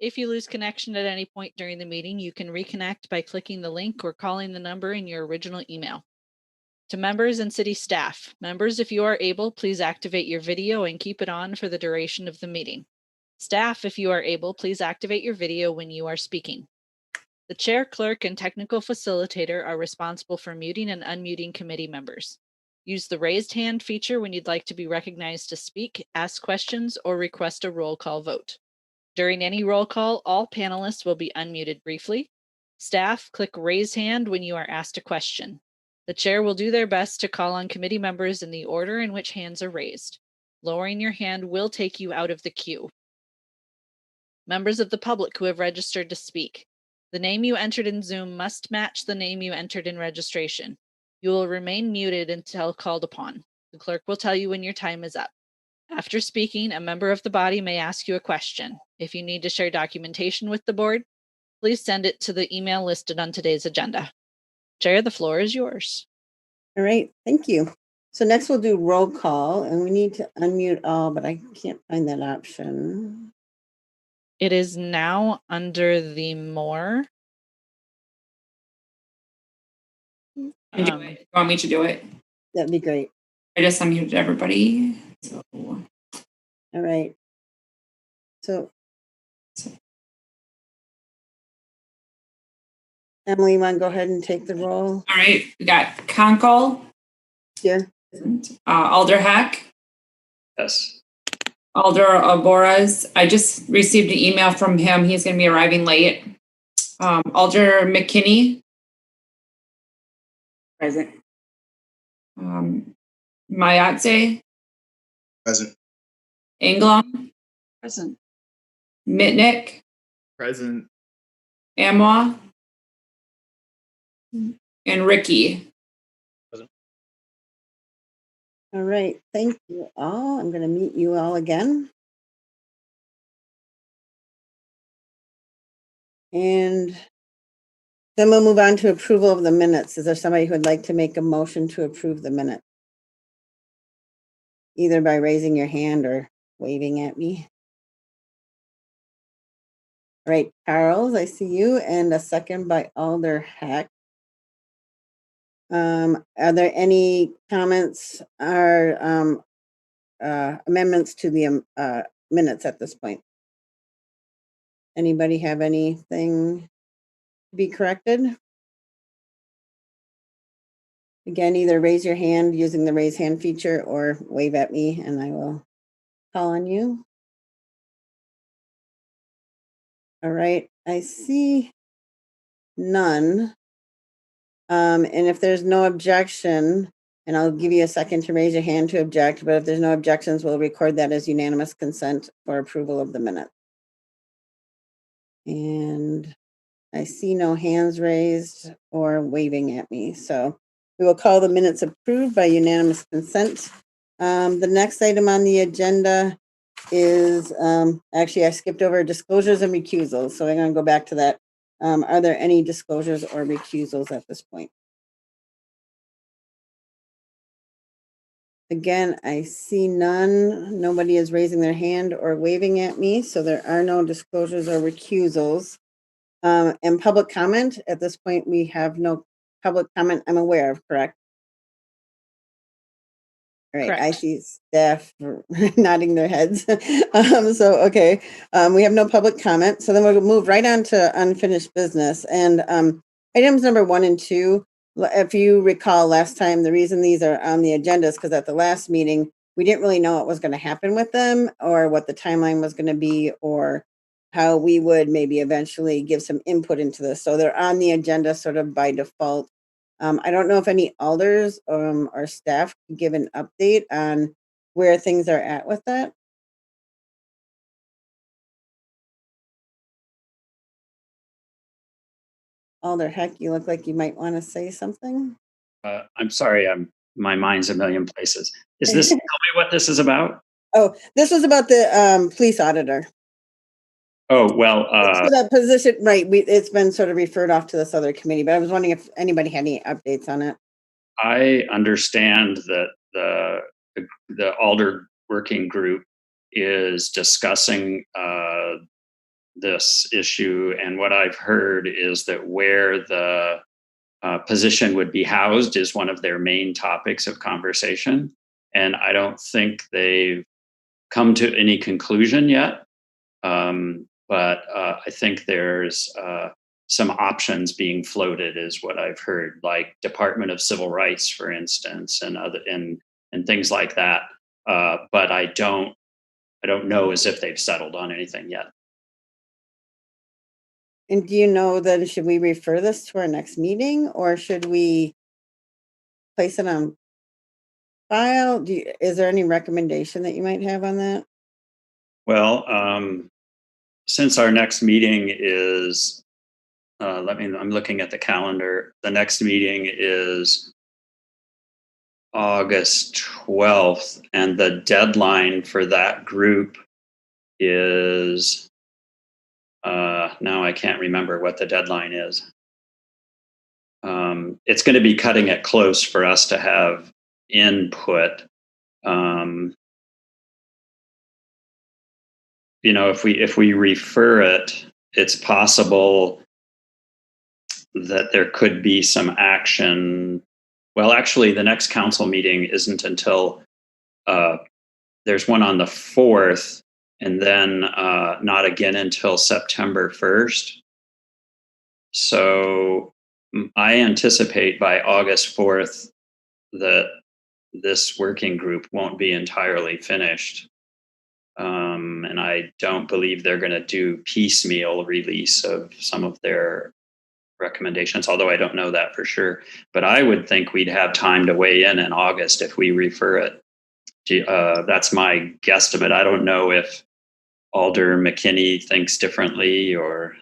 If you lose connection at any point during the meeting, you can reconnect by clicking the link or calling the number in your original email. To members and city staff, members, if you are able, please activate your video and keep it on for the duration of the meeting. Staff, if you are able, please activate your video when you are speaking. The chair, clerk, and technical facilitator are responsible for muting and unmuting committee members. Use the raised hand feature when you'd like to be recognized to speak, ask questions, or request a roll call vote. During any roll call, all panelists will be unmuted briefly. Staff, click raise hand when you are asked a question. The chair will do their best to call on committee members in the order in which hands are raised. Lowering your hand will take you out of the queue. Members of the public who have registered to speak. The name you entered in Zoom must match the name you entered in registration. You will remain muted until called upon. The clerk will tell you when your time is up. After speaking, a member of the body may ask you a question. If you need to share documentation with the board, please send it to the email listed on today's agenda. Chair, the floor is yours. All right, thank you. So next we'll do roll call, and we need to unmute all, but I can't find that option. It is now under the more. Can you do it? You want me to do it? That'd be great. I just unmuted everybody. So. All right. So Emily, you want to go ahead and take the roll? All right, we got Conkle. Here. Alder Hack. Yes. Alder Alboraz. I just received an email from him. He's going to be arriving late. Alder McKinney. Present. Mayatse. Present. Englom. Present. Mitnick. Present. Amwa. And Ricky. Present. All right, thank you all. I'm going to meet you all again. And then we'll move on to approval of the minutes. Is there somebody who would like to make a motion to approve the minute? Either by raising your hand or waving at me. All right, Charles, I see you, and a second by Alder Hack. Are there any comments or amendments to the minutes at this point? Anybody have anything to be corrected? Again, either raise your hand using the raise hand feature or wave at me and I will call on you. All right, I see none. And if there's no objection, and I'll give you a second to raise your hand to object, but if there's no objections, we'll record that as unanimous consent for approval of the minute. And I see no hands raised or waving at me. So we will call the minutes approved by unanimous consent. The next item on the agenda is, actually I skipped over disclosures and recusals. So I'm going to go back to that. Are there any disclosures or recusals at this point? Again, I see none. Nobody is raising their hand or waving at me, so there are no disclosures or recusals. And public comment, at this point, we have no public comment I'm aware of, correct? All right, Correct. I see staff nodding their heads. So, okay, we have no public comment. So then we'll move right on to unfinished business. And items number 1 and 2, if you recall last time, the reason these are on the agenda is because at the last meeting, we didn't really know what was going to happen with them or what the timeline was going to be or how we would maybe eventually give some input into this. So they're on the agenda sort of by default. I don't know if any alders or staff can give an update on where things are at with that. Alder Heck, you look like you might want to say something. I'm sorry, my mind's a million places. Is this, tell me what this is about? Oh, this was about the police auditor. Oh, well. So that position, right, it's been sort of referred off to this other committee, but I was wondering if anybody had any updates on it. I understand that the Alder working group is discussing this issue. And what I've heard is that where the position would be housed is one of their main topics of conversation. And I don't think they've come to any conclusion yet. But I think there's some options being floated, is what I've heard, like Department of Civil Rights, for instance, and things like that. But I don't know as if they've settled on anything yet. And do you know then, should we refer this to our next meeting, or should we place it on file? Is there any recommendation that you might have on that? Well, since our next meeting is, I'm looking at the calendar. The next meeting is August 12th, and the deadline for that group is, now I can't remember what the deadline is. It's going to be cutting it close for us to have input. If we refer it, it's possible that there could be some action. Well, actually, the next council meeting isn't until there's one on the 4th, and then not again until September 1st. So I anticipate by August 4th that this working group won't be entirely finished. And I don't believe they're going to do piecemeal release of some of their recommendations, although I don't know that for sure. But I would think we'd have time to weigh in August if we refer it. That's my guesstimate. I don't know if Alder McKinney thinks differently, or...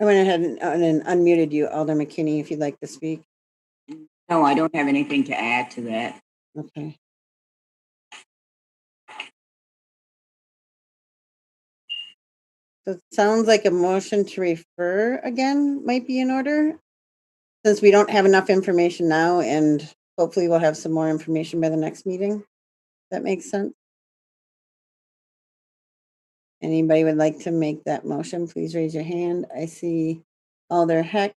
I went ahead and unmuted you, Alder McKinney, if you'd like to speak. No, I don't have anything to add to that. Okay. So it sounds like a motion to refer again might be in order, since we don't have enough information now, and hopefully we'll have some more information by the next meeting. That makes sense. Anybody would like to make that motion, please raise your hand. I see Alder Heck.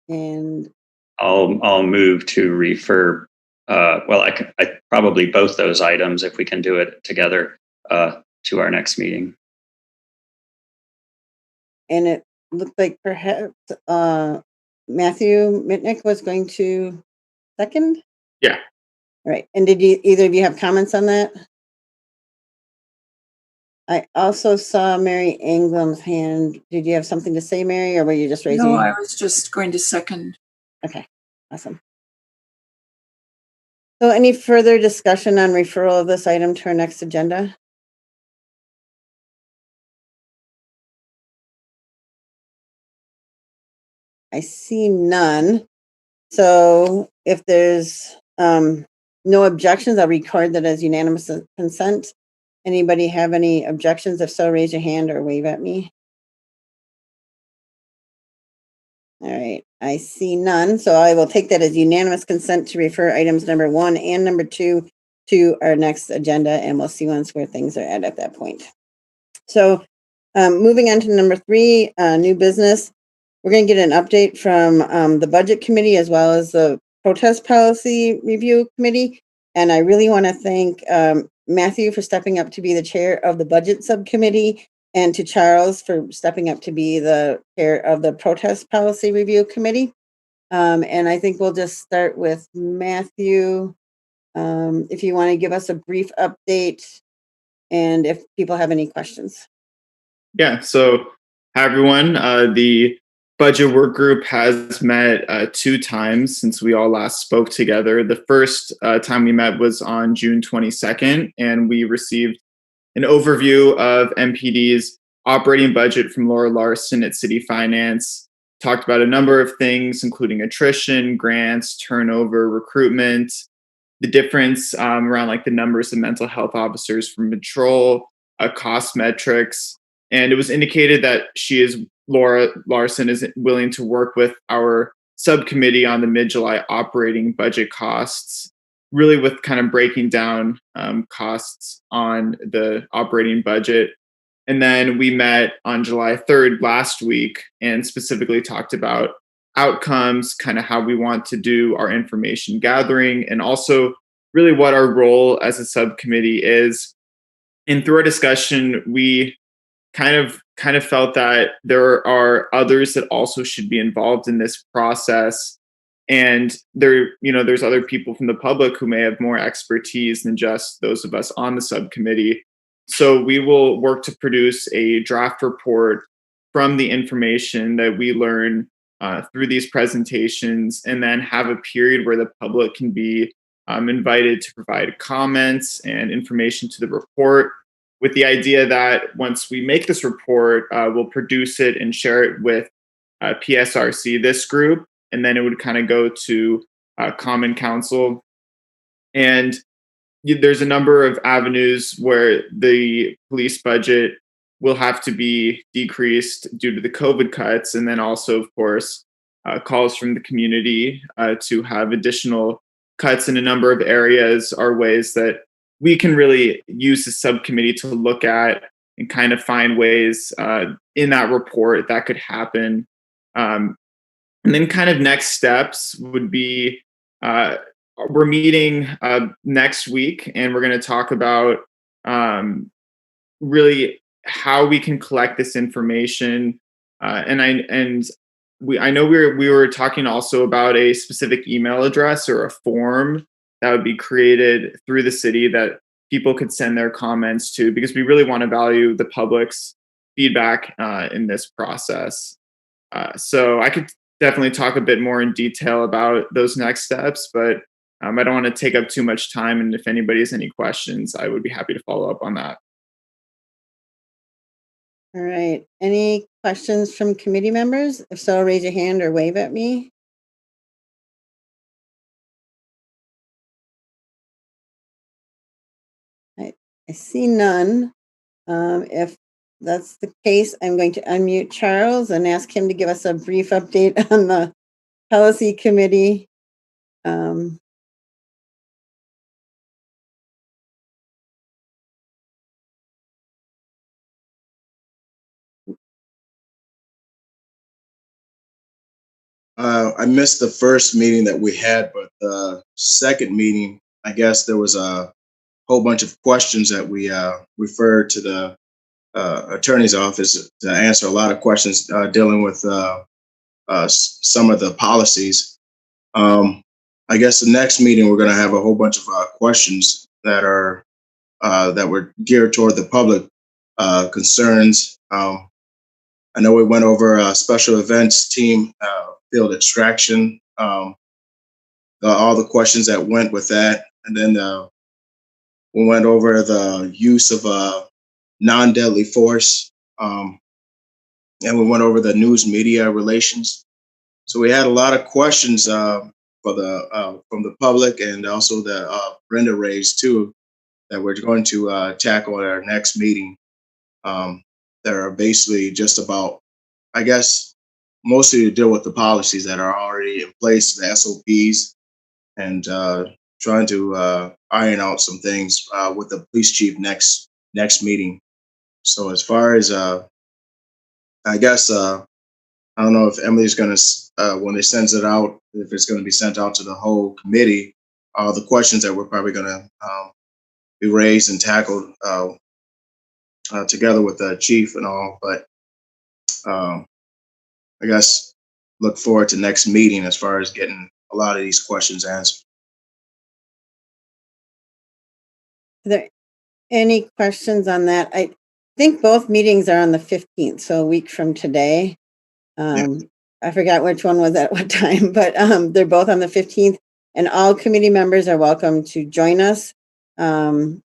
And I'll move to refer. I probably both those items, if we can do it together, to our next meeting. And it looked like perhaps Matthew Mitnick was going to second. Yeah. All right. And did either of you have comments on that? I also saw Mary Anglam's hand. Did you have something to say, Mary, or were you just raising? No, I was just going to second. Okay, awesome. So any further discussion on referral of this item to our next agenda? I see none. So if there's no objections, I'll record that as unanimous consent. Anybody have any objections? If so, raise your hand or wave at me. All right, I see none. So I will take that as unanimous consent to refer items number 1 and number 2 to our next agenda, and we'll see once where things are at that point. So moving on to number 3, new business. We're going to get an update from the budget committee as well as the protest policy review committee. And I really want to thank Matthew for stepping up to be the chair of the budget subcommittee, and to Charles for stepping up to be the chair of the protest policy review committee. And I think we'll just start with Matthew. If you want to give us a brief update and if people have any questions. Yeah. So, hi, everyone. The budget work group has met 2 times since we all last spoke together. The first time we met was on June 22nd, and we received an overview of MPD's operating budget from Laura Larson at City Finance. Talked about a number of things, including attrition, grants, turnover, recruitment, the difference around like the numbers of mental health officers from patrol, cost metrics. And it was indicated that Laura Larson is willing to work with our subcommittee on the mid-July operating budget costs. really with kind of breaking down costs on the operating budget. And then we met on July 3rd last week and specifically talked about outcomes, kind of how we want to do our information gathering, and also really what our role as a subcommittee is. And through our discussion, we kind of felt that there are others that also should be involved in this process. And there's other people from the public who may have more expertise than just those of us on the subcommittee. So we will work to produce a draft report from the information that we learn through these presentations, and then have a period where the public can be invited to provide comments and information to the report, with the idea that once we make this report, we'll produce it and share it with PSRC, this group, and then it would kind of go to Common Council. And there's a number of avenues where the police budget will have to be decreased due to the COVID cuts. And then also, of course, calls from the community to have additional cuts in a number of areas are ways that we can really use the subcommittee to look at and kind of find ways in that report that could happen. And then kind of next steps would be we're meeting next week, and we're going to talk about really how we can collect this information. I know we were talking also about a specific email address or a form that would be created through the city that people could send their comments to, because we really want to value the public's feedback in this process. So I could definitely talk a bit more in detail about those next steps, but I don't want to take up too much time. And if anybody has any questions, I would be happy to follow up on that. All right. Any questions from committee members? If so, raise your hand or wave at me. I see none. If that's the case, I'm going to unmute Charles and ask him to give us a brief update on the policy committee. I missed the first meeting that we had, but the second meeting, I guess there was a whole bunch of questions that we referred to the attorney's office to answer a lot of questions dealing with some of the policies. I guess the next meeting we're going to have a whole bunch of questions that are that were geared toward the public concerns. I know we went over a special events team, field extraction, all the questions that went with that. And then we went over the use of non-deadly force. And we went over the news media relations. So we had a lot of questions from the public, and also that Brenda raised too, that we're going to tackle at our next meeting. That are basically just about, I guess, mostly to deal with the policies that are already in place, the SOPs, and trying to iron out some things with the police chief next meeting. So as far as, I guess, I don't know if Emily's going to, when it sends it out, if it's going to be sent out to the whole committee, the questions that we're probably going to be raised and tackled together with the chief and all. But I guess look forward to next meeting as far as getting a lot of these questions answered. Are there any questions on that? I think both meetings are on the 15th, so a week from today. I forgot which one was at what time, but they're both on the 15th, and all committee members are welcome to join us. And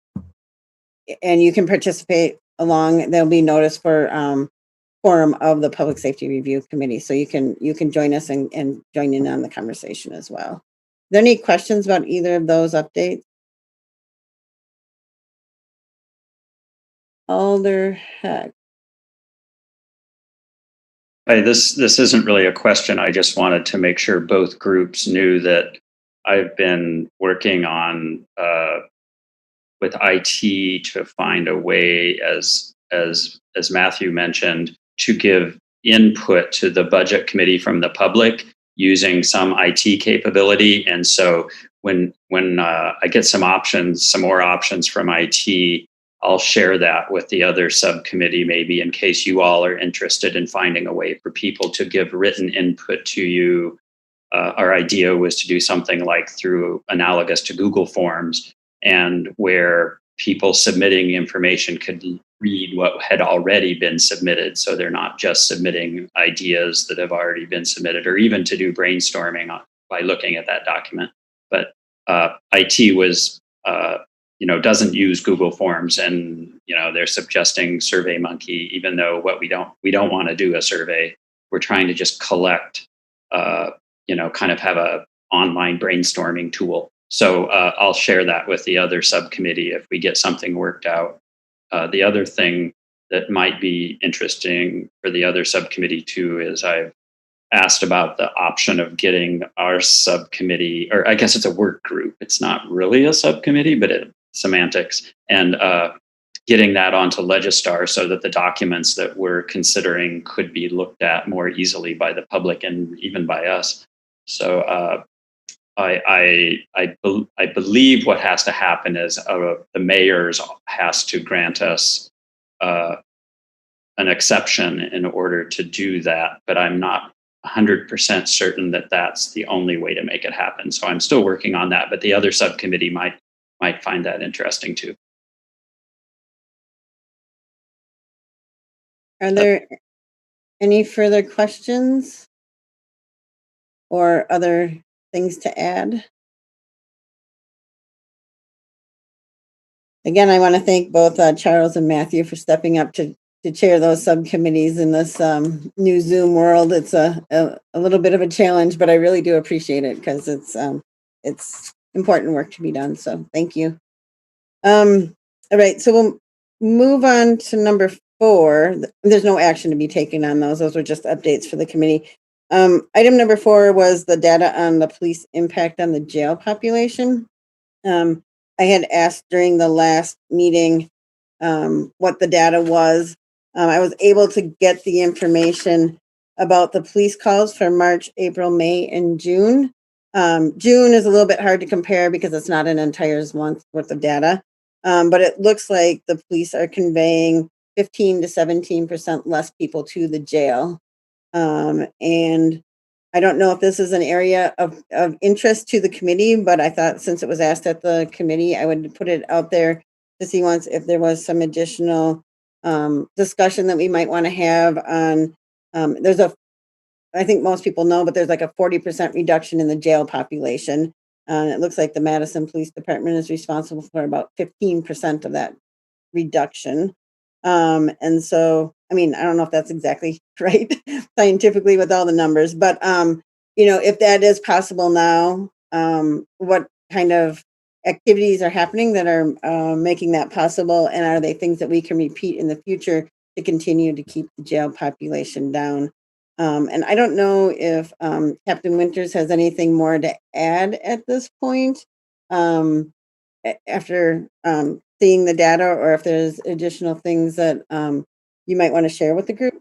you can participate along. There'll be notice for forum of the Public Safety Review Committee, so you can join us and join in on the conversation as well. Are there any questions about either of those updates? Alder Heck. Hey, this isn't really a question. I just wanted to make sure both groups knew that I've been working on with IT to find a way, as Matthew mentioned, to give input to the budget committee from the public using some IT capability. And so when I get some more options from IT, I'll share that with the other subcommittee, maybe in case you all are interested in finding a way for people to give written input to you. Our idea was to do something like through analogous to Google Forms, and where people submitting information could read what had already been submitted. So they're not just submitting ideas that have already been submitted, or even to do brainstorming by looking at that document. But IT was, doesn't use Google Forms, and they're suggesting SurveyMonkey, even though we don't want to do a survey. We're trying to just collect, kind of have a online brainstorming tool. So I'll share that with the other subcommittee if we get something worked out. The other thing that might be interesting for the other subcommittee too is I've asked about the option of getting our subcommittee, or I guess it's a work group. It's not really a subcommittee, but it's semantics, and getting that onto Legistar so that the documents that we're considering could be looked at more easily by the public and even by us. So I believe what has to happen is the mayors has to grant us an exception in order to do that, but I'm not 100% certain that that's the only way to make it happen. So I'm still working on that, but the other subcommittee might find that interesting too. Are there any further questions or other things to add? Again, I want to thank both Charles and Matthew for stepping up to chair those subcommittees in this new Zoom world. It's a little bit of a challenge, but I really do appreciate it because it's important work to be done. So thank you. All right, so we'll move on to number 4. There's no action to be taken on those. Those were just updates for the committee. Item number 4 was the data on the police impact on the jail population. I had asked during the last meeting what the data was. I was able to get the information about the police calls for March, April, May, and June. June is a little bit hard to compare because it's not an entire month's worth of data. But it looks like the police are conveying 15 to 17% less people to the jail. And I don't know if this is an area of interest to the committee, but I thought since it was asked at the committee, I would put it out there to see once if there was some additional discussion that we might want to have on, I think most people know, but there's like a 40% reduction in the jail population. It looks like the Madison Police Department is responsible for about 15% of that reduction. And so, I mean, I don't know if that's exactly right scientifically with all the numbers, but, if that is possible now, what kind of activities are happening that are making that possible? And are they things that we can repeat in the future to continue to keep the jail population down? And I don't know if Captain Winters has anything more to add at this point after seeing the data, or if there's additional things that you might want to share with the group.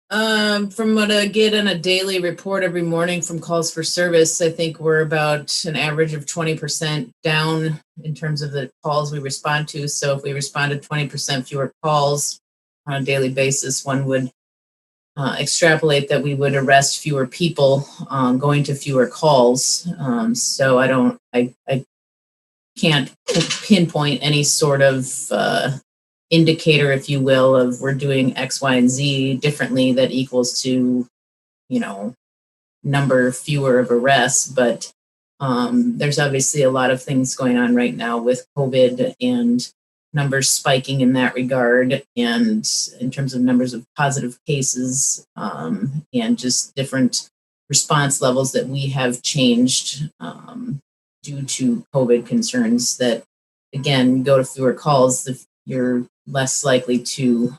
From what I get in a daily report every morning from calls for service, I think we're about an average of 20% down in terms of the calls we respond to. So if we responded 20% fewer calls on a daily basis, one would extrapolate that we would arrest fewer people going to fewer calls. So I can't pinpoint any sort of indicator, if you will, of we're doing X, Y, and Z differently that equals to, number fewer of arrests. But there's obviously a lot of things going on right now with COVID and numbers spiking in that regard, and in terms of numbers of positive cases and just different response levels that we have changed due to COVID concerns that, again, go to fewer calls, you're less likely to,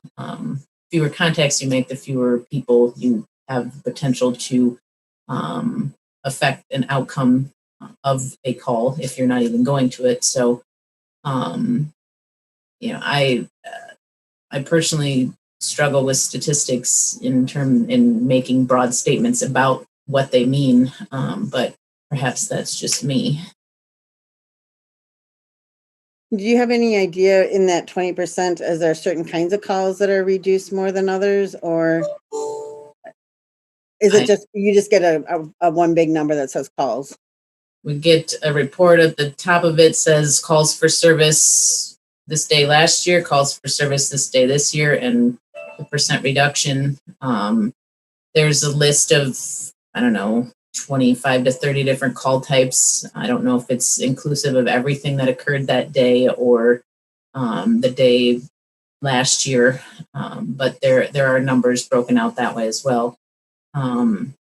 fewer contacts you make, the fewer people you have potential to affect an outcome of a call if you're not even going to it. So, you know, I personally struggle with statistics in making broad statements about what they mean, but perhaps that's just me. Do you have any idea in that 20%, is there certain kinds of calls that are reduced more than others, or is it just, you just get a one big number that says calls? We get a report at the top of it says calls for service this day last year, calls for service this day this year, and the percent reduction. There's a list of, I don't know, 25 to 30 different call types. I don't know if it's inclusive of everything that occurred that day or the day last year, but there are numbers broken out that way as well. And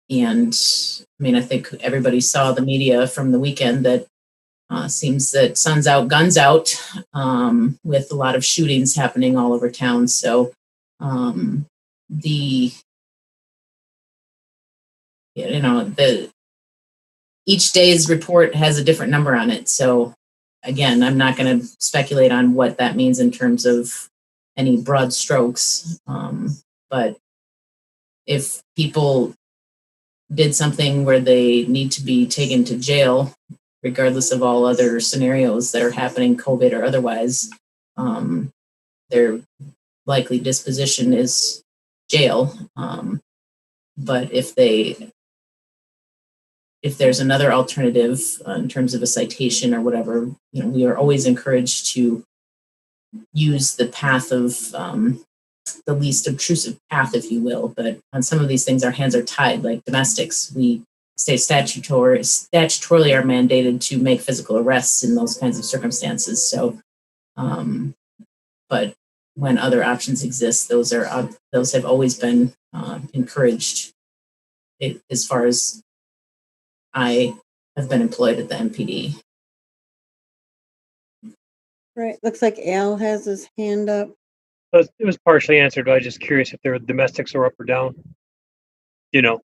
I mean, I think everybody saw the media from the weekend that seems that sun's out, guns out, with a lot of shootings happening all over town. So each day's report has a different number on it. So again, I'm not going to speculate on what that means in terms of any broad strokes. But if people did something where they need to be taken to jail, regardless of all other scenarios that are happening, COVID or otherwise, their likely disposition is jail. But if there's another alternative in terms of a citation or whatever, you know, we are always encouraged to use the path of the least obtrusive path, if you will. But on some of these things, our hands are tied, like domestics. We statutorily are mandated to make physical arrests in those kinds of circumstances. So, but when other options exist, those have always been encouraged. As far as I have been employed at the MPD. Right, looks like Al has his hand up. It was partially answered, but I was just curious if their domestics are up or down. You know.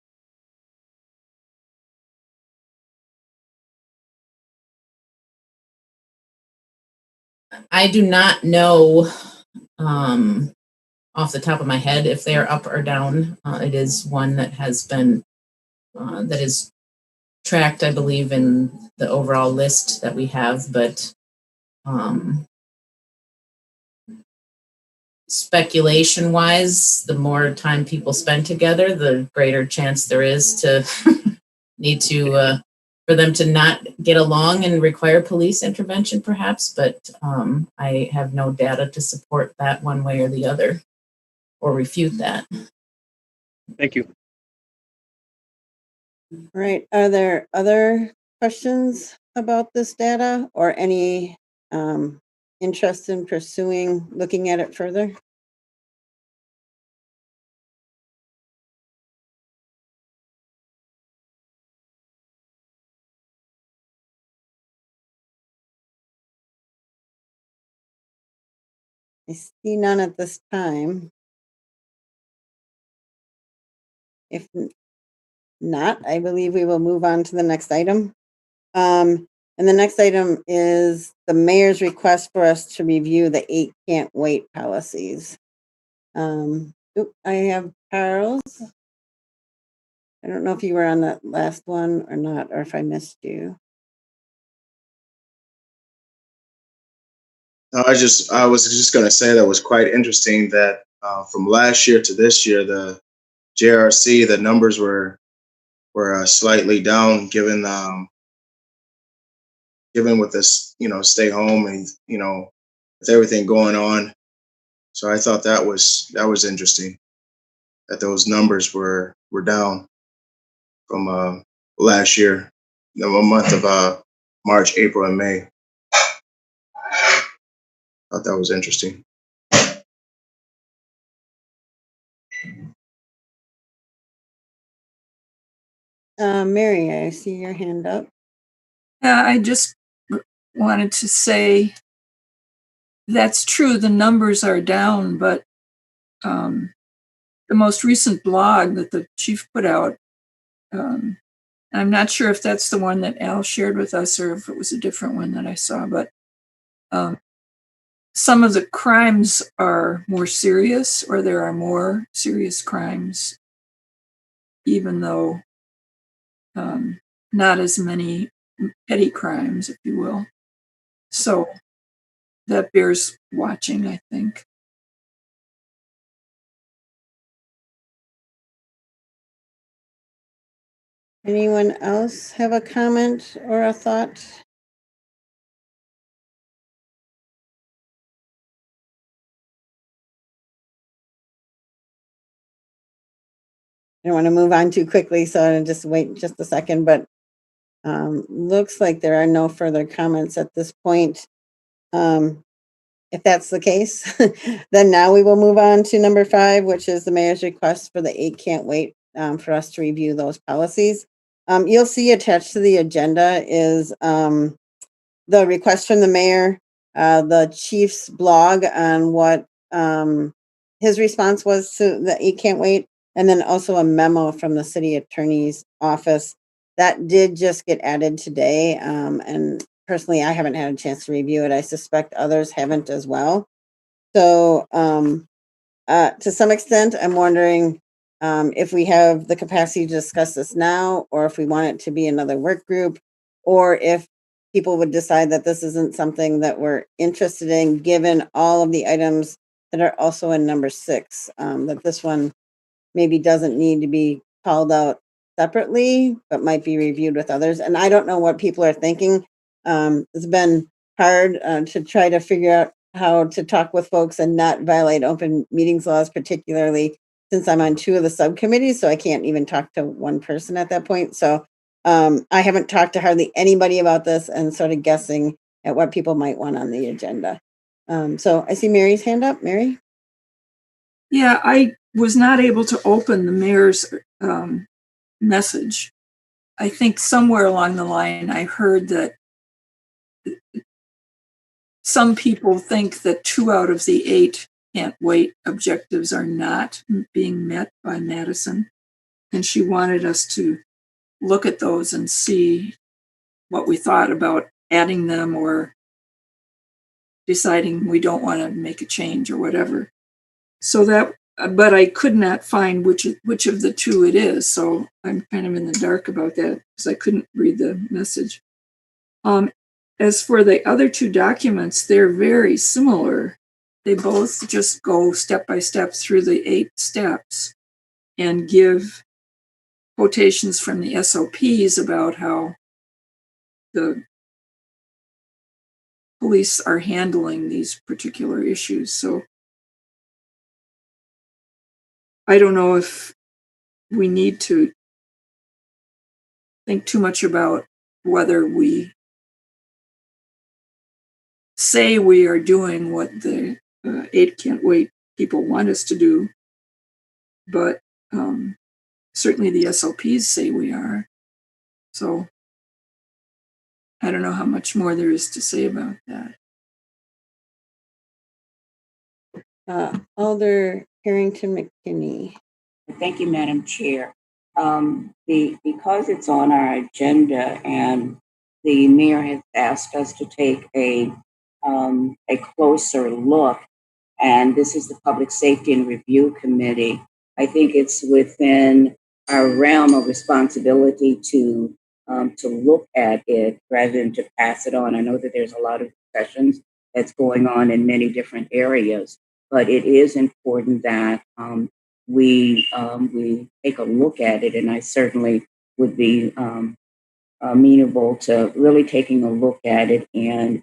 I do not know off the top of my head if they are up or down. It is one that has been that is tracked, I believe, in the overall list that we have, but speculation wise, the more time people spend together, the greater chance there is to need to for them to not get along and require police intervention, perhaps. But I have no data to support that one way or the other or refute that. Thank you. Right, are there other questions about this data or any interest in pursuing, looking at it further? I see none at this time. If not, I believe we will move on to the next item. And the next item is the mayor's request for us to review the 8 can't wait policies. I have Charles. I don't know if you were on that last one or not, or if I missed you. I was just going to say that was quite interesting that from last year to this year, the JRC, the numbers were slightly down, given with this, stay home and with everything going on. So I thought that was interesting that those numbers were down from last year, the month of March, April, and May. I thought that was interesting. Mary, I see your hand up. Yeah, I just wanted to say that's true. The numbers are down, but the most recent blog that the chief put out I'm not sure if that's the one that Al shared with us or if it was a different one that I saw, but some of the crimes are more serious, or there are more serious crimes, even though not as many petty crimes, if you will. So that bears watching, I think. Anyone else have a comment or a thought? I don't want to move on too quickly, so I'll just wait just a second, but looks like there are no further comments at this point. If that's the case, then now we will move on to number 5, which is the mayor's request for the 8 can't wait for us to review those policies. You'll see attached to the agenda is the request from the mayor, the chief's blog on what his response was to the 8 can't wait, and then also a memo from the city attorney's office that did just get added today. And personally, I haven't had a chance to review it. I suspect others haven't as well. So to some extent, I'm wondering if we have the capacity to discuss this now, or if we want it to be another work group, or if people would decide that this isn't something that we're interested in, given all of the items that are also in number 6, that this one maybe doesn't need to be called out separately, but might be reviewed with others. And I don't know what people are thinking. It's been hard to try to figure out how to talk with folks and not violate open meetings laws, particularly since I'm on 2 of the subcommittees, so I can't even talk to one person at that point. So I haven't talked to hardly anybody about this and sort of guessing at what people might want on the agenda. So I see Mary's hand up. Mary? Yeah, I was not able to open the mayor's message. I think somewhere along the line I heard that some people think that 2 out of the 8 can't wait objectives are not being met by Madison. And she wanted us to look at those and see what we thought about adding them or deciding we don't want to make a change or whatever. So that, but I could not find which of the 2 it is. So I'm kind of in the dark about that because I couldn't read the message. As for the other 2 documents, they're very similar. They both just go step by step through the 8 steps and give quotations from the SOPs about how the police are handling these particular issues. So I don't know if we need to think too much about whether we say we are doing what the 8 can't wait people want us to do, but certainly the SOPs say we are. So I don't know how much more there is to say about that. Alder Harrington McKinney. Thank you, Madam Chair. Because it's on our agenda and the mayor has asked us to take a closer look, and this is the Public Safety and Review Committee, I think it's within our realm of responsibility to look at it rather than to pass it on. I know that there's a lot of discussions that's going on in many different areas, but it is important that we take a look at it, and I certainly would be amenable to really taking a look at it and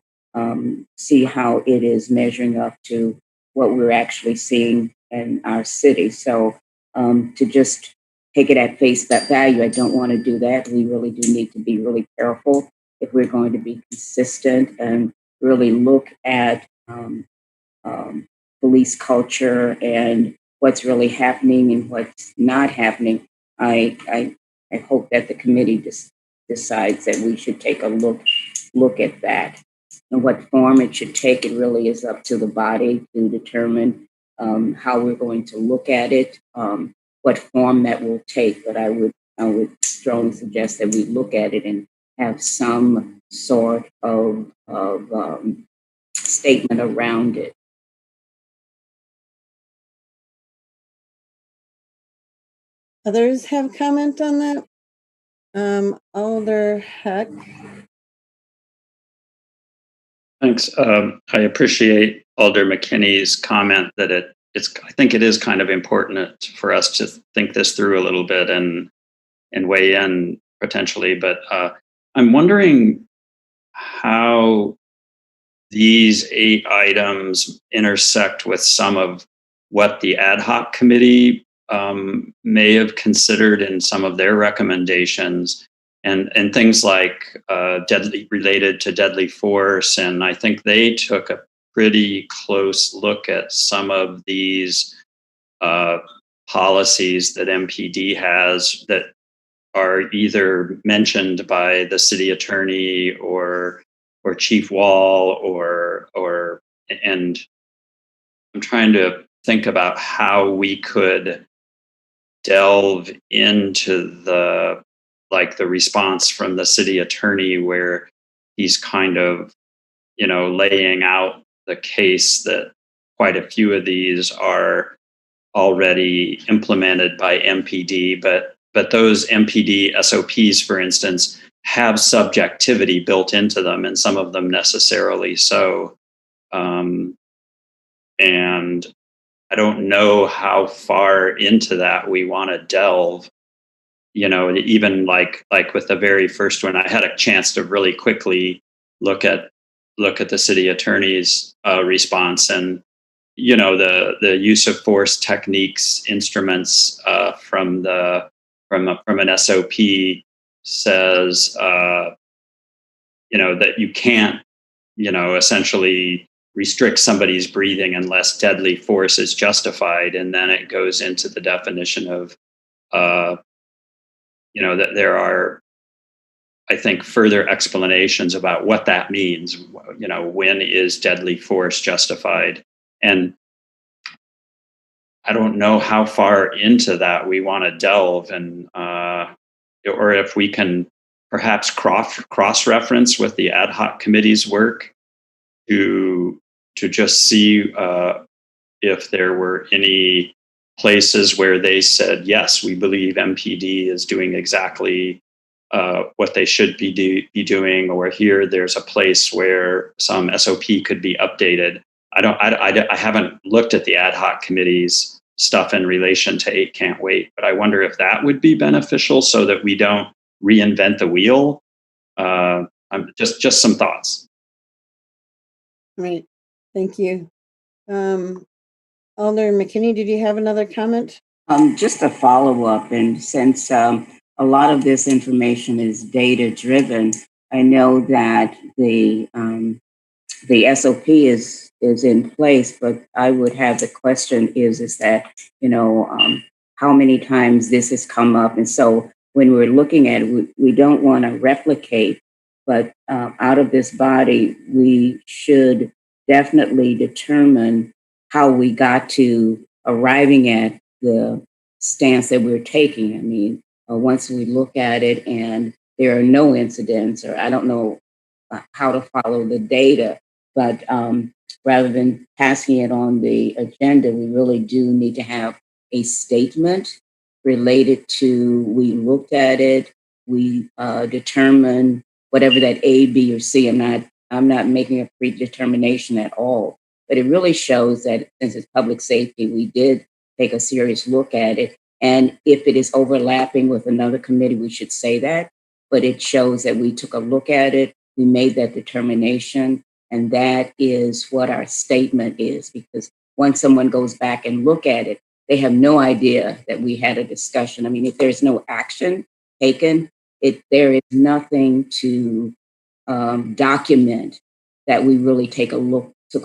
see how it is measuring up to what we're actually seeing in our city. So to just take it at face value, I don't want to do that. We really do need to be really careful if we're going to be consistent and really look at police culture and what's really happening and what's not happening. I hope that the committee decides that we should take a look at that. And what form it should take, it really is up to the body to determine how we're going to look at it, what form that will take. But I would I would strongly suggest that we look at it and have some sort of statement around it. Others have comment on that? Alder Heck. Thanks. I appreciate Alder McKinney's comment that I think it is kind of important for us to think this through a little bit and weigh in potentially. But I'm wondering how these 8 items intersect with some of what the ad hoc committee may have considered in some of their recommendations, and things like related to deadly force. And I think they took a pretty close look at some of these policies that MPD has that are either mentioned by the city attorney or Chief Wall and I'm trying to think about how we could delve into the response from the city attorney, where he's kind of, laying out the case that quite a few of these are already implemented by MPD, but those MPD SOPs, for instance, have subjectivity built into them, and some of them necessarily so. And I don't know how far into that we want to delve. Even like with the very first one, I had a chance to really quickly look at the city attorney's response, and the use of force techniques instruments from an SOP says that you can't essentially restrict somebody's breathing unless deadly force is justified, and then it goes into the definition of that there are, I think, further explanations about what that means. When is deadly force justified? And I don't know how far into that we want to delve, and or if we can perhaps cross-reference with the ad hoc committee's work to just see if there were any places where they said, yes, we believe MPD is doing exactly what they should be doing, or here there's a place where some SOP could be updated. I haven't looked at the ad hoc committee's stuff in relation to 8 Can't Wait, but I wonder if that would be beneficial so that we don't reinvent the wheel. Just some thoughts. Right. Thank you. Alder McKinney, did you have another comment? Just a follow up, and since a lot of this information is data driven, I know that the SOP is in place, but I would have the question is that how many times this has come up, and so when we're looking at it, we don't want to replicate, but out of this body, we should definitely determine how we got to arriving at the stance that we're taking. I mean, once we look at it and there are no incidents, or I don't know how to follow the data, but rather than passing it on the agenda, we really do need to have a statement related to, we looked at it, we determine whatever that A, B, or C. I'm not making a predetermination at all, but it really shows that since it's public safety, we did take a serious look at it. And if it is overlapping with another committee, we should say that. But it shows that we took a look at it, we made that determination, and that is what our statement is. Because once someone goes back and look at it, they have no idea that we had a discussion. I mean, if there's no action taken, there is nothing to document that we really took a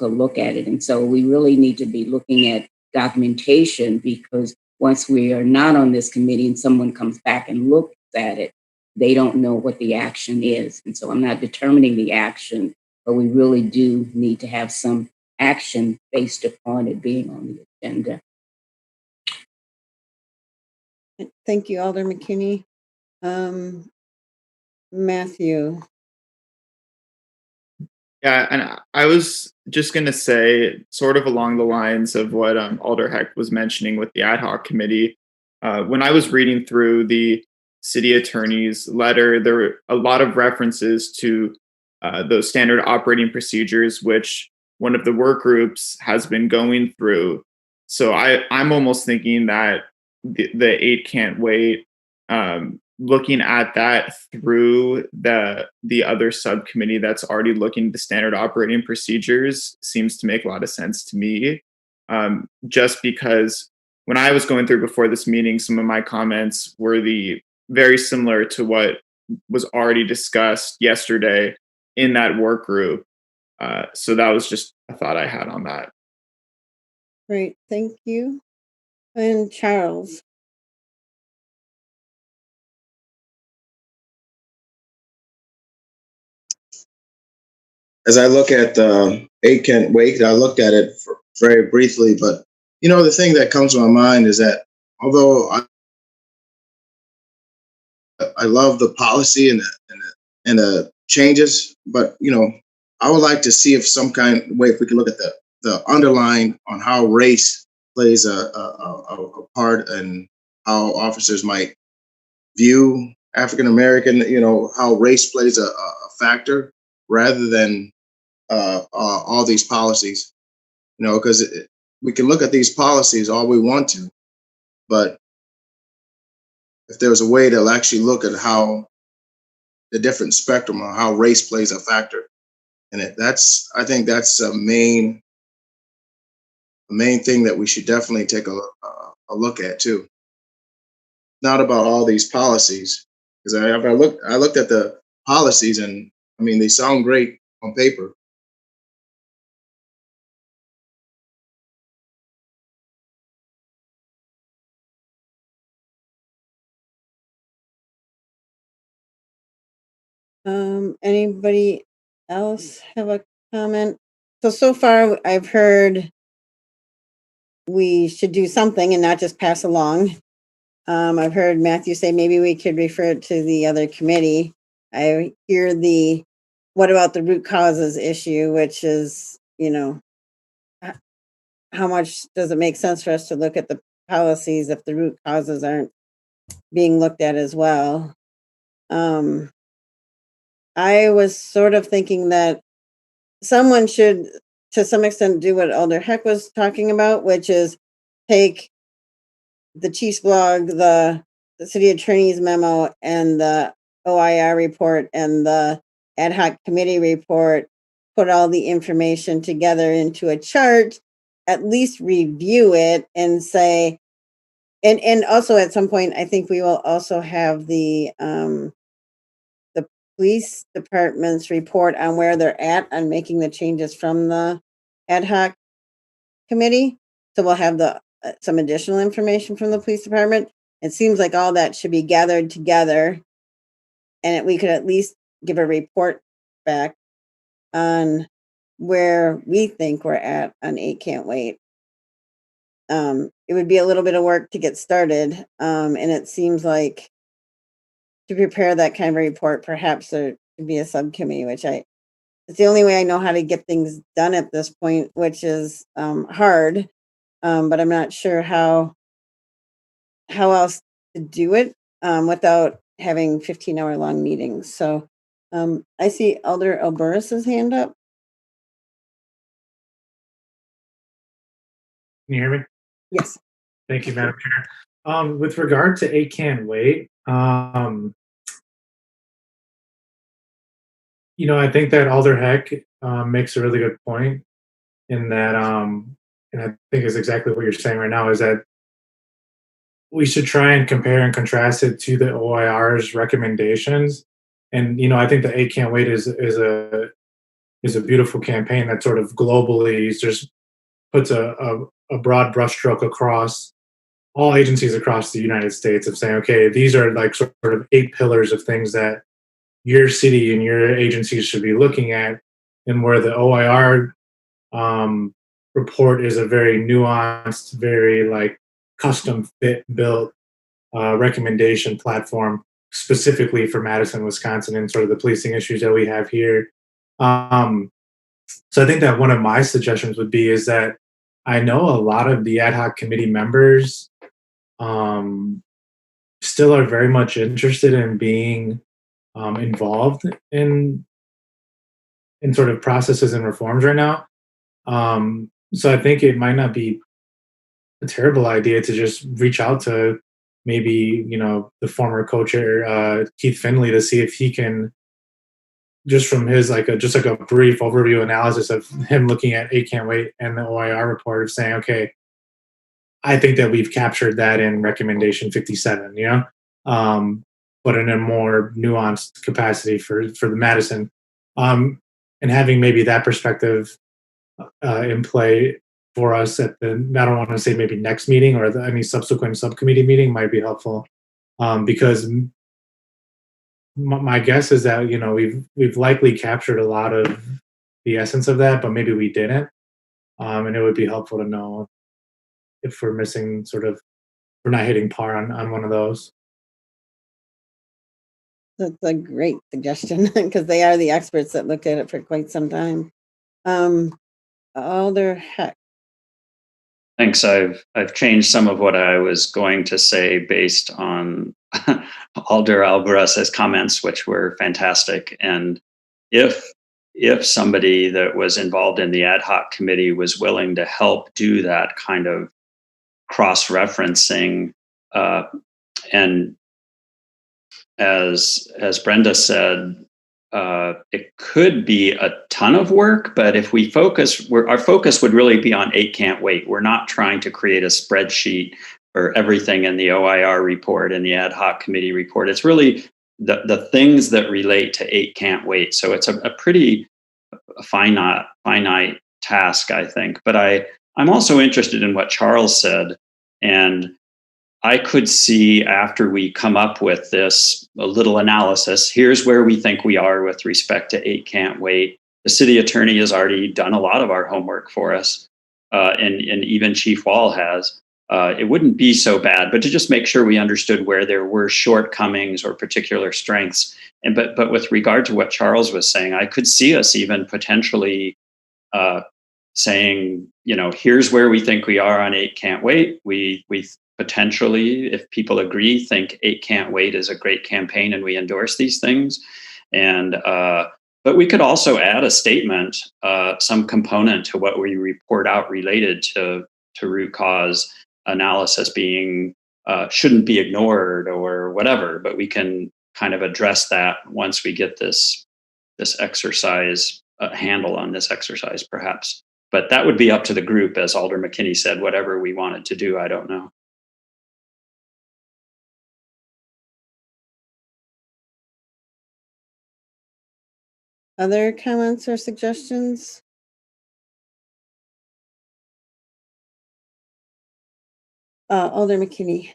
look at it. And so we really need to be looking at documentation, because once we are not on this committee and someone comes back and looks at it, they don't know what the action is. And so I'm not determining the action, but we really do need to have some action based upon it being on the agenda. Thank you, Alder McKinney. Matthew. Yeah, and I was just going to say, sort of along the lines of what Alder Heck was mentioning with the ad hoc committee. When I was reading through the city attorney's letter, there were a lot of references to those standard operating procedures, which one of the work groups has been going through. So I'm almost thinking that the eight can't wait. Looking at that through the other subcommittee that's already looking at the standard operating procedures seems to make a lot of sense to me. Just because when I was going through before this meeting, some of my comments were very similar to what was already discussed yesterday in that work group. So that was just a thought I had on that. Great, thank you. And Charles. As I look at Eight Can't Wait, I looked at it very briefly, but the thing that comes to my mind is that although I love the policy and the changes, but I would like to see if some kind of way if we can look at the underlying on how race plays a part and how officers might view African American, how race plays a factor rather than all these policies, because we can look at these policies all we want to, but if there's a way to actually look at how the different spectrum of how race plays a factor in it, I think that's a main thing that we should definitely take a look at too. Not about all these policies, because I looked at the policies and I mean they sound great on paper. Anybody else have a comment? So far I've heard we should do something and not just pass along. I've heard Matthew say maybe we could refer it to the other committee. I hear what about the root causes issue, which is, how much does it make sense for us to look at the policies if the root causes aren't being looked at as well? I was sort of thinking that someone should, to some extent, do what Alder Heck was talking about, which is take the chief's blog, the city attorney's memo, and the OIR report and the ad hoc committee report, put all the information together into a chart, at least review it and say, and also at some point, I think we will also have the police department's report on where they're at on making the changes from the ad hoc committee. So we'll have some additional information from the police department. It seems like all that should be gathered together, and we could at least give a report back on where we think we're at on Eight Can't Wait. It would be a little bit of work to get started, and it seems like to prepare that kind of report, perhaps there could be a subcommittee, it's the only way I know how to get things done at this point, which is hard. But I'm not sure how else to do it without having 15-hour long meetings. So I see Elder Alburris's hand up. Can you hear me? Yes. Thank you, Madam Chair. With regard to Eight Can't Wait, I think that Alder Heck makes a really good point in that, and I think is exactly what you're saying right now, is that we should try and compare and contrast it to the OIR's recommendations. And, I think the Eight Can't Wait is a beautiful campaign that sort of globally just puts a broad brushstroke across all agencies across the United States of saying, okay, these are like sort of 8 pillars of things that your city and your agencies should be looking at, and where the OIR report is a very nuanced, very like custom fit built recommendation platform. specifically for Madison, Wisconsin, and sort of the policing issues that we have here. So I think that one of my suggestions would be is that I know a lot of the ad hoc committee members still are very much interested in being involved in sort of processes and reforms right now. So I think it might not be a terrible idea to just reach out to maybe, the former co-chair, Keith Finley, to see if he can, just from his like a brief overview analysis of him looking at 8 Can't Wait and the OIR report, of saying, okay, I think that we've captured that in recommendation 57, but in a more nuanced capacity for the Madison, and having maybe that perspective in play for us at the, I don't want to say maybe next meeting or any subsequent subcommittee meeting might be helpful, because my guess is that we've likely captured a lot of the essence of that, but maybe we didn't, and it would be helpful to know if we're missing we're not hitting par on one of those. That's a great suggestion because they are the experts that looked at it for quite some time. Alder Heck. Thanks. I've changed some of what I was going to say based on Alder Alvarez's comments, which were fantastic. And if somebody that was involved in the ad hoc committee was willing to help do that kind of cross-referencing, and as Brenda said, it could be a ton of work, but if we focus, our focus would really be on 8 Can't Wait. We're not trying to create a spreadsheet for everything in the OIR report and the ad hoc committee report. It's really the things that relate to 8 Can't Wait. So it's a pretty finite task, I think. But I'm also interested in what Charles said, and I could see, after we come up with this a little analysis, here's where we think we are with respect to 8 Can't Wait. The city attorney has already done a lot of our homework for us, and even Chief Wall has. It wouldn't be so bad, but to just make sure we understood where there were shortcomings or particular strengths. But with regard to what Charles was saying, I could see us even potentially saying, here's where we think we are on 8 Can't Wait. We potentially, if people agree, think 8 Can't Wait is a great campaign and we endorse these things. And but we could also add a statement, some component to what we report out related to root cause analysis being shouldn't be ignored or whatever. But we can kind of address that once we get this exercise handle on this exercise, perhaps. But that would be up to the group, as Alder McKinney said, whatever we wanted to do. I don't know. Other comments or suggestions? Alder McKinney.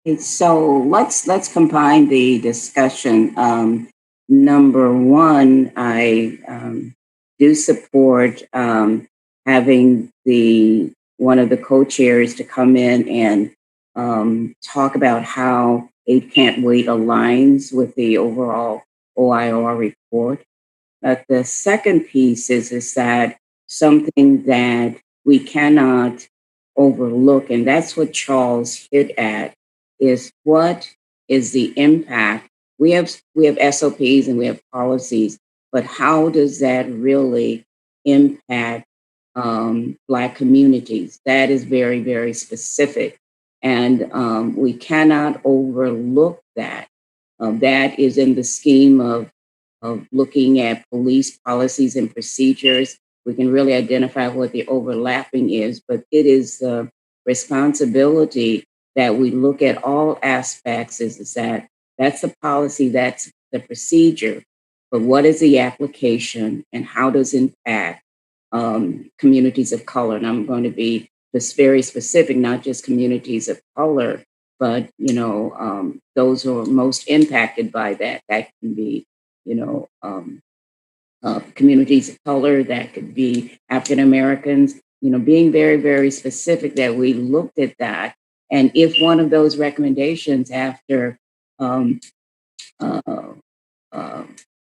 Okay, so let's combine the discussion. Number one, I do support having one of the co-chairs to come in and talk about how 8 Can't Wait aligns with the overall OIR report. But the second piece is that something that we cannot overlook, and that's what Charles hit at, is what is the impact. We have SOPs and we have policies, but how does that really impact Black communities? That is very, very specific. And we cannot overlook that. That is in the scheme of looking at police policies and procedures. We can really identify what the overlapping is, but it is the responsibility that we look at all aspects. Is that that's the policy, that's the procedure, but what is the application and how does it impact communities of color? And I'm going to be just very specific, not just communities of color, but those who are most impacted by that. That can be communities of color, that could be African Americans, being very, very specific that we looked at that. And if one of those recommendations after um, uh,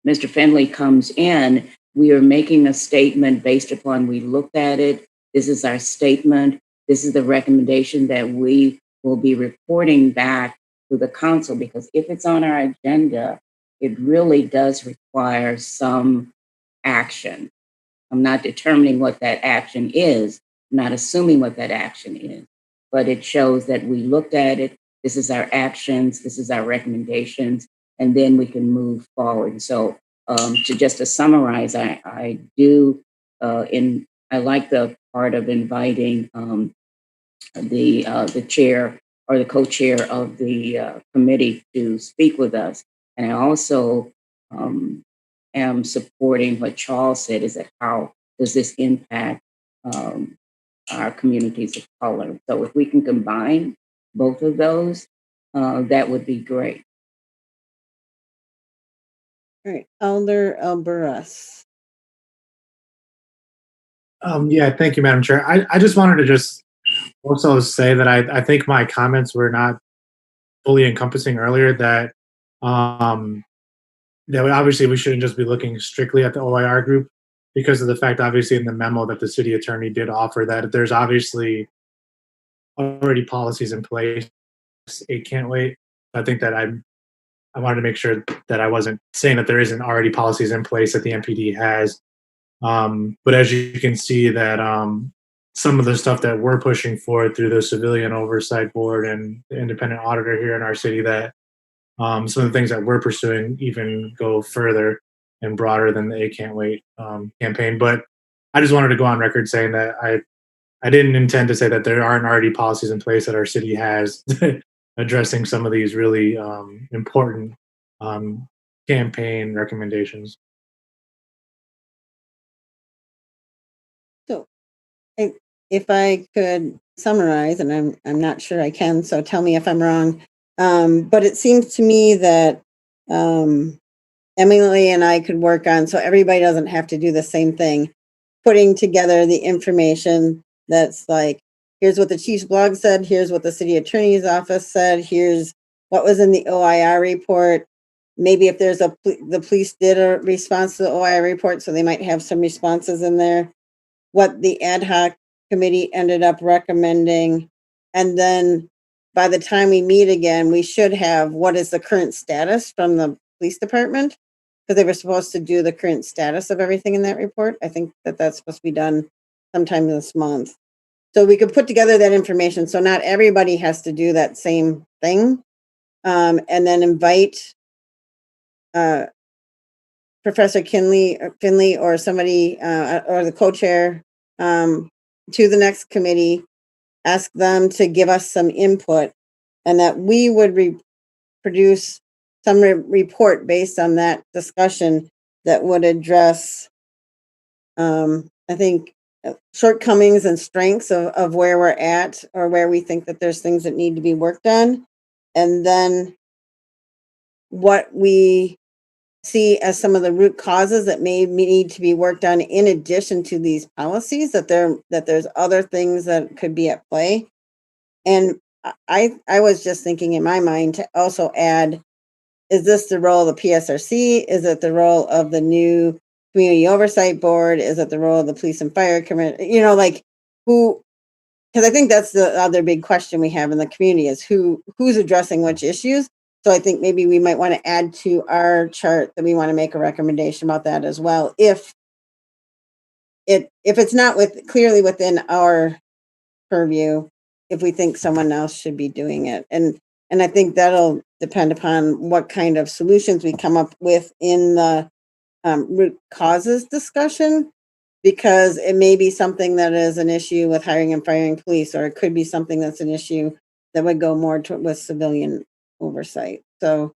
Mr. Finley comes in, we are making a statement based upon we looked at it. This is our statement. This is the recommendation that we will be reporting back to the council, because if it's on our agenda, it really does require some action. I'm not determining what that action is, I'm not assuming what that action is, but it shows that we looked at it. This is our actions, this is our recommendations, and then we can move forward. So to summarize, I do I like the part of inviting the chair or the co-chair of the committee to speak with us, and I also am supporting what Charles said, is that how does this impact um, our communities of color? So if we can combine both of those, that would be great. All right, Elder Alberas. Yeah, thank you, Madam Chair. I just wanted to just also say that I think my comments were not fully encompassing earlier, that obviously we shouldn't just be looking strictly at the OIR group, because of the fact, obviously, in the memo that the city attorney did offer, that there's obviously already policies in place. It can't wait. I think that I wanted to make sure that I wasn't saying that there isn't already policies in place that the MPD has. But as you can see, that some of the stuff that we're pushing forward through the Civilian Oversight Board and the independent auditor here in our city, that some of the things that we're pursuing even go further and broader than the A Can't Wait campaign. But I just wanted to go on record saying that I didn't intend to say that there aren't already policies in place that our city has addressing some of these really important campaign recommendations. So, if I could summarize, and I'm not sure I can, so tell me if I'm wrong. But it seems to me that Emily and I could work on, so everybody doesn't have to do the same thing, putting together the information that's like, here's what the chief's blog said, here's what the city attorney's office said, here's what was in the OIR report. Maybe if there's the police did a response to the OIR report, so they might have some responses in there, what the ad hoc committee ended up recommending. And then by the time we meet again, we should have what is the current status from the police department, because they were supposed to do the current status of everything in that report. I think that that's supposed to be done sometime this month. So we could put together that information, so not everybody has to do that same thing, and then invite Professor Finley or somebody or the co-chair to the next committee, ask them to give us some input, and that we would produce some report based on that discussion that would address, I think, shortcomings and strengths of where we're at, or where we think that there's things that need to be worked on, and then what we see as some of the root causes that may need to be worked on in addition to these policies, that there's other things that could be at play. And I was just thinking in my mind to also add, is this the role of the PSRC? Is it the role of the new Community Oversight Board? Is it the role of the Police and Fire Committee? You know, like who, because I think that's the other big question we have in the community, is who's addressing which issues. So I think maybe we might want to add to our chart that we want to make a recommendation about that as well, if it's not clearly within our purview, if we think someone else should be doing it. And I think that'll depend upon what kind of solutions we come up with in the root causes discussion, because it may be something that is an issue with hiring and firing police, or it could be something that's an issue that would go more with civilian oversight. So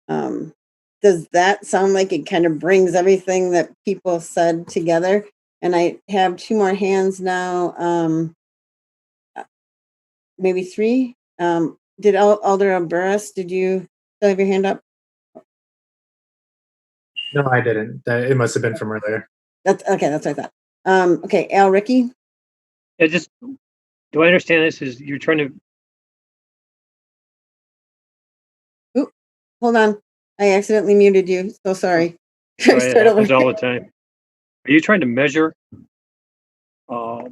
does that sound like it kind of brings everything that people said together? And I have two more hands now, maybe three. Did Alder Alberas, did you still have your hand up? No, I didn't. It must have been from earlier. That's okay. That's what I thought. Okay, Al, Ricky. Yeah, just, do I understand this is you're trying to? Ooh, hold on. I accidentally muted you. So sorry. Right, it Start over. happens all the time. Are you trying to measure or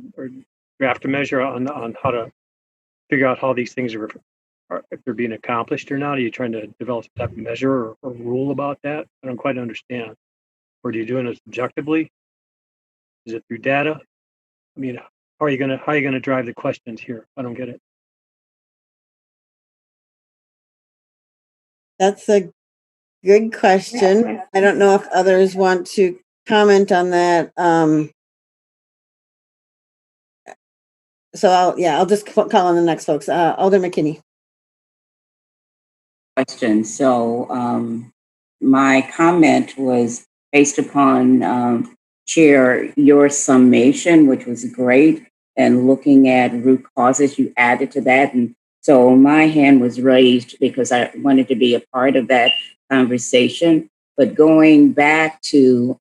draft a measure on how to figure out how these things are if they're being accomplished or not? Are you trying to develop some type of measure or rule about that? I don't quite understand. Or are you doing it subjectively? Is it through data? I mean, how are you gonna drive the questions here? I don't get it. That's a good question. I don't know if others want to comment on that. So I'll just call on the next folks. Alder McKinney. Question. So my comment was based upon Chair, your summation, which was great, and looking at root causes, you added to that. And so my hand was raised because I wanted to be a part of that conversation. But going back to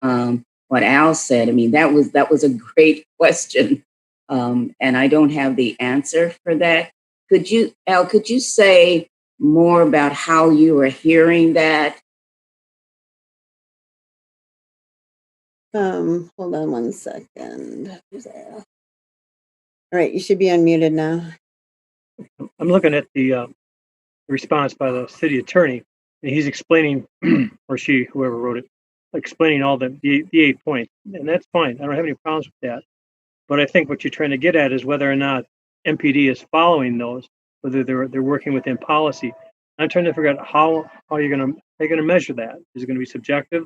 what Al said, I mean, that was a great question. And I don't have the answer for that. Al, could you say more about how you are hearing that? Hold on one second. All right, you should be unmuted now. I'm looking at the response by the city attorney, and he's explaining, or she, whoever wrote it, explaining all the 8 points, and that's fine. I don't have any problems with that. But I think what you're trying to get at is whether or not MPD is following those, whether they're working within policy. I'm trying to figure out how you're gonna measure that. Is it going to be subjective?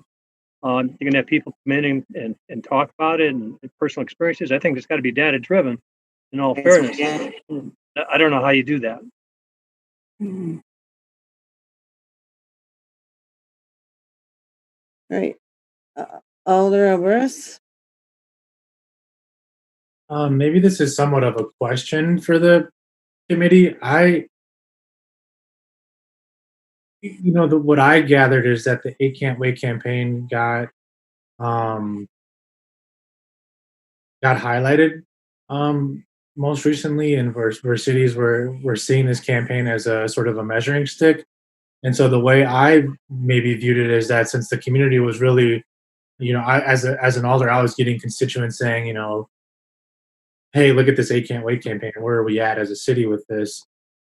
You're going to have people come in and talk about it and personal experiences. I think it's got to be data driven. In all fairness, I don't know how you do that. All right, Alder Oberis. Maybe this is somewhat of a question for the committee. What I gathered is that the 8 Can't Wait campaign got highlighted most recently, and where cities were seeing this campaign as a sort of a measuring stick. And so the way I maybe viewed it is that since the community was really, as an alder, I was getting constituents saying, hey, look at this 8 Can't Wait campaign. Where are we at as a city with this?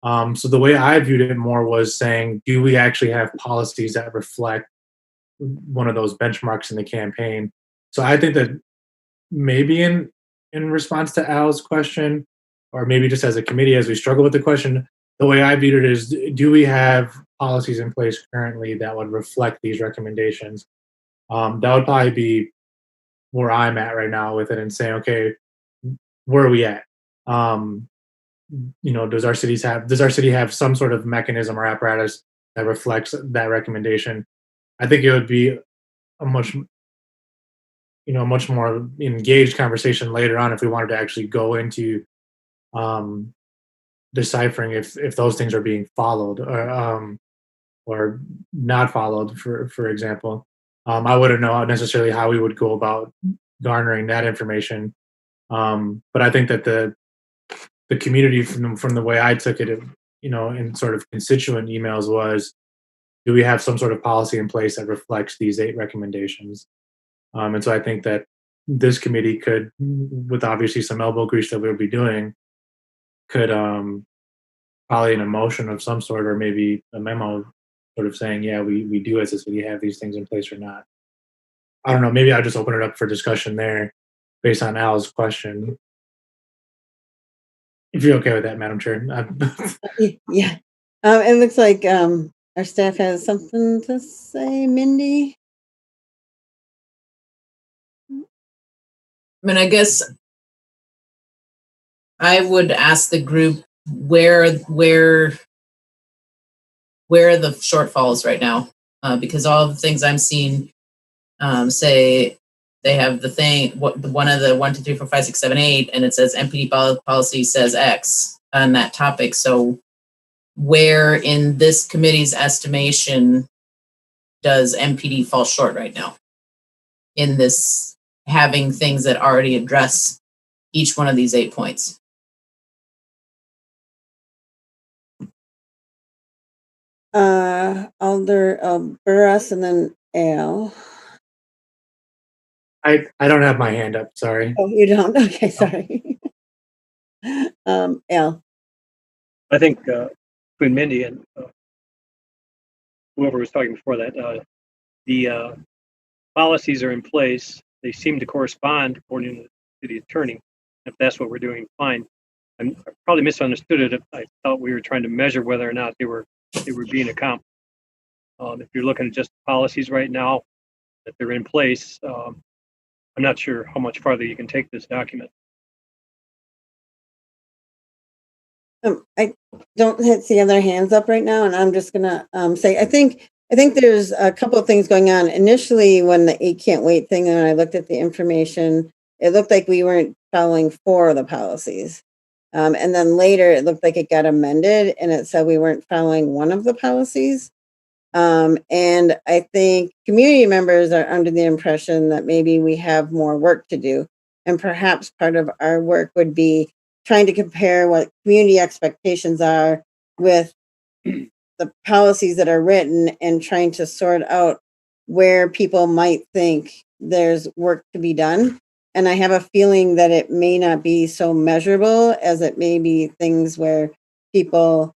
So the way I viewed it more was saying, do we actually have policies that reflect one of those benchmarks in the campaign? So I think that maybe in response to Al's question, or maybe just as a committee, as we struggle with the question, the way I viewed it is, do we have policies in place currently that would reflect these recommendations? That would probably be where I'm at right now with it, and saying, okay, where are we at? Does our city have some sort of mechanism or apparatus that reflects that recommendation? I think it would be a much more engaged conversation later on if we wanted to actually go into deciphering if those things are being followed or not followed, for example. I wouldn't know necessarily how we would go about garnering that information. But I think that the community, from the way I took it, in sort of constituent emails, was, do we have some sort of policy in place that reflects these 8 recommendations? And so I think that this committee could, with obviously some elbow grease that we'll be doing, could probably in a motion of some sort, or maybe a memo sort of saying, yeah, we do as a city have these things in place or not. I don't know, maybe I'll just open it up for discussion there based on Al's question. If you're okay with that, Madam Chair. Yeah. It looks like our staff has something to say. Mindy? I mean, I guess I would ask the group where are the shortfalls right now, because all the things I'm seeing say they have the thing, one of the 1, 2, 3, 4, 5, 6, 7, 8, and it says MPD policy says X on that topic. So where in this committee's estimation does MPD fall short right now in this, having things that already address each one of these 8 points? Alder Burris and then Al. I don't have my hand up. Sorry. Oh, you don't? Okay, sorry. Al. I think between Mindy and whoever was talking before that, the policies are in place. They seem to correspond according to the city attorney. If that's what we're doing, fine. I probably misunderstood it. If I thought we were trying to measure whether or not they were being accomplished. If you're looking at just policies right now, that they're in place, I'm not sure how much farther you can take this document. I don't see other hands up right now, and I'm just gonna say I think there's a couple of things going on. Initially, when the 8 can't wait thing, and I looked at the information, it looked like we weren't following 4 of the policies. And then later, it looked like it got amended, and it said we weren't following one of the policies. And I think community members are under the impression that maybe we have more work to do, and perhaps part of our work would be trying to compare what community expectations are with the policies that are written and trying to sort out where people might think there's work to be done. And I have a feeling that it may not be so measurable as it may be things where people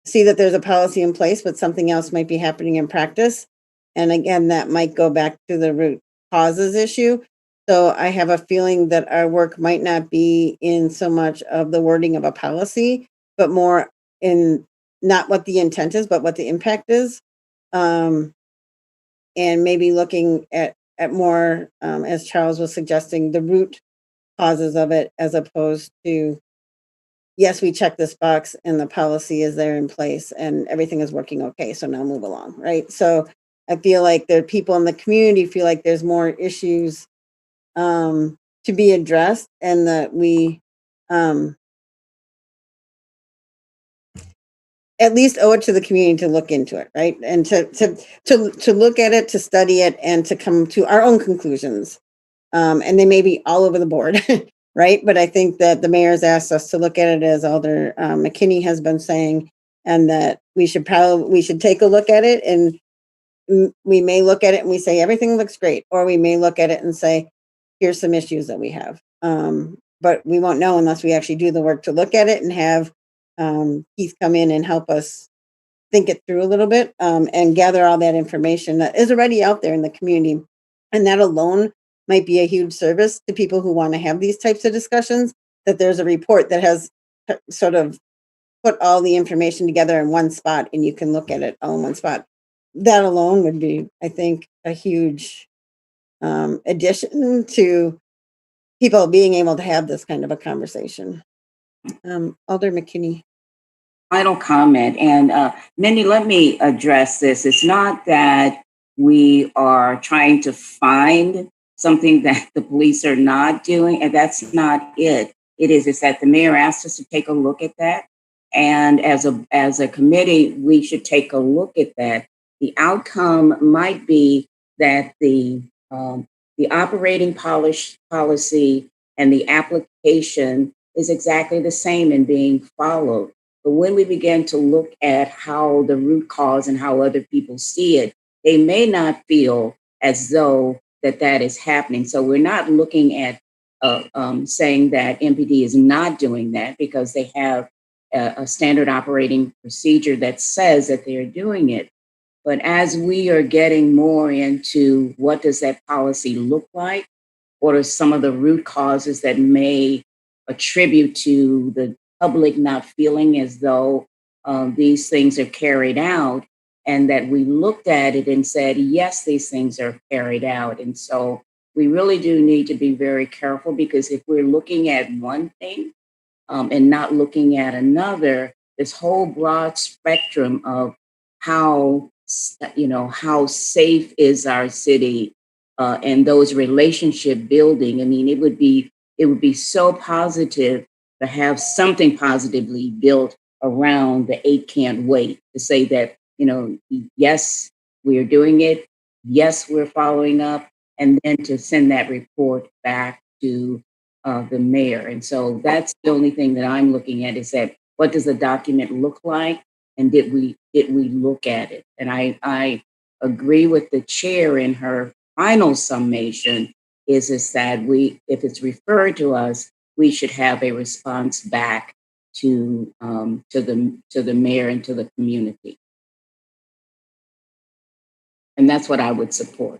see that there's a policy in place, but something else might be happening in practice. And again, that might go back to the root causes issue. So I have a feeling that our work might not be in so much of the wording of a policy, but more in not what the intent is, but what the impact is. And maybe looking at more, as Charles was suggesting, the root causes of it, as opposed to, yes, we check this box and the policy is there in place and everything is working okay, so now move along, right? So I feel like there are people in the community feel like there's more issues to be addressed, and that we at least owe it to the community to look into it, right? And to look at it, to study it, and to come to our own conclusions. And they may be all over the board, right? But I think that the mayor's asked us to look at it, as Alder McKinney has been saying, and that we should take a look at it, and we may look at it and we say everything looks great, or we may look at it and say here's some issues that we have. But we won't know unless we actually do the work to look at it and have Keith come in and help us think it through a little bit, and gather all that information that is already out there in the community. And that alone might be a huge service to people who want to have these types of discussions, that there's a report that has sort of put all the information together in one spot and you can look at it all in one spot. That alone would be, I think, a huge addition to people being able to have this kind of a conversation. Alder McKinney. Final comment. And Mindy, let me address this. It's not that we are trying to find something that the police are not doing, and that's not it. It's that the mayor asked us to take a look at that. And as a committee, we should take a look at that. The outcome might be that the operating policy and the application is exactly the same and being followed. But when we begin to look at how the root cause and how other people see it, they may not feel as though that is happening. So we're not looking at saying that MPD is not doing that, because they have a standard operating procedure that says that they're doing it. But as we are getting more into what does that policy look like, what are some of the root causes that may attribute to the public not feeling as though these things are carried out, and that we looked at it and said, yes, these things are carried out. And so we really do need to be very careful, because if we're looking at one thing and not looking at another, this whole broad spectrum of how safe is our city, and those relationship building. I mean, it would be so positive to have something positively built around the 8 can't wait, to say that, yes, we're doing it. Yes, we're following up, and then to send that report back to the mayor. And so that's the only thing that I'm looking at, is that what does the document look like? and did we look at it? And I agree with the chair in her final summation is that if it's referred to us, we should have a response back to the mayor and to the community. And that's what I would support.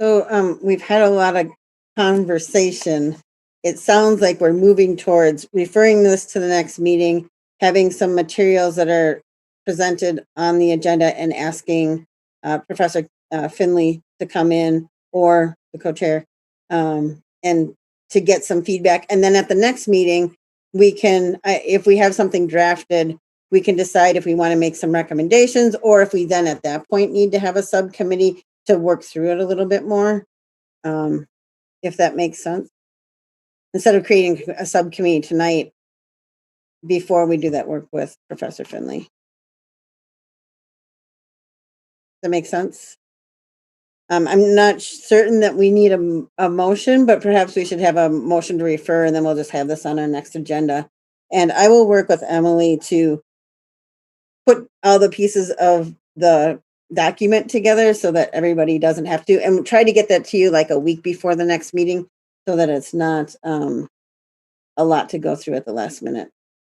So we've had a lot of conversation. It sounds like we're moving towards referring this to the next meeting, having some materials that are presented on the agenda, and asking Professor Finley to come in, or the co-chair, and to get some feedback. And then at the next meeting, we can, if we have something drafted, we can decide if we want to make some recommendations, or if we then at that point need to have a subcommittee to work through it a little bit more, if that makes sense. Instead of creating a subcommittee tonight before we do that work with Professor Finley. Does that make sense? I'm not certain that we need a motion, but perhaps we should have a motion to refer, and then we'll just have this on our next agenda. And I will work with Emily to put all the pieces of the document together so that everybody doesn't have to, and try to get that to you like a week before the next meeting, so that it's not a lot to go through at the last minute.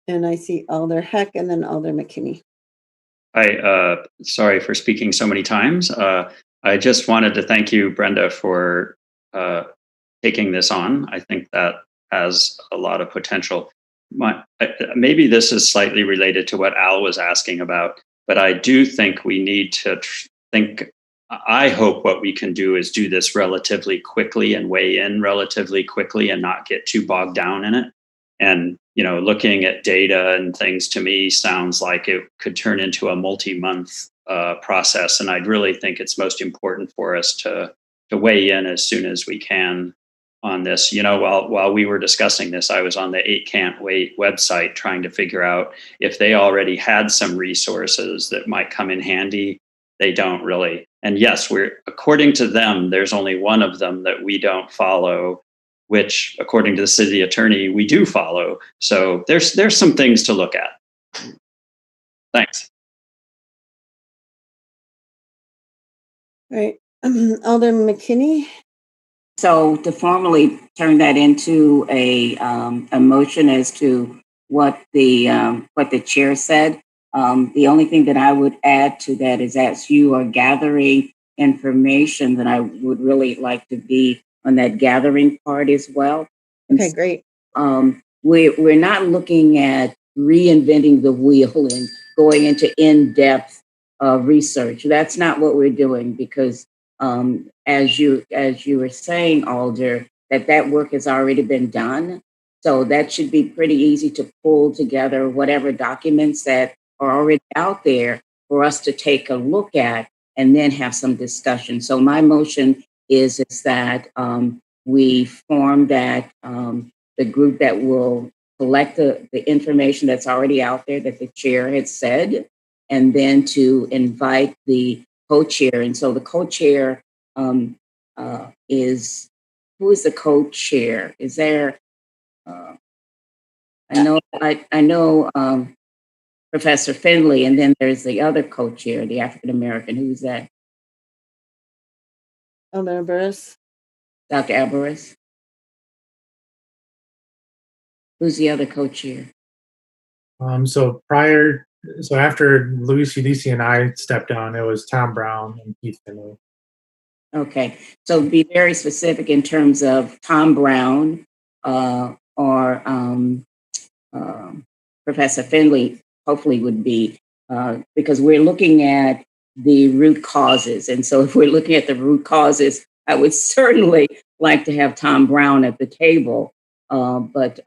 And I see Alder Heck and then Alder McKinney. Sorry for speaking so many times. I just wanted to thank you, Brenda, for taking this on. I think that has a lot of potential. Maybe this is slightly related to what Al was asking about, but I do think we need to think. I hope what we can do is do this relatively quickly and weigh in relatively quickly and not get too bogged down in it. And, looking at data and things, to me sounds like it could turn into a multi-month process. And I'd really think it's most important for us to weigh in as soon as we can on this. While we were discussing this, I was on the 8 Can't Wait website trying to figure out if they already had some resources that might come in handy. They don't really. And yes, according to them, there's only one of them that we don't follow, which, according to the city attorney, we do follow. So there's some things to look at. Thanks. All right, Alder McKinney. So to formally turn that into a motion as to what the chair said, the only thing that I would add to that is, as you are gathering information, that I would really like to be on that gathering part as well. Okay, great. We're not looking at reinventing the wheel and going into in-depth research. That's not what we're doing, because as you were saying, Alder, that work has already been done. So that should be pretty easy to pull together whatever documents that are already out there for us to take a look at and then have some discussion. So my motion is that we form that the group that will collect the information that's already out there that the chair had said, and then to invite the co-chair. And so the co-chair is, who is the co-chair? Is there? I know Professor Finley, and then there's the other co-chair, the African American. Who's that? Alder Burris. Dr. Alvarez. Who's the other co-chair? So after Luis Udici and I stepped down, it was Tom Brown and Keith Finley. Okay, so be very specific in terms of Tom Brown or Professor Finley, hopefully would be, because we're looking at the root causes. And so if we're looking at the root causes, I would certainly like to have Tom Brown at the table, but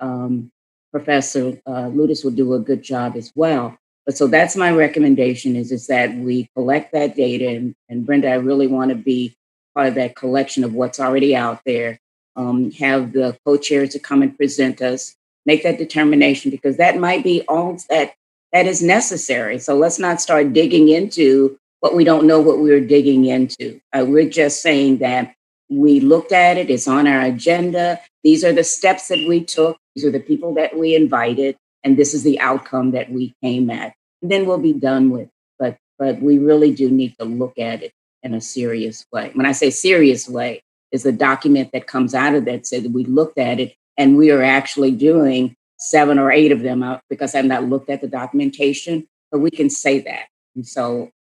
Professor Ludis will do a good job as well. But so that's my recommendation is that we collect that data. And Brenda, I really want to be part of that collection of what's already out there. Have the co-chairs to come and present us, make that determination, because that might be all that is necessary. So let's not start digging into what we don't know what we're digging into. We're just saying that we looked at it, it's on our agenda. These are the steps that we took. These are the people that we invited. and this is the outcome that we came at. And then we'll be done with it. But we really do need to look at it in a serious way. When I say serious way, is the document that comes out of that said that we looked at it and we are actually doing 7 or 8 of them out because I've not looked at the documentation, but we can say that. And so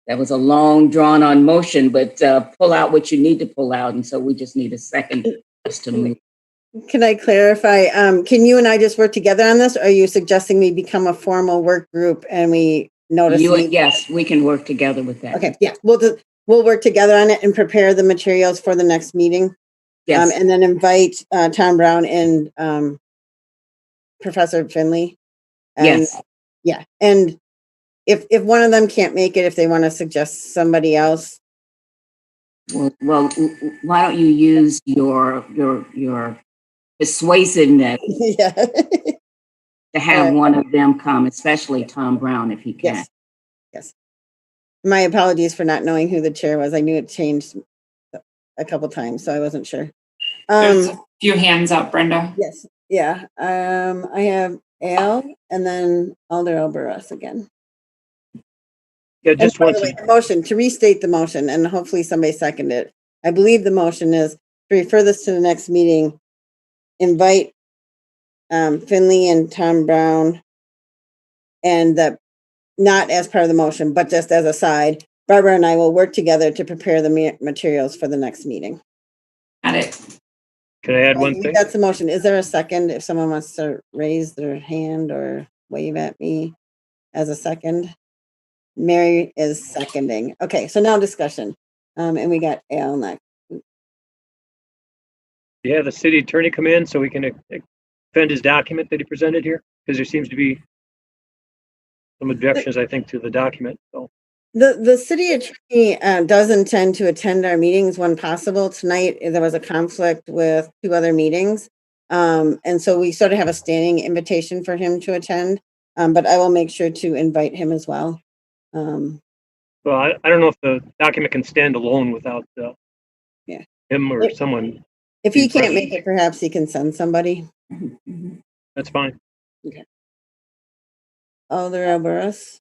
that was a long drawn on motion, but pull out what you need to pull out. And so we just need a second just to move. Can I clarify? Can you and I just work together on this? Or are you suggesting we become a formal work group and we notice? Yes, we can work together with that. Okay, yeah, we'll work together on it and prepare the materials for the next meeting. Yes. And then invite Tom Brown and Professor Finley. And, yes. Yeah, and if one of them can't make it, if they want to suggest somebody else. Well, why don't you use your persuasiveness Yeah. to have one of them come, especially Tom Brown, if he can. Yes. My apologies for not knowing who the chair was. I knew it changed a couple times, so I wasn't sure. There's a few hands up, Brenda. Yes. Yeah. I have Al and then Alder Albaras again. Yeah, just and by the way, the motion, to restate the motion, and hopefully somebody seconded it. I believe the motion is to refer this to the next meeting, invite Finley and Tom Brown, and that not as part of the motion, but just as a side, Barbara and I will work together to prepare the materials for the next meeting. Got it. Can I add one thing? That's the motion. Is there a second if someone wants to raise their hand or wave at me as a second? Mary is seconding. Okay, so now discussion. And we got Al next. Yeah, the city attorney come in so we can defend his document that he presented here, because there seems to be some objections, I think, to the document. So the city attorney does intend to attend our meetings when possible. Tonight there was a conflict with 2 other meetings, and so we sort of have a standing invitation for him to attend. But I will make sure to invite him as well. Well, I don't know if the document can stand alone without him or someone. If he can't make it, perhaps he can send somebody. That's fine. Okay. Alder Albaras.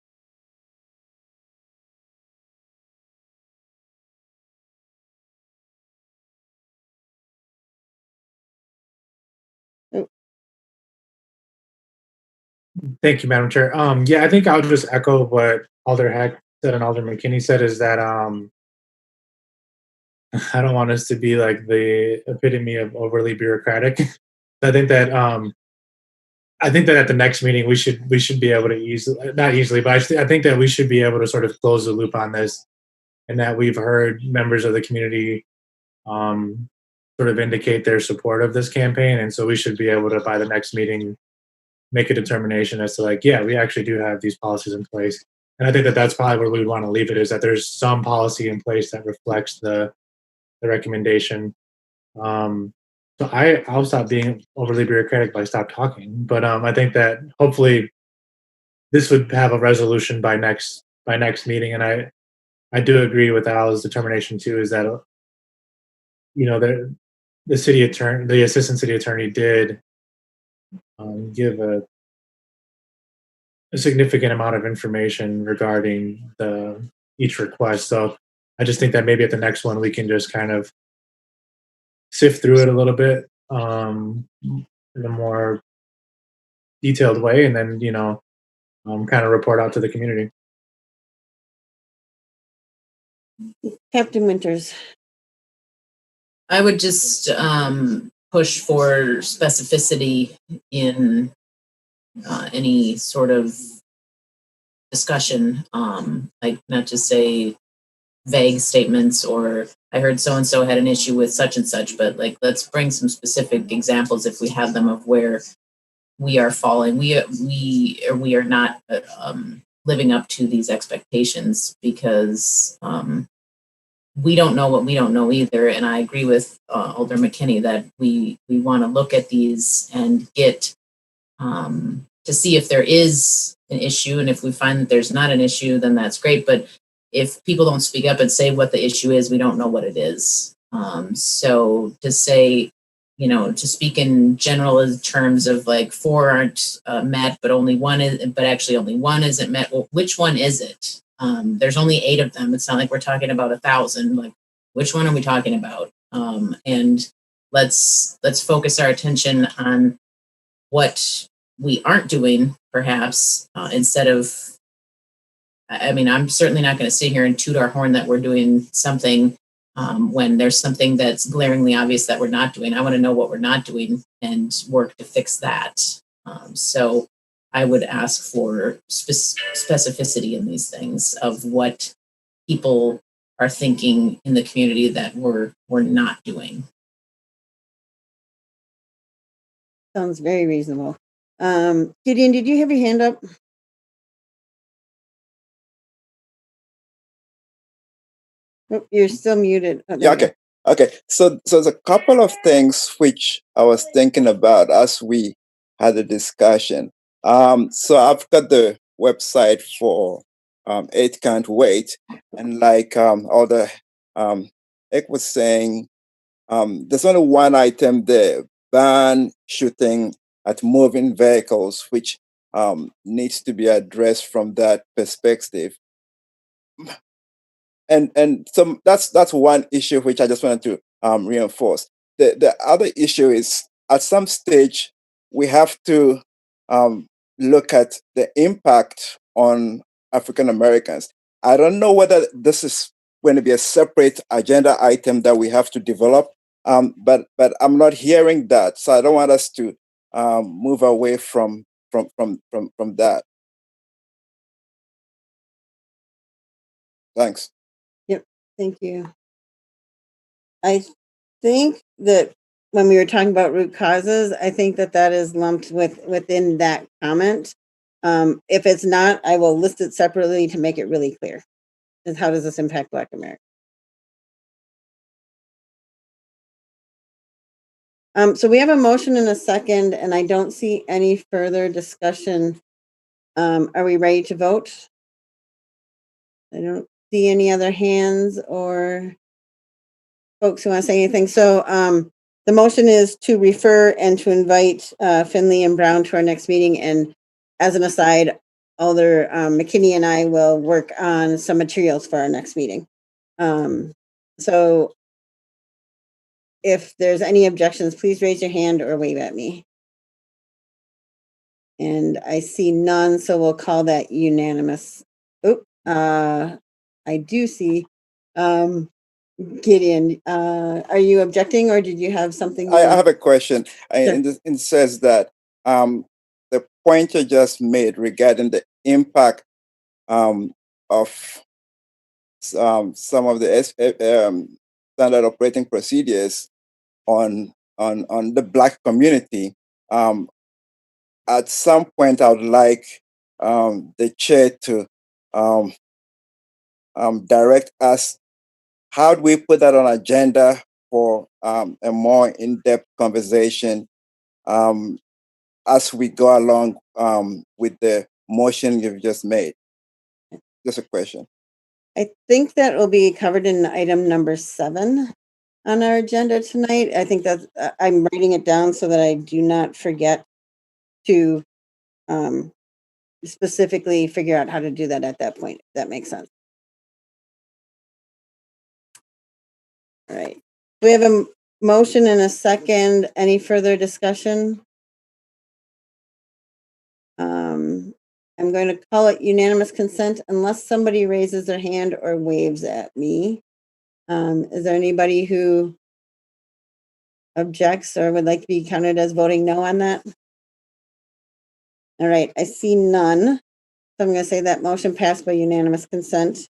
Thank you, Madam Chair. Yeah, I think I'll just echo what Alder Heck said and Alder McKinney said, is that I don't want us to be like the epitome of overly bureaucratic. I think that at the next meeting we should be able to not easily, but I think that we should be able to sort of close the loop on this, and that we've heard members of the community sort of indicate their support of this campaign, and so we should be able to, by the next meeting, make a determination as to like, yeah, we actually do have these policies in place. And I think that that's probably where we want to leave it, is that there's some policy in place that reflects the recommendation. So I'll stop being overly bureaucratic by stop talking. But I think that hopefully this would have a resolution by next meeting. And I do agree with Al's determination too, is that the city attorney, the assistant city attorney, did give a significant amount of information regarding each request. So I just think that maybe at the next one we can just kind of sift through it a little bit in a more detailed way, and then kind of report out to the community. Captain Winters. I would just push for specificity in any sort of discussion, like not just say vague statements or I heard so-and-so had an issue with such and such, but like, let's bring some specific examples if we have them of where we are falling. We are not living up to these expectations, because we don't know what we don't know either. And I agree with Alder McKinney that we want to look at these and get to see if there is an issue. And if we find that there's not an issue, then that's great. But if people don't speak up and say what the issue is, we don't know what it is. So to say, to speak in general terms of like 4 aren't met, but only one is, but actually only one isn't met. Well, which one is it? There's only 8 of them. It's not like we're talking about 1,000. Like, which one are we talking about? And let's focus our attention on what we aren't doing, perhaps, instead of. I mean, I'm certainly not going to sit here and toot our horn that we're doing something when there's something that's glaringly obvious that we're not doing. I want to know what we're not doing and work to fix that. So I would ask for specificity in these things of what people are thinking in the community that we're not doing. Sounds very reasonable. Gideon, did you have your hand up? Oh, you're still muted. Oh, Yeah, okay. Okay. So there's a couple of things which I was thinking about as we had a discussion. So I've got the website for It Can't Wait. And like all the Ek was saying, there's only one item there, ban shooting at moving vehicles, which needs to be addressed from that perspective. And so that's one issue which I just wanted to reinforce. The other issue is at some stage we have to look at the impact on African Americans. I don't know whether this is going to be a separate agenda item that we have to develop, but I'm not hearing that, so I don't want us to move away from that. Thanks. Yep. Thank you. I think that when we were talking about root causes, I think that is lumped within that comment. If it's not, I will list it separately to make it really clear. And how does this impact Black America? So we have a motion and a second, and I don't see any further discussion. Are we ready to vote? I don't see any other hands or folks who want to say anything. So the motion is to refer and to invite Finley and Brown to our next meeting. And as an aside, Alder McKinney and I will work on some materials for our next meeting. So if there's any objections, please raise your hand or wave at me. And I see none, so we'll call that unanimous. Oh, I do see Gideon. Are you objecting or did you have something? I have a question. Sure. It says that the point you just made regarding the impact of some of the standard operating procedures on the Black community. At some point, I would like the chair to direct us. How do we put that on agenda for a more in-depth conversation as we go along with the motion you've just made? Just a question. I think that will be covered in item number 7 on our agenda tonight. I think that I'm writing it down so that I do not forget to specifically figure out how to do that at that point. If that makes sense. All right. We have a motion and a second. Any further discussion? I'm going to call it unanimous consent unless somebody raises their hand or waves at me. Is there anybody who objects or would like to be counted as voting no on that? All right, I see none. So I'm going to say that motion passed by unanimous consent.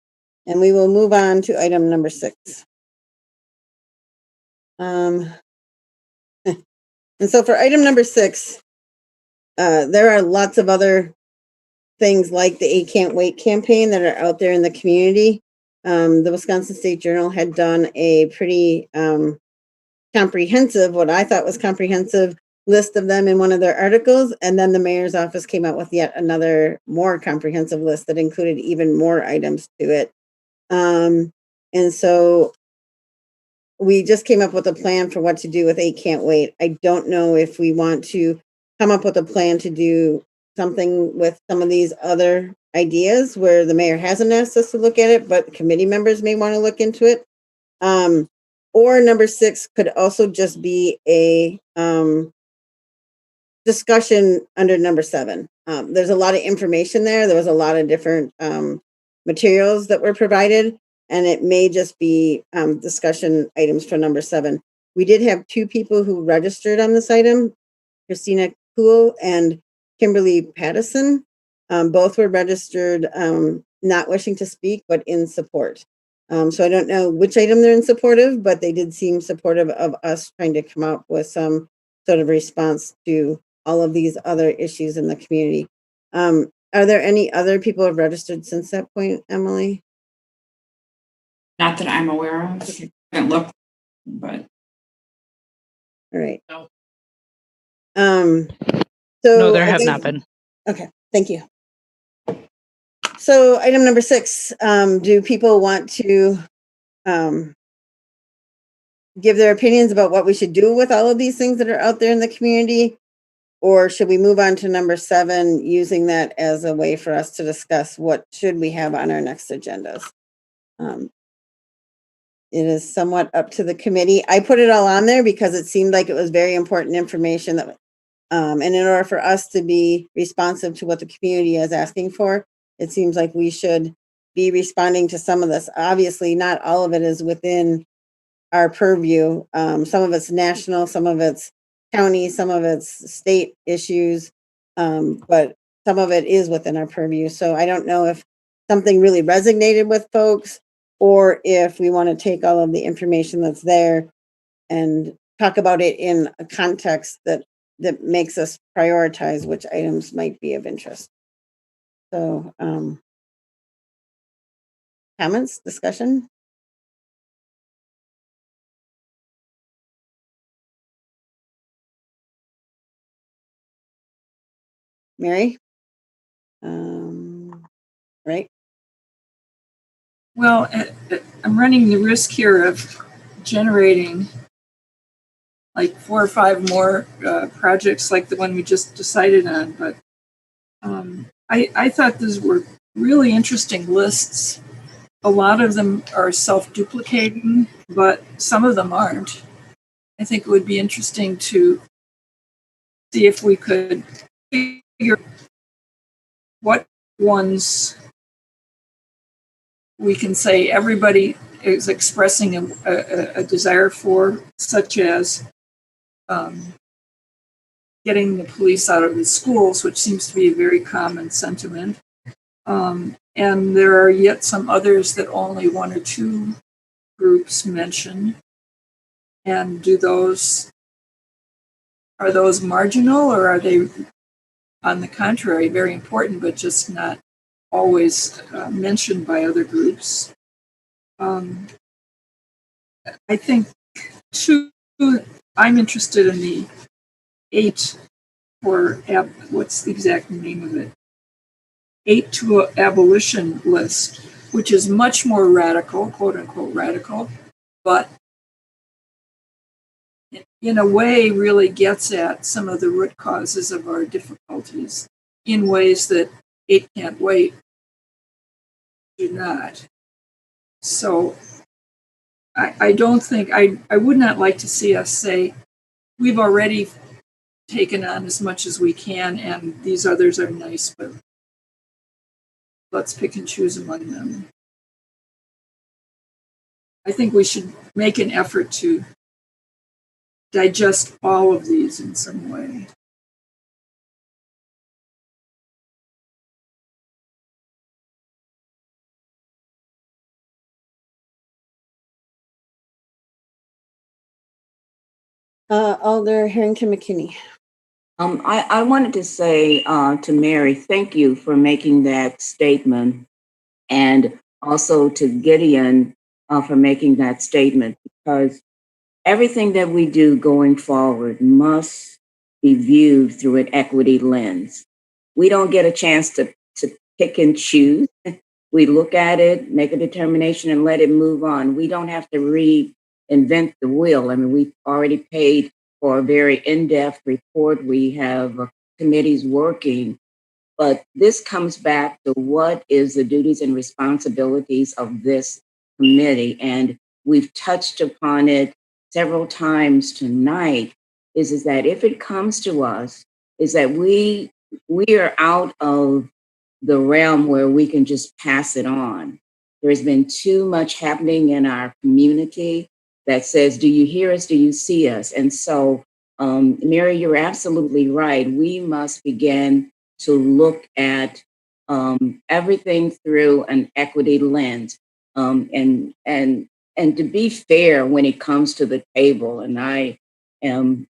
And we will move on to item number 6. And so for item number 6, there are lots of other things like the It Can't Wait campaign that are out there in the community. The Wisconsin State Journal had done a pretty comprehensive, what I thought was comprehensive list of them in one of their articles. And then the mayor's office came out with yet another more comprehensive list that included even more items to it. And so we just came up with a plan for what to do with 8 Can't Wait. I don't know if we want to come up with a plan to do something with some of these other ideas where the mayor hasn't asked us to look at it, but committee members may want to look into it. Or number 6 could also just be a discussion under number 7. There's a lot of information there. There was a lot of different materials that were provided, and it may just be discussion items for number 7. We did have 2 people who registered on this item, Christina Kuhl and Kimberly Pattison. Both were registered, not wishing to speak, but in support. So I don't know which item they're in support of, but they did seem supportive of us trying to come up with some sort of response to all of these other issues in the community. Are there any other people who have registered since that point, Emily? Not that I'm aware of. I haven't looked, but. All right. No. So No, there I have think- not been. Okay, thank you. So item number 6, do people want to give their opinions about what we should do with all of these things that are out there in the community? Or should we move on to number 7, using that as a way for us to discuss what should we have on our next agendas? It is somewhat up to the committee. I put it all on there because it seemed like it was very important information that, and in order for us to be responsive to what the community is asking for, it seems like we should be responding to some of this. Obviously, not all of it is within our purview. Some of it's national, some of it's county, some of it's state issues, but some of it is within our purview. So I don't know if something really resonated with folks, or if we want to take all of the information that's there and talk about it in a context that makes us prioritize which items might be of interest. So, comments, discussion? Mary? Right? Well, I'm running the risk here of generating like 4 or 5 more projects like the one we just decided on. But I thought these were really interesting lists. A lot of them are self-duplicating, but some of them aren't. I think it would be interesting to see if we could figure what ones we can say everybody is expressing a desire for, such as getting the police out of the schools, which seems to be a very common sentiment. And there are yet some others that only 1 or 2 groups mention. And are those marginal, or are they, on the contrary, very important, but just not always mentioned by other groups? I think 2, I'm interested in the 8 for, what's the exact name of it? 8 to abolition list, which is much more radical, quote unquote radical, but in a way really gets at some of the root causes of our difficulties in ways that 8 Can't Wait do not. So I don't think, I would not like to see us say, we've already taken on as much as we can and these others are nice, but let's pick and choose among them. I think we should make an effort to digest all of these in some way. Alder Harrington McKinney. I wanted to say to Mary, thank you for making that statement, and also to Gideon for making that statement, because everything that we do going forward must be viewed through an equity lens. We don't get a chance to pick and choose. We look at it, make a determination, and let it move on. We don't have to read invent the wheel. I mean, we've already paid for a very in-depth report. We have committees working, but this comes back to what is the duties and responsibilities of this committee. And we've touched upon it several times tonight, is that if it comes to us, is that we are out of the realm where we can just pass it on. There's been too much happening in our community that says, do you hear us? Do you see us? And so, Mary, you're absolutely right. We must begin to look at everything through an equity lens, and to be fair when it comes to the table. And I am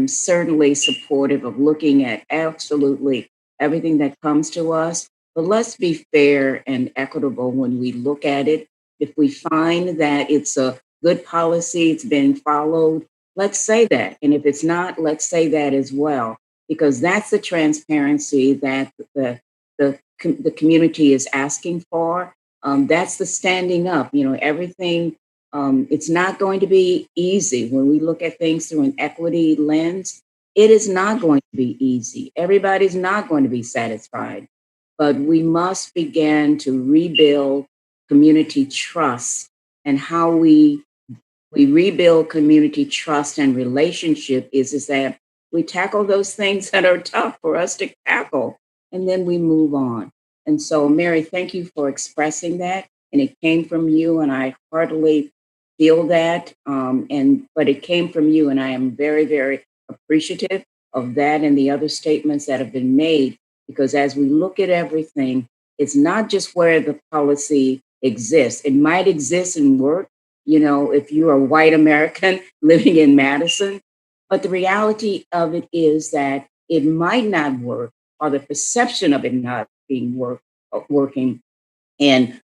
certainly supportive of looking at absolutely everything that comes to us. But let's be fair and equitable when we look at it. If we find that it's a good policy, it's been followed, let's say that. And if it's not, let's say that as well, because that's the transparency that the community is asking for. That's the standing up. You know, everything. It's not going to be easy when we look at things through an equity lens. It is not going to be easy. Everybody's not going to be satisfied, but we must begin to rebuild community trust. And how we rebuild community trust and relationship is that we tackle those things that are tough for us to tackle, and then we move on. And so, Mary, thank you for expressing that. And it came from you, and I heartily feel that. But it came from you, and I am very, very appreciative of that and the other statements that have been made. Because as we look at everything, it's not just where the policy exists. It might exist and work, you know, if you're a white American living in Madison, but the reality of it is that it might not work, or the perception of it not being working. And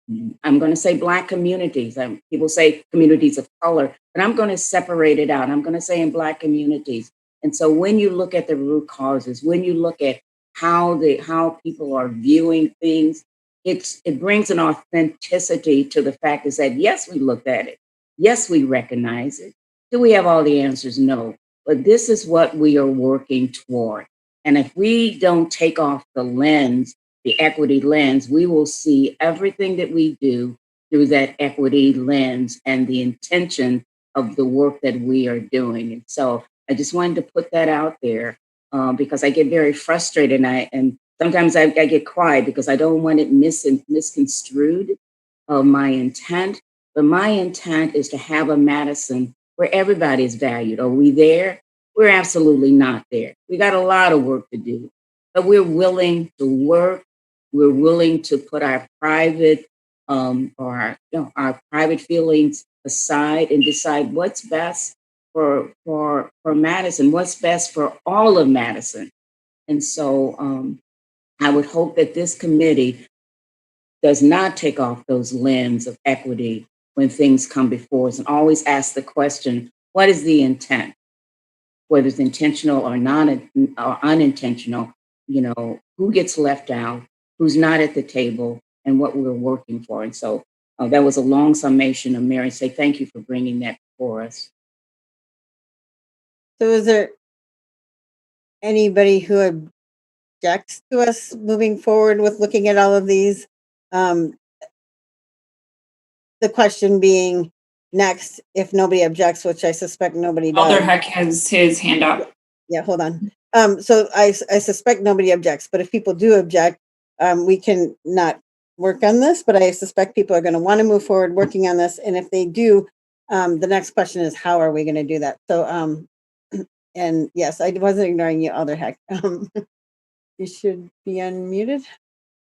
I'm going to say Black communities. People say communities of color, but I'm going to separate it out. I'm going to say in Black communities. And so when you look at the root causes, when you look at how people are viewing things, it brings an authenticity to the fact is that, yes, we looked at it. Yes, we recognize it. Do we have all the answers? No. But this is what we are working toward. And if we don't take off the lens, the equity lens, we will see everything that we do through that equity lens and the intention of the work that we are doing. And so I just wanted to put that out there because I get very frustrated and sometimes I get quiet because I don't want it misconstrued my intent. But my intent is to have a Madison where everybody is valued. Are we there? We're absolutely not there. We got a lot of work to do, but we're willing to work. We're willing to put our private our private feelings aside and decide what's best for Madison, what's best for all of Madison. And so I would hope that this committee does not take off those lens of equity when things come before us and always ask the question, what is the intent? Whether it's intentional or or unintentional, you know, who gets left out, who's not at the table, and what we're working for. And so that was a long summation of Mary. Say thank you for bringing that for us. So is there anybody who objects to us moving forward with looking at all of these? The question being next, if nobody objects, which I suspect nobody does. Alder Heck has his hand up. Yeah, hold on. So I suspect nobody objects, but if people do object, we can not work on this, but I suspect people are going to want to move forward working on this. And if they do, the next question is, how are we going to do that? So, and yes, I wasn't ignoring you, Alder Heck. You should be unmuted.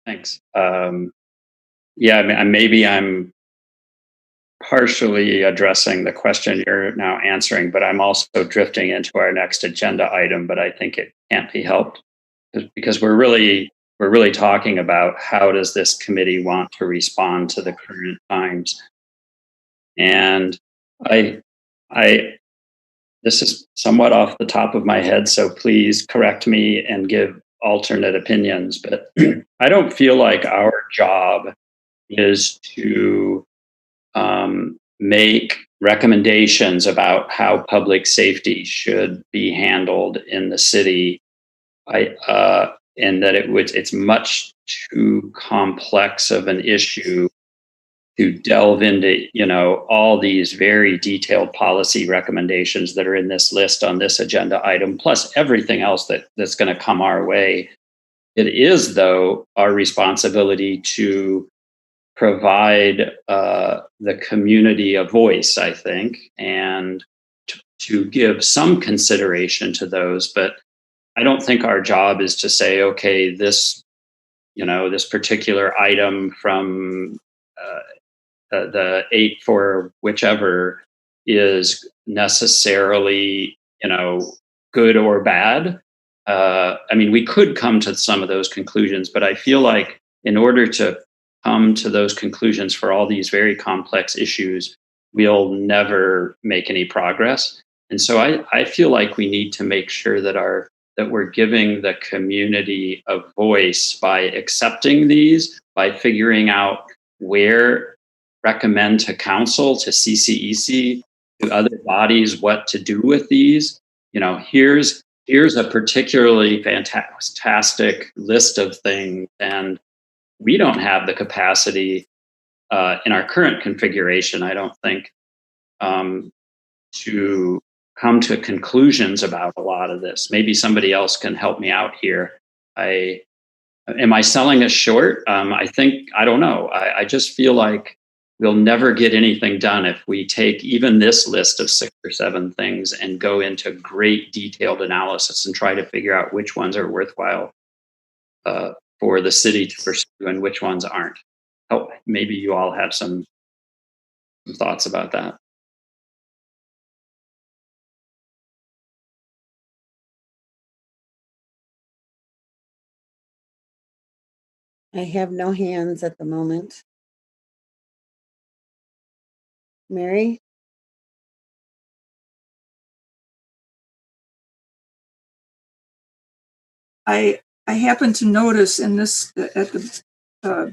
Thanks. Yeah, maybe I'm partially addressing the question you're now answering, but I'm also drifting into our next agenda item, but I think it can't be helped because we're really talking about how does this committee want to respond to the current times. And this is somewhat off the top of my head, so please correct me and give alternate opinions, but I don't feel like our job is to make recommendations about how public safety should be handled in the city. And that it's much too complex of an issue to delve into, all these very detailed policy recommendations that are in this list on this agenda item, plus everything else that's going to come our way. It is, though, our responsibility to provide the community a voice, I think, and to give some consideration to those. But I don't think our job is to say, okay, this particular item from the 8 for whichever is necessarily, good or bad. We could come to some of those conclusions, but I feel like in order to come to those conclusions for all these very complex issues, we'll never make any progress. And so I feel like we need to make sure that we're giving the community a voice by accepting these, by figuring out where recommend to council, to CCEC, to other bodies what to do with these. Here's a particularly fantastic list of things, and we don't have the capacity in our current configuration, I don't think, to come to conclusions about a lot of this. Maybe somebody else can help me out here. Am I selling us short? I don't know. I just feel like we'll never get anything done if we take even this list of 6 or 7 things and go into great detailed analysis and try to figure out which ones are worthwhile for the city to pursue and which ones aren't. Oh, maybe you all have some thoughts about that. I have no hands at the moment. Mary? I happen to notice in this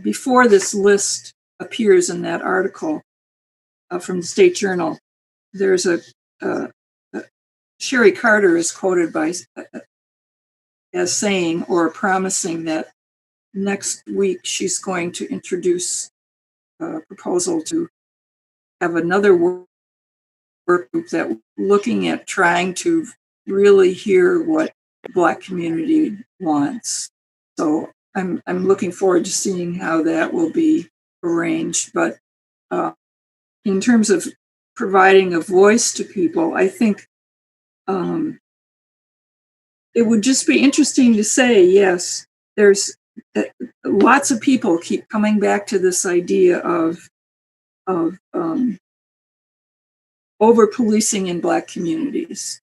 before this list appears in that article from the State Journal, there's Sherry Carter is quoted as saying or promising that next week she's going to introduce a proposal to have another work group that looking at trying to really hear what the Black community wants. So I'm looking forward to seeing how that will be arranged. But in terms of providing a voice to people, I think it would just be interesting to say, yes, there's lots of people keep coming back to this idea of over-policing in Black communities,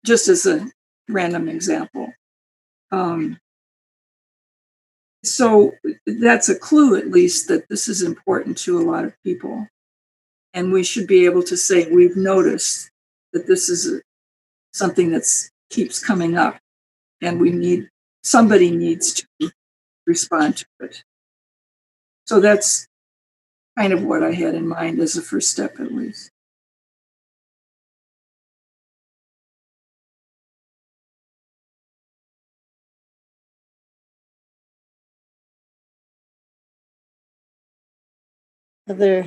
just as a random example. So that's a clue, at least, that this is important to a lot of people. And we should be able to say, we've noticed that this is something that keeps coming up, and somebody needs to respond to it. So that's kind of what I had in mind as a first step, at least. Other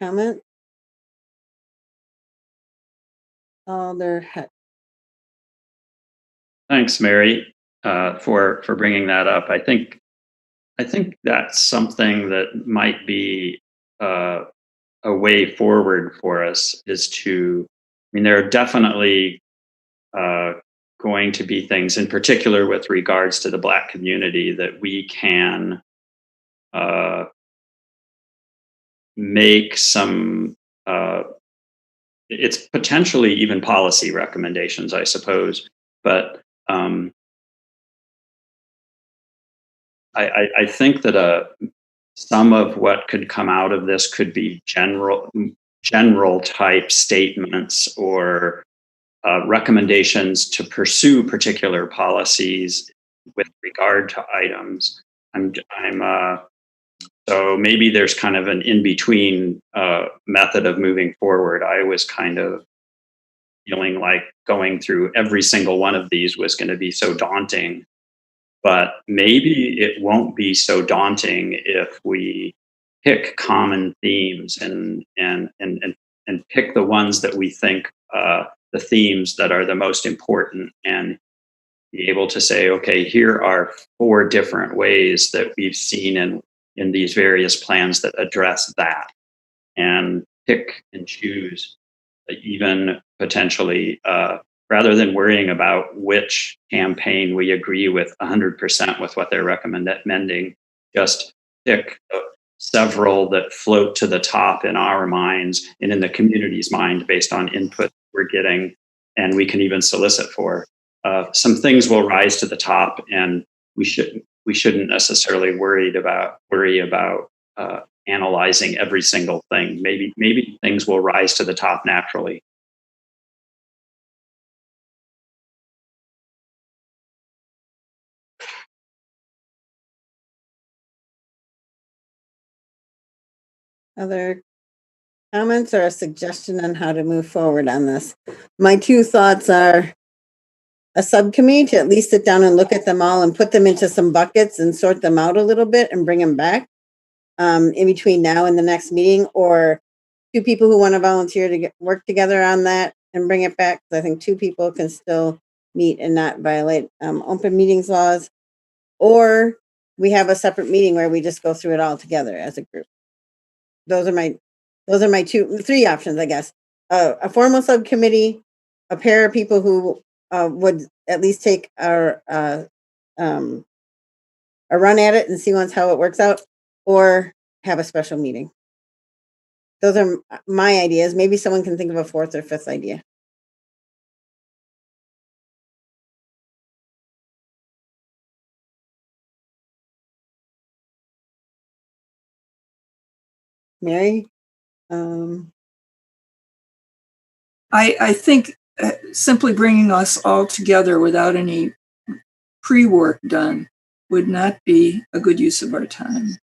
comment? Alder Heck. Thanks, Mary, for bringing that up. I think that's something that might be a way forward for us. There are definitely going to be things, in particular with regards to the Black community, that we can make some. It's potentially even policy recommendations, I suppose, but I think that some of what could come out of this could be general type statements or recommendations to pursue particular policies with regard to items. I'm So maybe there's kind of an in-between method of moving forward. I was kind of feeling like going through every single one of these was going to be so daunting. But maybe it won't be so daunting if we pick common themes and pick the ones that we think the themes that are the most important, and be able to say, okay, here are 4 different ways that we've seen in these various plans that address that, and pick and choose, even potentially, rather than worrying about which campaign we agree with 100% with what they're recommending, just pick several that float to the top in our minds and in the community's mind based on input we're getting, and we can even solicit for. Some things will rise to the top, and we shouldn't necessarily worry about analyzing every single thing. Maybe things will rise to the top naturally. Other comments or a suggestion on how to move forward on this? My 2 thoughts are a subcommittee to at least sit down and look at them all and put them into some buckets and sort them out a little bit and bring them back in between now and the next meeting, or 2 people who want to volunteer to work together on that and bring it back. I think 2 people can still meet and not violate open meetings laws, or we have a separate meeting where we just go through it all together as a group. Those are my 3 options, I guess. A formal subcommittee, a pair of people who would at least take a run at it and see once how it works out, or have a special meeting. Those are my ideas. Maybe someone can think of a 4th or 5th idea. Mary? I think simply bringing us all together without any pre-work done would not be a good use of our time.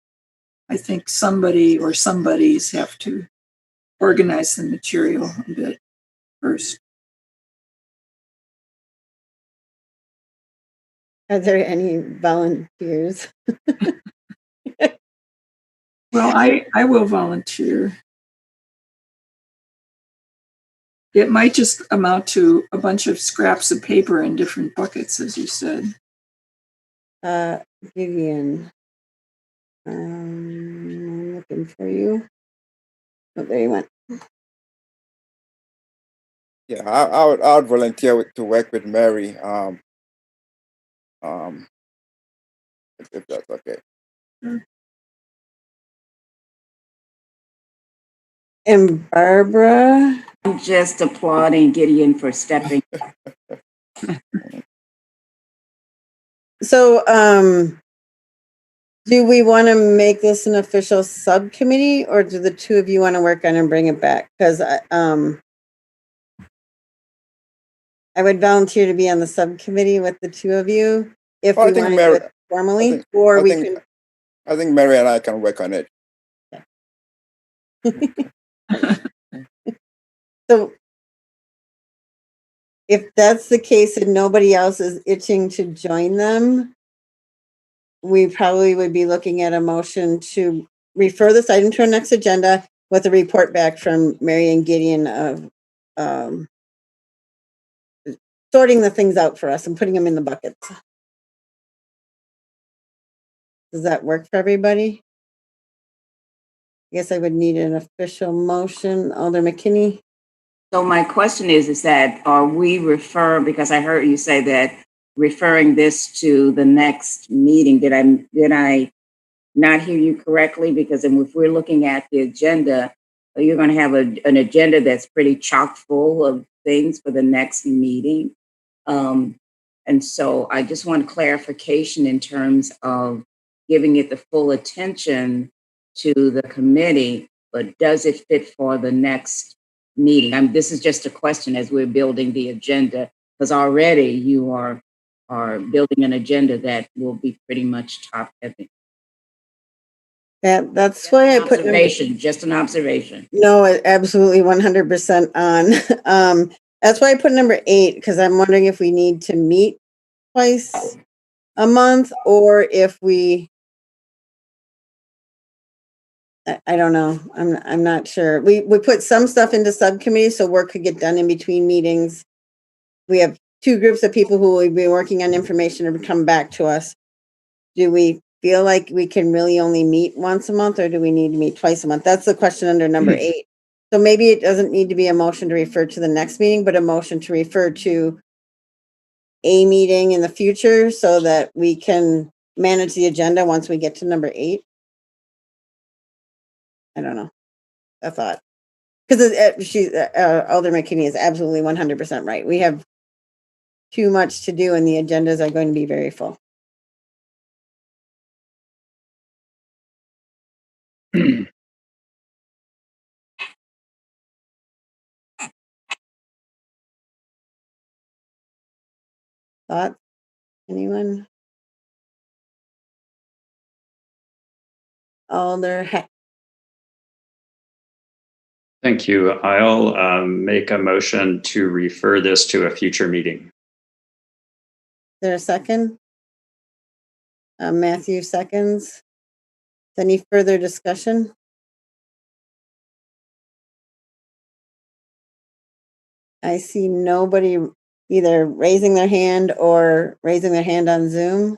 I think somebody or somebodies have to organize the material a bit first. Are there any volunteers? Well, I will volunteer. It might just amount to a bunch of scraps of paper in different buckets, as you said. Vivian, I'm looking for you. Oh, there you went. Yeah, I would volunteer to work with Mary. If that's okay. And Barbara? I'm just applauding Gideon for stepping. So, do we want to make this an official subcommittee, or do the 2 of you want to work on and bring it back? Because I would volunteer to be on the subcommittee with the 2 of you if we want to do it formally, I think Mary and I can work on it. So, if that's the case and nobody else is itching to join them, we probably would be looking at a motion to refer this item to our next agenda with a report back from Mary and Gideon of sorting the things out for us and putting them in the buckets. Does that work for everybody? I guess I would need an official motion. Alder McKinney? So my question is that are we referring, because I heard you say that referring this to the next meeting, did I not hear you correctly? Because if we're looking at the agenda, you're going to have an agenda that's pretty chock full of things for the next meeting. And so I just want clarification in terms of giving it the full attention to the committee, but does it fit for the next meeting? This is just a question as we're building the agenda, because already you are building an agenda that will be pretty much top heavy. That's why I put Observation, just an observation. no, absolutely 100% on. That's why I put number 8, because I'm wondering if we need to meet twice a month or if we. I don't know. I'm not sure. We put some stuff into subcommittees so work could get done in between meetings. We have 2 groups of people who will be working on information and come back to us. Do we feel like we can really only meet once a month, or do we need to meet twice a month? That's the question under number 8. So maybe it doesn't need to be a motion to refer to the next meeting, but a motion to refer to a meeting in the future so that we can manage the agenda once we get to number 8. I don't know. I thought. Because Alder McKinney is absolutely 100% right. We have too much to do and the agendas are going to be very full. Thoughts? Anyone? Alder Heck. Thank you. I'll make a motion to refer this to a future meeting. Is there a second? Matthew seconds. Any further discussion? I see nobody either raising their hand or raising their hand on Zoom.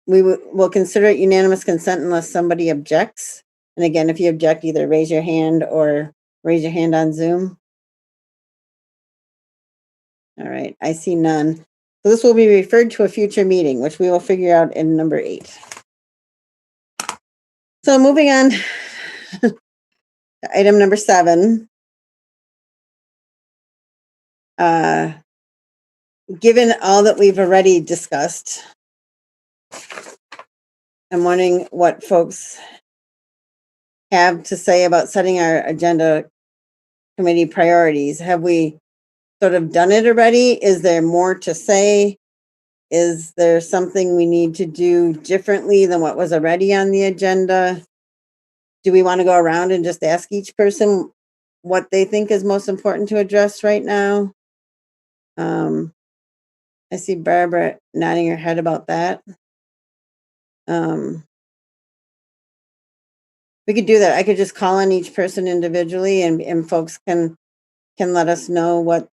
We'll consider it unanimous consent unless somebody objects. And again, if you object, either raise your hand or raise your hand on Zoom. All right, I see none. So this will be referred to a future meeting, which we will figure out in number 8. So moving on to item number 7. Given all that we've already discussed, I'm wondering what folks have to say about setting our agenda committee priorities. Have we sort of done it already? Is there more to say? Is there something we need to do differently than what was already on the agenda? Do we want to go around and just ask each person what they think is most important to address right now? I see Barbara nodding her head about that. We could do that. I could just call on each person individually and folks can let us know what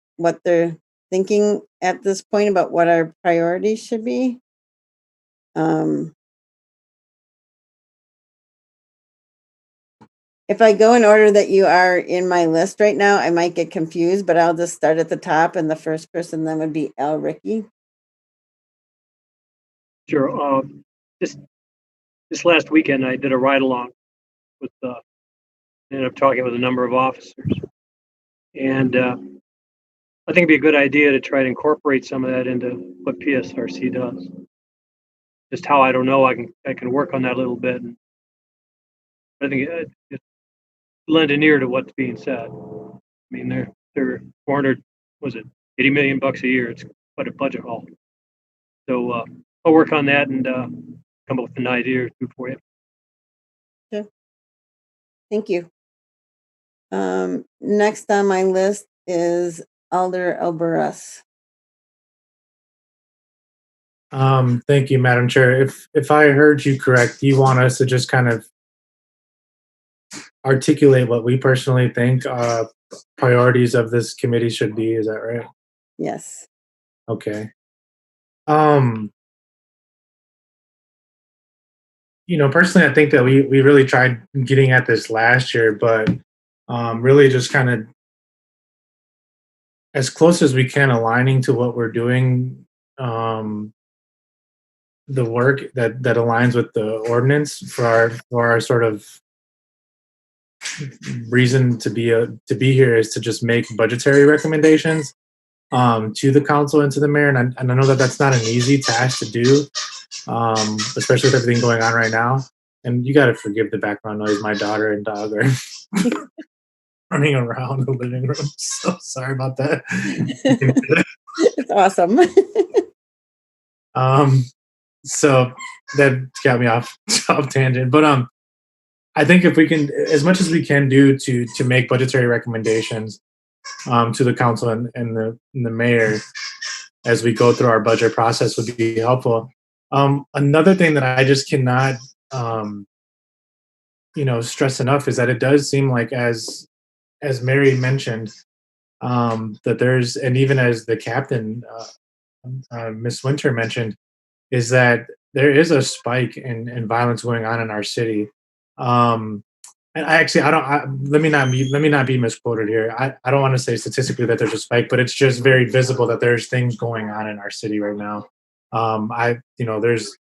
they're thinking at this point about what our priorities should be. If I go in order that you are in my list right now, I might get confused, but I'll just start at the top, and the first person then would be Al Ricky. Sure. This last weekend, I did a ride along with, ended up talking with a number of officers, and I think it'd be a good idea to try to incorporate some of that into what PSRC does. Just how I don't know, I can work on that a little bit. And I think it lend an ear to what's being said. I mean, they're 400, was it $80 million a year? It's quite a budget haul. So I'll work on that and come up with an idea or two for you. Okay. Thank you. Next on my list is Alder Albaras. Thank you, Madam Chair. If I heard you correct, you want us to just kind of articulate what we personally think priorities of this committee should be. Is that right? Yes. Okay. Personally, I think that we really tried getting at this last year, but really just kind of as close as we can aligning to what we're doing, the work that aligns with the ordinance for our sort of reason to be here is to just make budgetary recommendations to the council and to the mayor, and I know that that's not an easy task to do, especially with everything going on right now. And you got to forgive the background noise. My daughter and dog are running around the living room. So sorry about that. It's awesome. So that got me off tangent. But I think if we can, as much as we can do to make budgetary recommendations to the council and the mayor as we go through our budget process would be helpful. Another thing that I just cannot stress enough is that it does seem like, as Mary mentioned, that there's, and even as the captain, Miss Winter mentioned, is that there is a spike in violence going on in our city. And I actually, I don't, let me not be misquoted here. I don't want to say statistically that there's a spike, but it's just very visible that there's things going on in our city right now. There's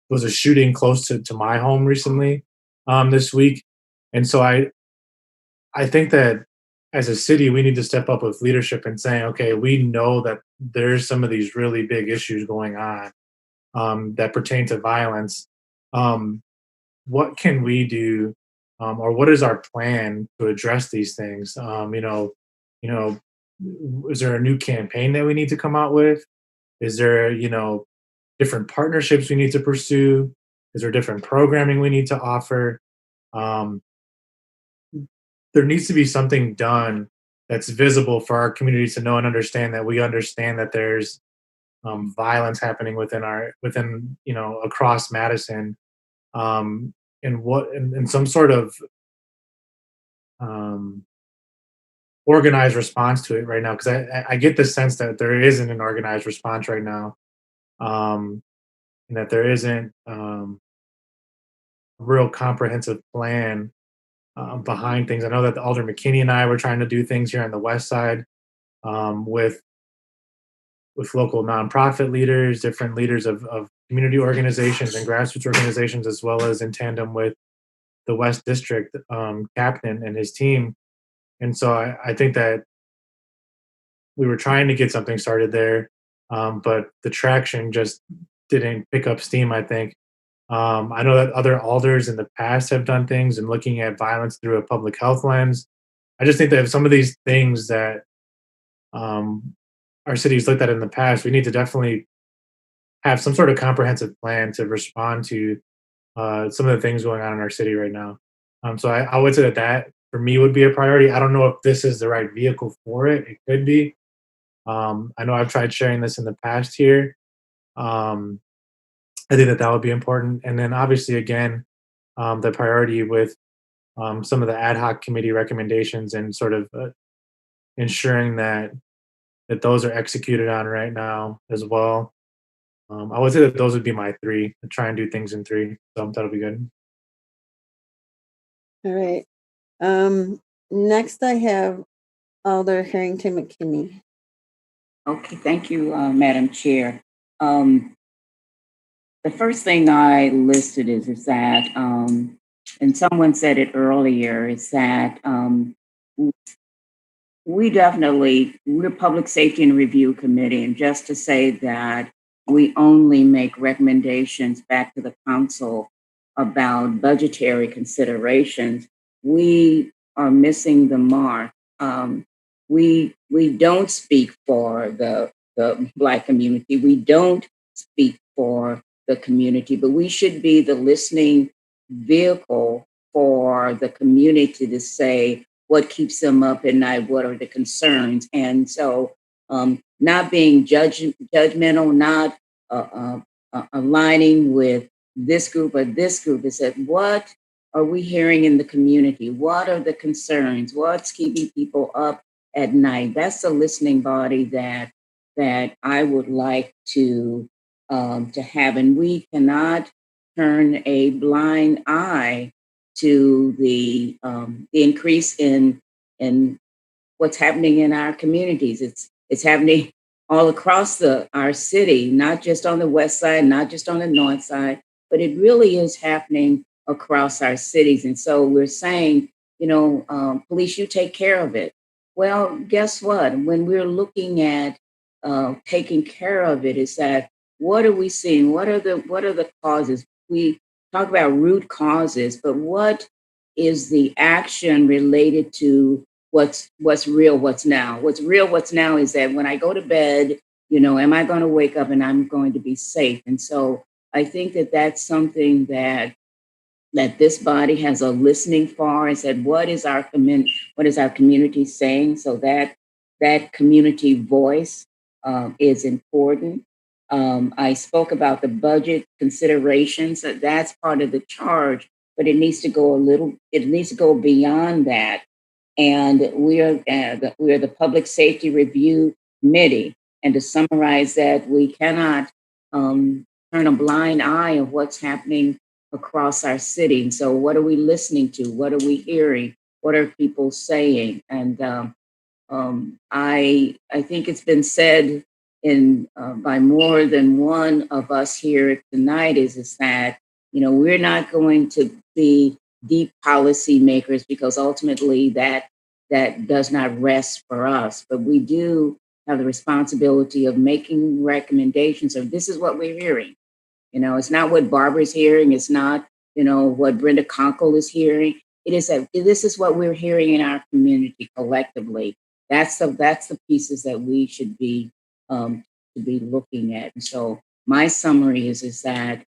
was a shooting close to my home recently, this week. And so I think that as a city, we need to step up with leadership and saying, okay, we know that there's some of these really big issues going on that pertain to violence. What can we do, or what is our plan to address these things? Is there a new campaign that we need to come out with? Is there, different partnerships we need to pursue? Is there different programming we need to offer? Um, there needs to be something done that's visible for our communities to know and understand that we understand that there's violence happening within across Madison, and some sort of um, organized response to it right now, because I get the sense that there isn't an organized response right now, and that there isn't a real comprehensive plan behind things. I know that Alder McKinney and I were trying to do things here on the west side, with local nonprofit leaders, different leaders of community organizations and grassroots organizations, as well as in tandem with the West District captain and his team. And so I think that we were trying to get something started there, but the traction just didn't pick up steam, I think. I know that other alders in the past have done things and looking at violence through a public health lens. I just think that some of these things that our city's looked at in the past, we need to definitely have some sort of comprehensive plan to respond to some of the things going on in our city right now. So I would say that for me would be a priority. I don't know if this is the right vehicle for it. It could be. I know I've tried sharing this in the past here. Um, I think that would be important. And then obviously, again, the priority with some of the ad hoc committee recommendations and sort of ensuring that those are executed on right now as well. I would say that those would be my three. I try and do things in three, so that'll be good. All right. Next I have Alder Harrington McKinney. Okay, thank you, Madam Chair. The first thing I listed is that, and someone said it earlier, is that we're Public Safety and Review Committee, and just to say that we only make recommendations back to the council about budgetary considerations, we are missing the mark. We don't speak for the Black community. We don't speak for the community, but we should be the listening vehicle for the community to say what keeps them up at night, what are the concerns. And so not being judgmental, not aligning with this group or this group, is that what are we hearing in the community? What are the concerns? What's keeping people up at night? That's the listening body that I would like to have, and we cannot turn a blind eye to the increase in what's happening in our communities. It's happening all across our city, not just on the west side, not just on the north side, but it really is happening across our cities. And so we're saying, police, you take care of it. Well, guess what? When we're looking at taking care of it, is that what are we seeing? What are the causes? We talk about root causes, but what is the action related to what's real, what's now? What's real, what's now is that when I go to bed, am I going to wake up and I'm going to be safe? And so I think that that's something that this body has a listening for, and said, what is our community saying? So that community voice is important. I spoke about the budget considerations. That's part of the charge, but it needs to go beyond that. And we are the Public Safety Review Committee. And to summarize that, we cannot turn a blind eye of what's happening across our city. And so, what are we listening to? What are we hearing? What are people saying? And I think it's been said by more than one of us here tonight is that we're not going to be deep policy makers, because ultimately that does not rest for us, but we do have the responsibility of making recommendations of this is what we're hearing. It's not what Barbara's hearing. It's not, what Brenda Conkle is hearing. It is that this is what we're hearing in our community collectively. That's the pieces that we should be looking at. And so my summary is that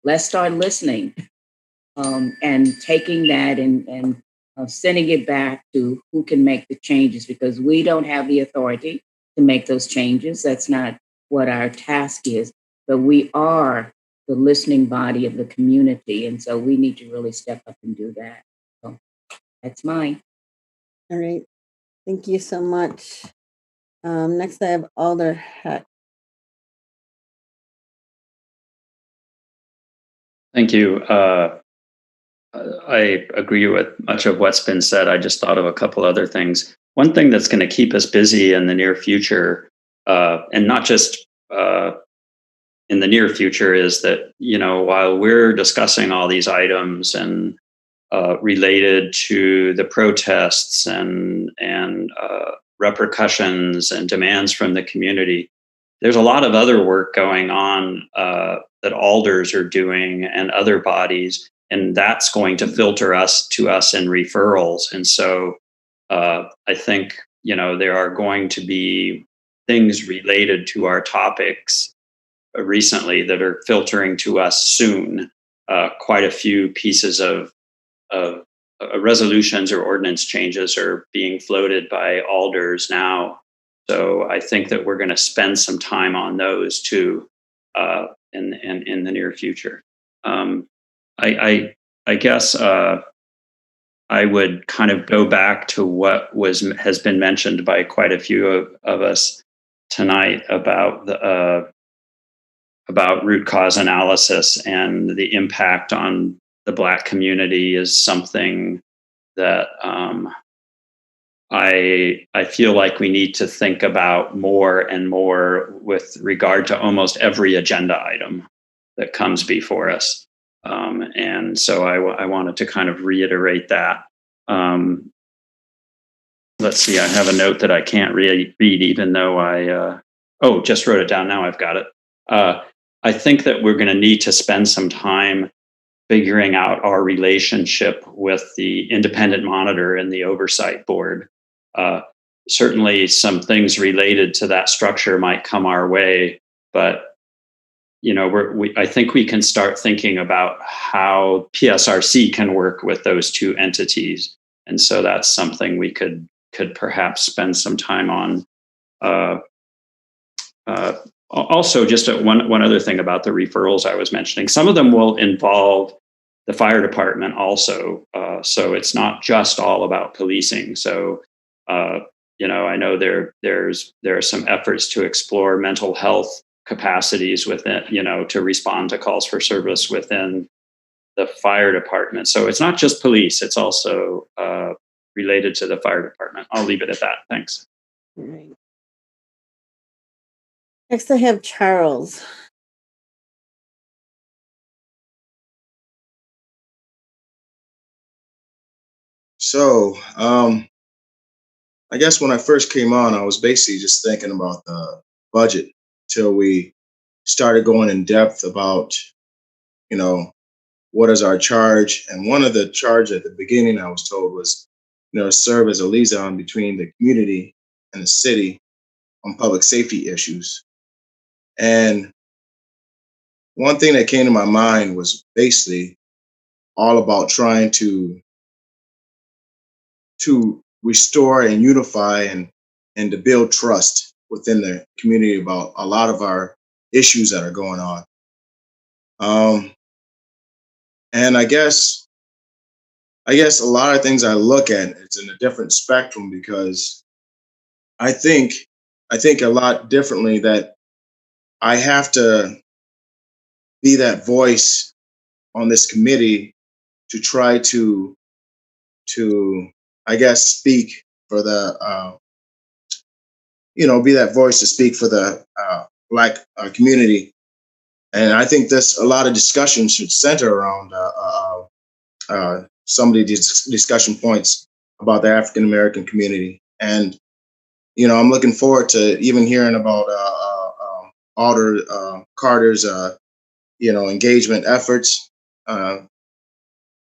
let's start listening and taking that and sending it back to who can make the changes, because we don't have the authority to make those changes. That's not what our task is, but we are the listening body of the community. And so we need to really step up and do that. So that's mine. All right. Thank you so much. Next, I have Alder Heck. Thank you. I agree with much of what's been said. I just thought of a couple other things. One thing that's going to keep us busy in the near future, and not just in the near future, is that, while we're discussing all these items and related to the protests and repercussions and demands from the community, there's a lot of other work going on that alders are doing and other bodies, and that's going to filter to us in referrals. And so I think, there are going to be things related to our topics recently that are filtering to us soon. Quite a few pieces of resolutions or ordinance changes are being floated by alders now. So I think that we're going to spend some time on those too in the near future. I guess I would kind of go back to what has been mentioned by quite a few of us tonight about root cause analysis, and the impact on the Black community is something that I feel like we need to think about more and more with regard to almost every agenda item that comes before us. And so I wanted to kind of reiterate that. Let's see, I have a note that I can't read even though I just wrote it down. Now I've got it. I think that we're going to need to spend some time figuring out our relationship with the independent monitor and the oversight board. Certainly some things related to that structure might come our way, but I think we can start thinking about how PSRC can work with those two entities. And so that's something we could perhaps spend some time on. Also, just one other thing about the referrals I was mentioning, some of them will involve the fire department also. So it's not just all about policing. So, I know there are some efforts to explore mental health capacities within, to respond to calls for service within the fire department. So it's not just police, it's also related to the fire department. I'll leave it at that. Thanks. All right. Next, I have Charles. So, I guess when I first came on, I was basically just thinking about the budget till we started going in depth about, what is our charge? And one of the charge at the beginning I was told was, serve as a liaison between the community and the city on public safety issues. And one thing that came to my mind was basically all about trying to restore and unify and to build trust within the community about a lot of our issues that are going on. And I guess a lot of things I look at, it's in a different spectrum because I think a lot differently, that I have to be that voice on this committee to try to I guess speak for the be that voice to speak for the Black community. And I think this a lot of discussion should center around some of the discussion points about the African American community. And I'm looking forward to even hearing about Alder Carter's engagement efforts.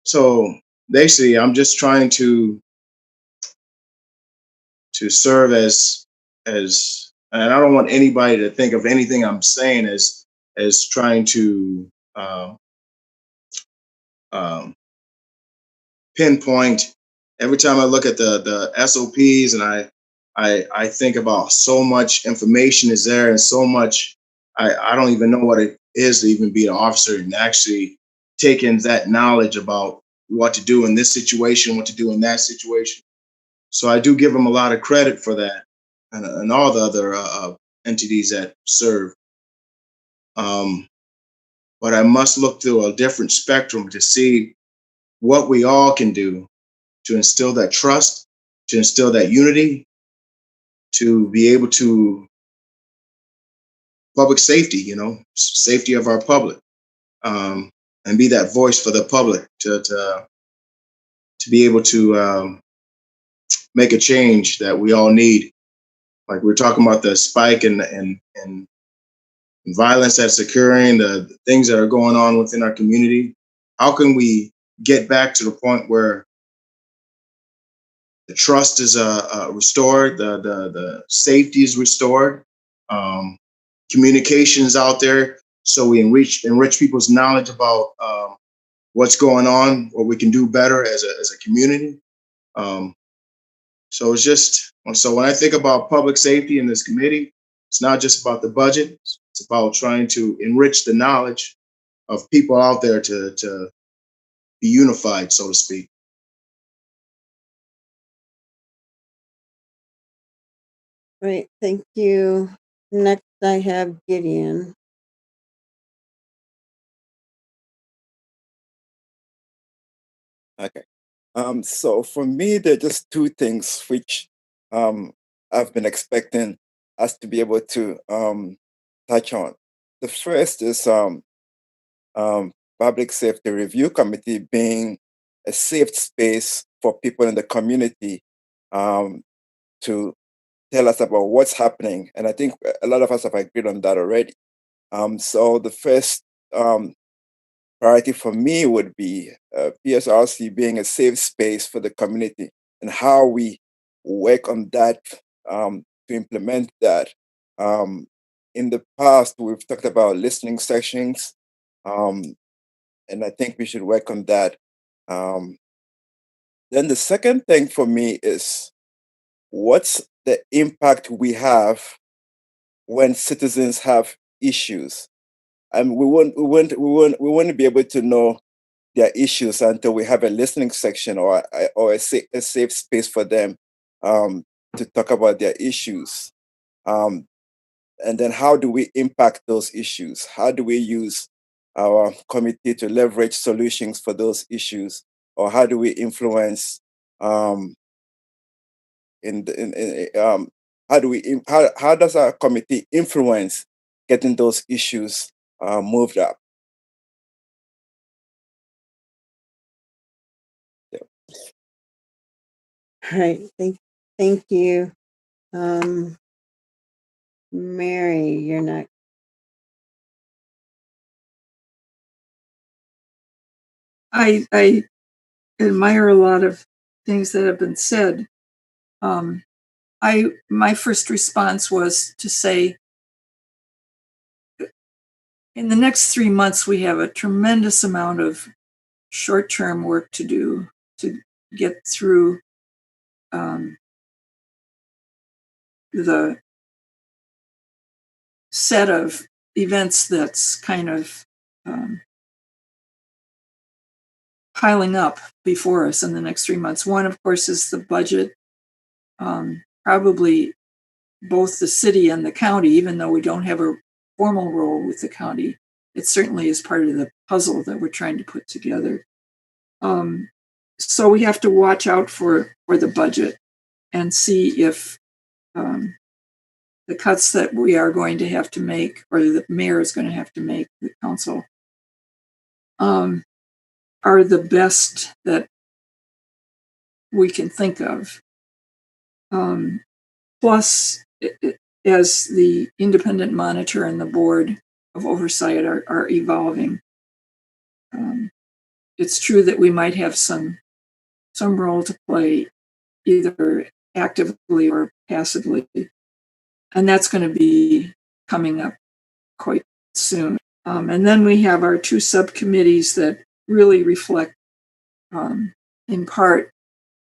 So basically, I'm just trying to serve and I don't want anybody to think of anything I'm saying as trying to um, pinpoint. Every time I look at the SOPs and I think about so much information is there and so much I don't even know what it is to even be an officer and actually taking that knowledge about what to do in this situation, what to do in that situation. So I do give them a lot of credit for that, and all the other entities that serve. But I must look through a different spectrum to see what we all can do to instill that trust, to instill that unity, to be able to public safety, safety of our public, and be that voice for the public to be able to make a change that we all need. Like we're talking about the spike and violence that's occurring, the things that are going on within our community. How can we get back to the point where the trust is restored, the safety is restored, communications out there, so we enrich people's knowledge about what's going on, what we can do better as a community. So it's just when I think about public safety in this committee, it's not just about the budget. It's about trying to enrich the knowledge of people out there to be unified, so to speak. Great, thank you. Next, I have Gideon. Okay. So for me, there are just two things which I've been expecting us to be able to touch on. The first is Public Safety Review Committee being a safe space for people in the community to tell us about what's happening. And I think a lot of us have agreed on that already. So the first priority for me would be PSRC being a safe space for the community and how we work on that to implement that. In the past, we've talked about listening sessions, and I think we should work on that. Then the second thing for me is what's the impact we have when citizens have issues? And we won't be able to know their issues until we have a listening section or a safe space for them to talk about their issues. And then how do we impact those issues? How do we use our committee to leverage solutions for those issues? Or how do we influence how does our committee influence getting those issues moved up? All right, thank you. Mary, you're next. I admire a lot of things that have been said. My first response was to say in the next 3 months, we have a tremendous amount of short-term work to do to get through the set of events that's kind of piling up before us in the next 3 months. One, of course, is the budget. Probably both the city and the county, even though we don't have a formal role with the county, it certainly is part of the puzzle that we're trying to put together. So we have to watch out for the budget and see if the cuts that we are going to have to make, or the mayor is going to have to make, the council, are the best that we can think of. Plus, as the independent monitor and the board of oversight are evolving, it's true that we might have some role to play, either actively or passively, and that's going to be coming up quite soon. And then we have our 2 subcommittees that really reflect, in part,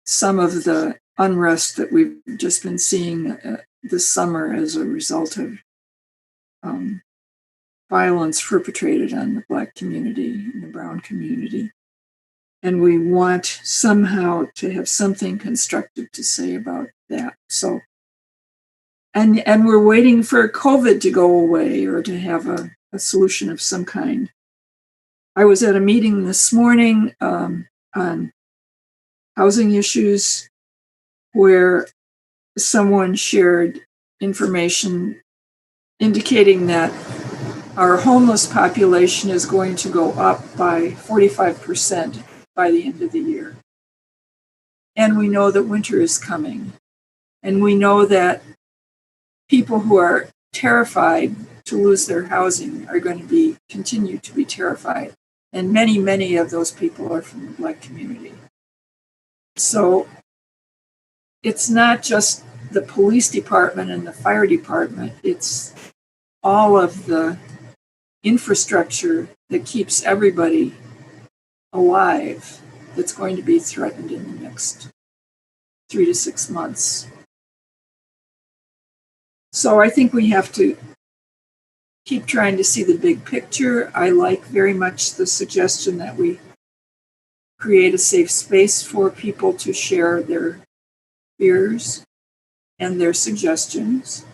some of the unrest that we've just been seeing this summer as a result of violence perpetrated on the Black community and the Brown community. And we want somehow to have something constructive to say about that. So, and we're waiting for COVID to go away or to have a solution of some kind. I was at a meeting this morning on housing issues where someone shared information indicating that our homeless population is going to go up by 45% by the end of the year. And we know that winter is coming. And we know that people who are terrified to lose their housing are going to continue to be terrified. And many, many of those people are from the Black community. So it's not just the police department and the fire department, it's all of the infrastructure that keeps everybody alive that's going to be threatened in the next 3 to 6 months. So I think we have to keep trying to see the big picture. I like very much the suggestion that we create a safe space for people to share their fears and their suggestions.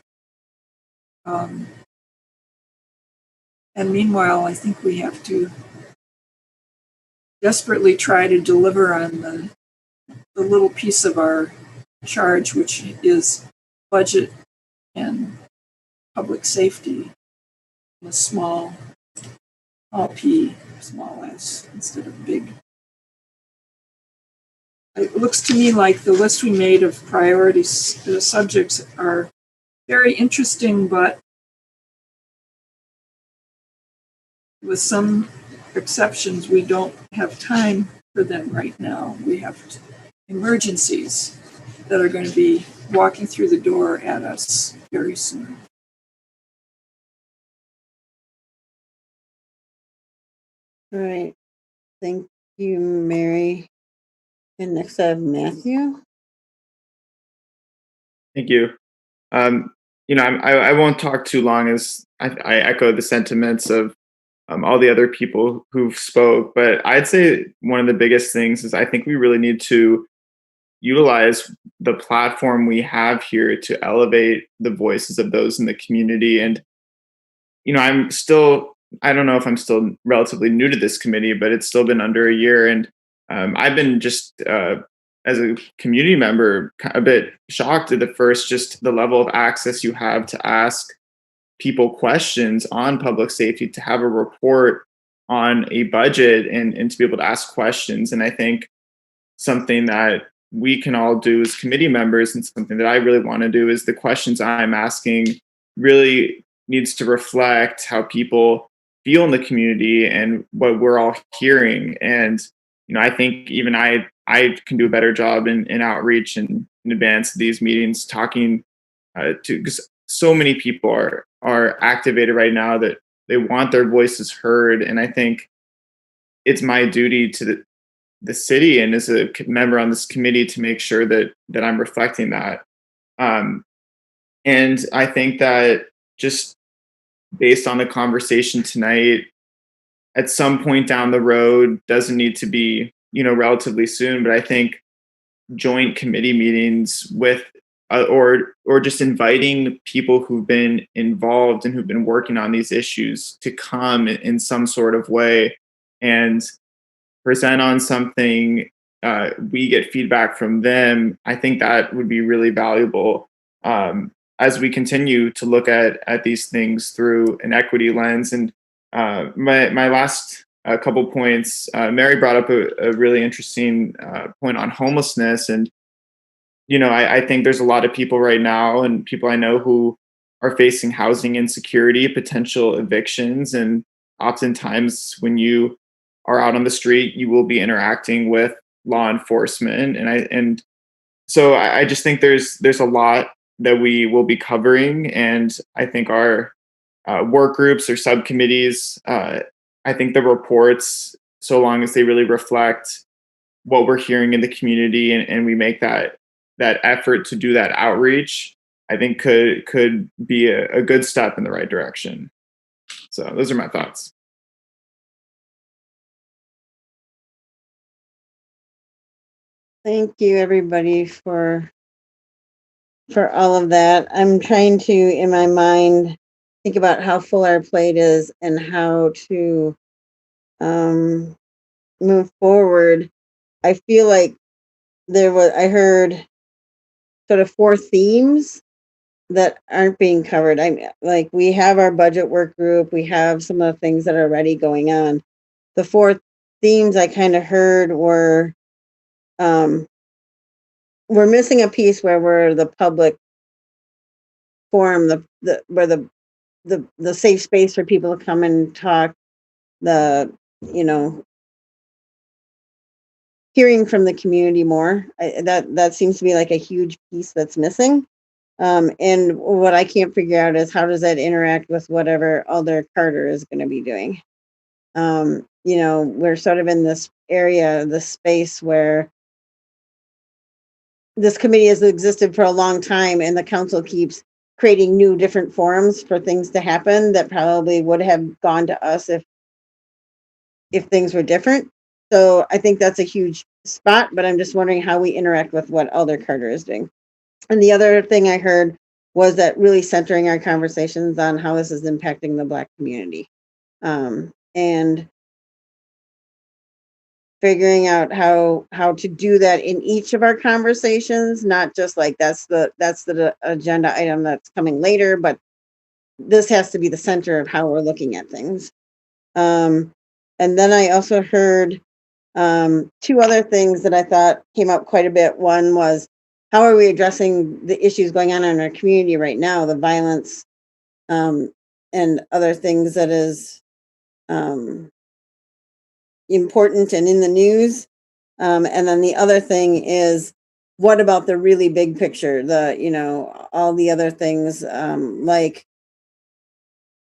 And meanwhile, I think we have to desperately try to deliver on the little piece of our charge, which is budget and public safety, in a small p, small s, instead of big. It looks to me like the list we made of priorities, the subjects are very interesting, but with some exceptions, we don't have time for them right now. We have emergencies that are going to be walking through the door at us very soon. All right. Thank you, Mary. And next I have Matthew. Thank you. I won't talk too long, as I echo the sentiments of all the other people who've spoke, but I'd say one of the biggest things is I think we really need to utilize the platform we have here to elevate the voices of those in the community. And, I don't know if I'm still relatively new to this committee, but it's still been under a year. And I've been just, as a community member, a bit shocked at just the level of access you have to ask people questions on public safety, to have a report on a budget and to be able to ask questions. And I think something that we can all do as committee members, and something that I really want to do, is the questions I'm asking really needs to reflect how people feel in the community and what we're all hearing. And, I think even I can do a better job in outreach and in advance of these meetings, talking to, because so many people are activated right now that they want their voices heard. And I think it's my duty to the city and as a member on this committee to make sure that I'm reflecting that. And I think that just based on the conversation tonight, at some point down the road, doesn't need to be, relatively soon, but I think joint committee meetings with or just inviting people who've been involved and who've been working on these issues to come in some sort of way and present on something, we get feedback from them. I think that would be really valuable as we continue to look at these things through an equity lens. And my last couple points, Mary brought up a really interesting point on homelessness. And, I think there's a lot of people right now and people I know who are facing housing insecurity, potential evictions. And oftentimes when you are out on the street, you will be interacting with law enforcement. And so I just think there's a lot that we will be covering. And I think our work groups or subcommittees, I think the reports, so long as they really reflect what we're hearing in the community and we make that effort to do that outreach, I think could be a good step in the right direction. So those are my thoughts. Thank you, everybody, for all of that. I'm trying to, in my mind, think about how full our plate is and how to move forward. I feel like I heard sort of 4 themes that aren't being covered. Like, we have our budget work group, we have some of the things that are already going on. The 4 themes I kind of heard were we're missing a piece where we're the public forum, where the safe space for people to come and talk, hearing from the community more. That seems to be like a huge piece that's missing. And what I can't figure out is how does that interact with whatever Alder Carter is going to be doing. We're sort of in this area, this space where this committee has existed for a long time and the council keeps creating new different forums for things to happen that probably would have gone to us if things were different. So I think that's a huge spot, but I'm just wondering how we interact with what Alder Carter is doing. And the other thing I heard was that really centering our conversations on how this is impacting the Black community. And figuring out how to do that in each of our conversations, not just like that's the agenda item that's coming later, but this has to be the center of how we're looking at things. And then I also heard 2 other things that I thought came up quite a bit. One was, how are we addressing the issues going on in our community right now, the violence and other things that is important and in the news. And then the other thing is, what about the really big picture? All the other things like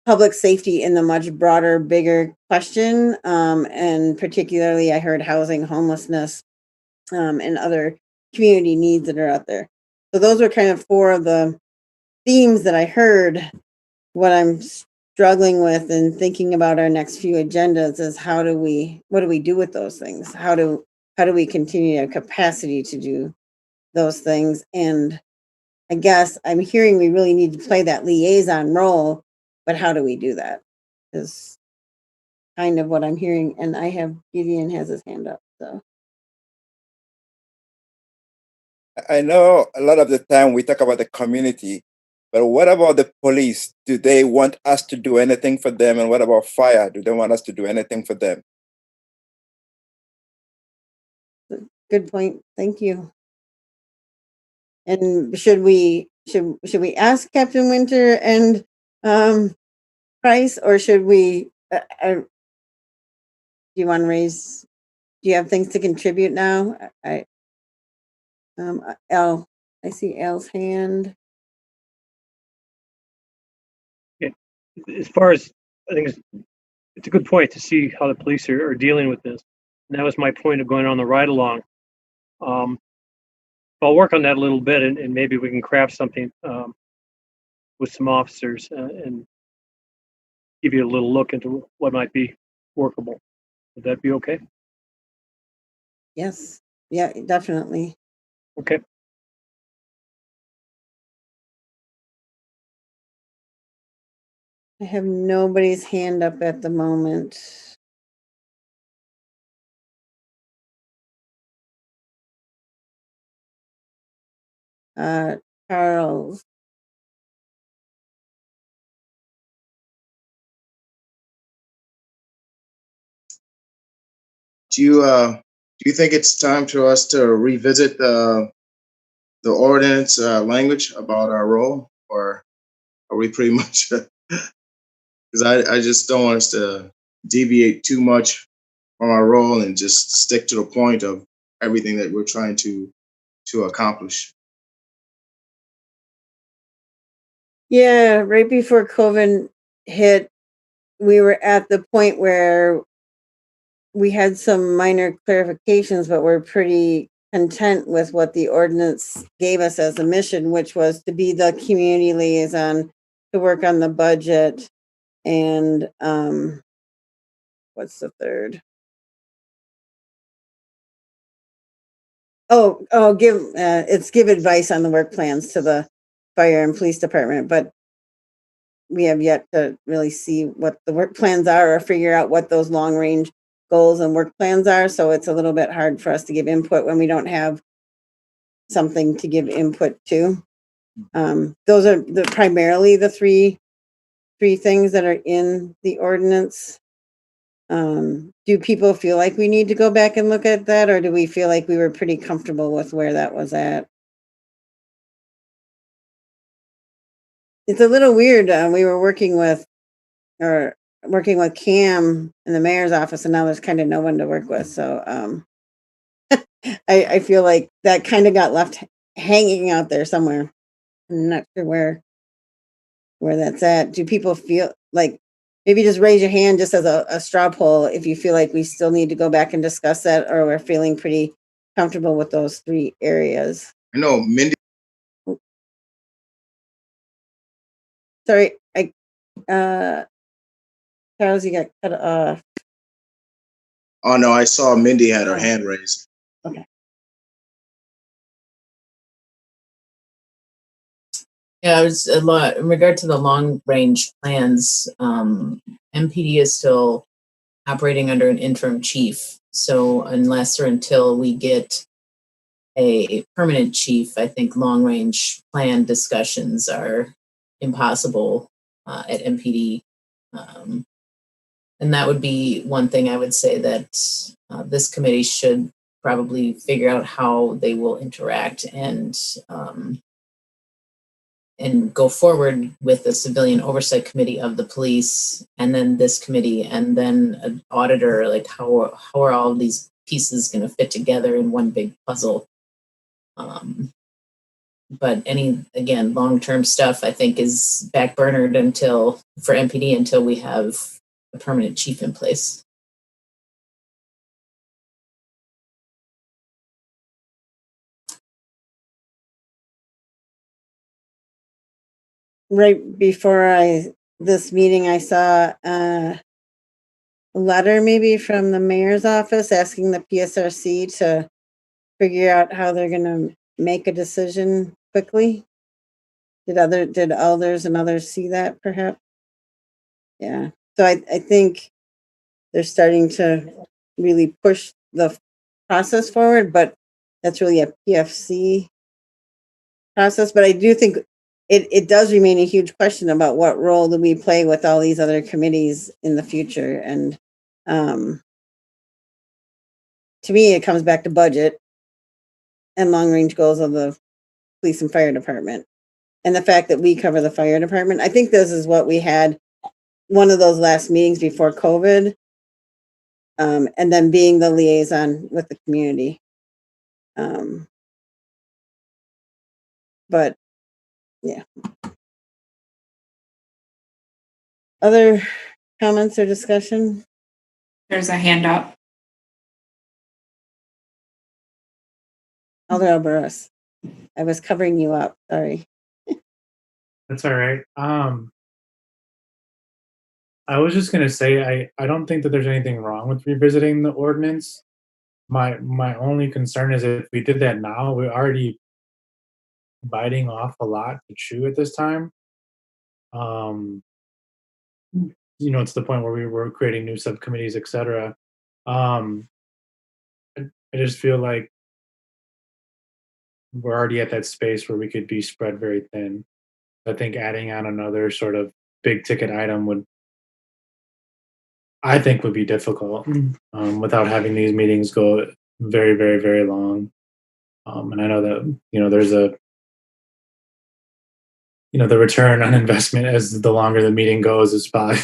public safety in the much broader, bigger question. And particularly, I heard housing, homelessness, and other community needs that are out there. So those were kind of 4 of the themes that I heard. What I'm struggling with and thinking about our next few agendas is what do we do with those things? How do we continue our capacity to do those things? And I guess I'm hearing we really need to play that liaison role, but how do we do that is kind of what I'm hearing. And I have Gideon has his hand up. So I know a lot of the time we talk about the community, but what about the police? Do they want us to do anything for them? And what about fire? Do they want us to do anything for them? good point. Thank you. And should we ask Captain Winter and Price, or should we? Do you want to raise? Do you have things to contribute now? Al, I see Al's hand. Yeah. As far as I think it's a good point to see how the police are dealing with this. And that was my point of going on the ride along. I'll work on that a little bit, and maybe we can craft something with some officers and give you a little look into what might be workable. Would that be okay? Yes. Yeah, definitely. Okay. I have nobody's hand up at the moment. Charles. Do you think it's time for us to revisit the ordinance language about our role, or are we pretty much? Because I just don't want us to deviate too much from our role and just stick to the point of everything that we're trying to accomplish. Yeah, right before COVID hit, we were at the point where we had some minor clarifications, but we're pretty content with what the ordinance gave us as a mission, which was to be the community liaison, to work on the budget, and what's the third? Give advice on the work plans to the fire and police department, but we have yet to really see what the work plans are or figure out what those long range goals and work plans are. So it's a little bit hard for us to give input when we don't have something to give input to. Those are primarily the three things that are in the ordinance. Do people feel like we need to go back and look at that, or do we feel like we were pretty comfortable with where that was at? It's a little weird. We were working with Cam in the mayor's office, and now there's kind of no one to work with. So I feel like that kind of got left hanging out there somewhere. I'm not sure where that's at. Do people feel like, maybe just raise your hand just as a straw poll if you feel like we still need to go back and discuss that, or we're feeling pretty comfortable with those three areas? I know Mindy. Sorry, Charles, you got cut off. Oh no, I saw Mindy had her hand raised. Okay. Yeah, it was a lot in regard to the long range plans. MPD is still operating under an interim chief. So unless or until we get a permanent chief, I think long range plan discussions are impossible at MPD. And that would be one thing I would say that this committee should probably figure out how they will interact and go forward with the civilian oversight committee of the police, and then this committee, and then an auditor. Like how are all of these pieces going to fit together in one big puzzle? But again, long-term stuff I think is backburnered for MPD until we have a permanent chief in place. Right before this meeting, I saw a letter maybe from the mayor's office asking the PSRC to figure out how they're going to make a decision quickly. Did others and others see that perhaps? Yeah. So I think they're starting to really push the process forward, but that's really a PFC process. But I do think it does remain a huge question about what role do we play with all these other committees in the future. And to me, it comes back to budget and long range goals of the police and fire department. And the fact that we cover the fire department, I think this is what we had one of those last meetings before COVID, and then being the liaison with the community. But yeah. Other comments or discussion? There's a hand up. Alder Alvarez. I was covering you up. Sorry. That's all right. I was just gonna say I don't think that there's anything wrong with revisiting the ordinance. My only concern is if we did that now, we're already biting off a lot to chew at this time. Um, to the point where we were creating new subcommittees, et cetera. Um, I just feel like we're already at that space where we could be spread very thin. I think adding on another sort of big ticket item I think would be difficult without having these meetings go very, very, very long. And I know that, there's the return on investment as the longer the meeting goes is probably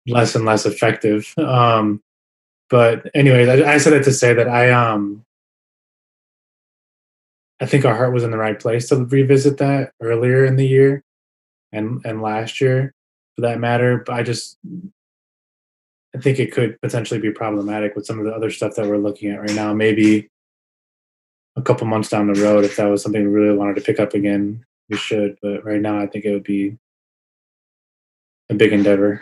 less and less effective. But anyways, I said it to say that I think our heart was in the right place to revisit that earlier in the year and last year for that matter. But I think it could potentially be problematic with some of the other stuff that we're looking at right now. Maybe a couple months down the road, if that was something we really wanted to pick up again, we should. But right now, I think it would be a big endeavor.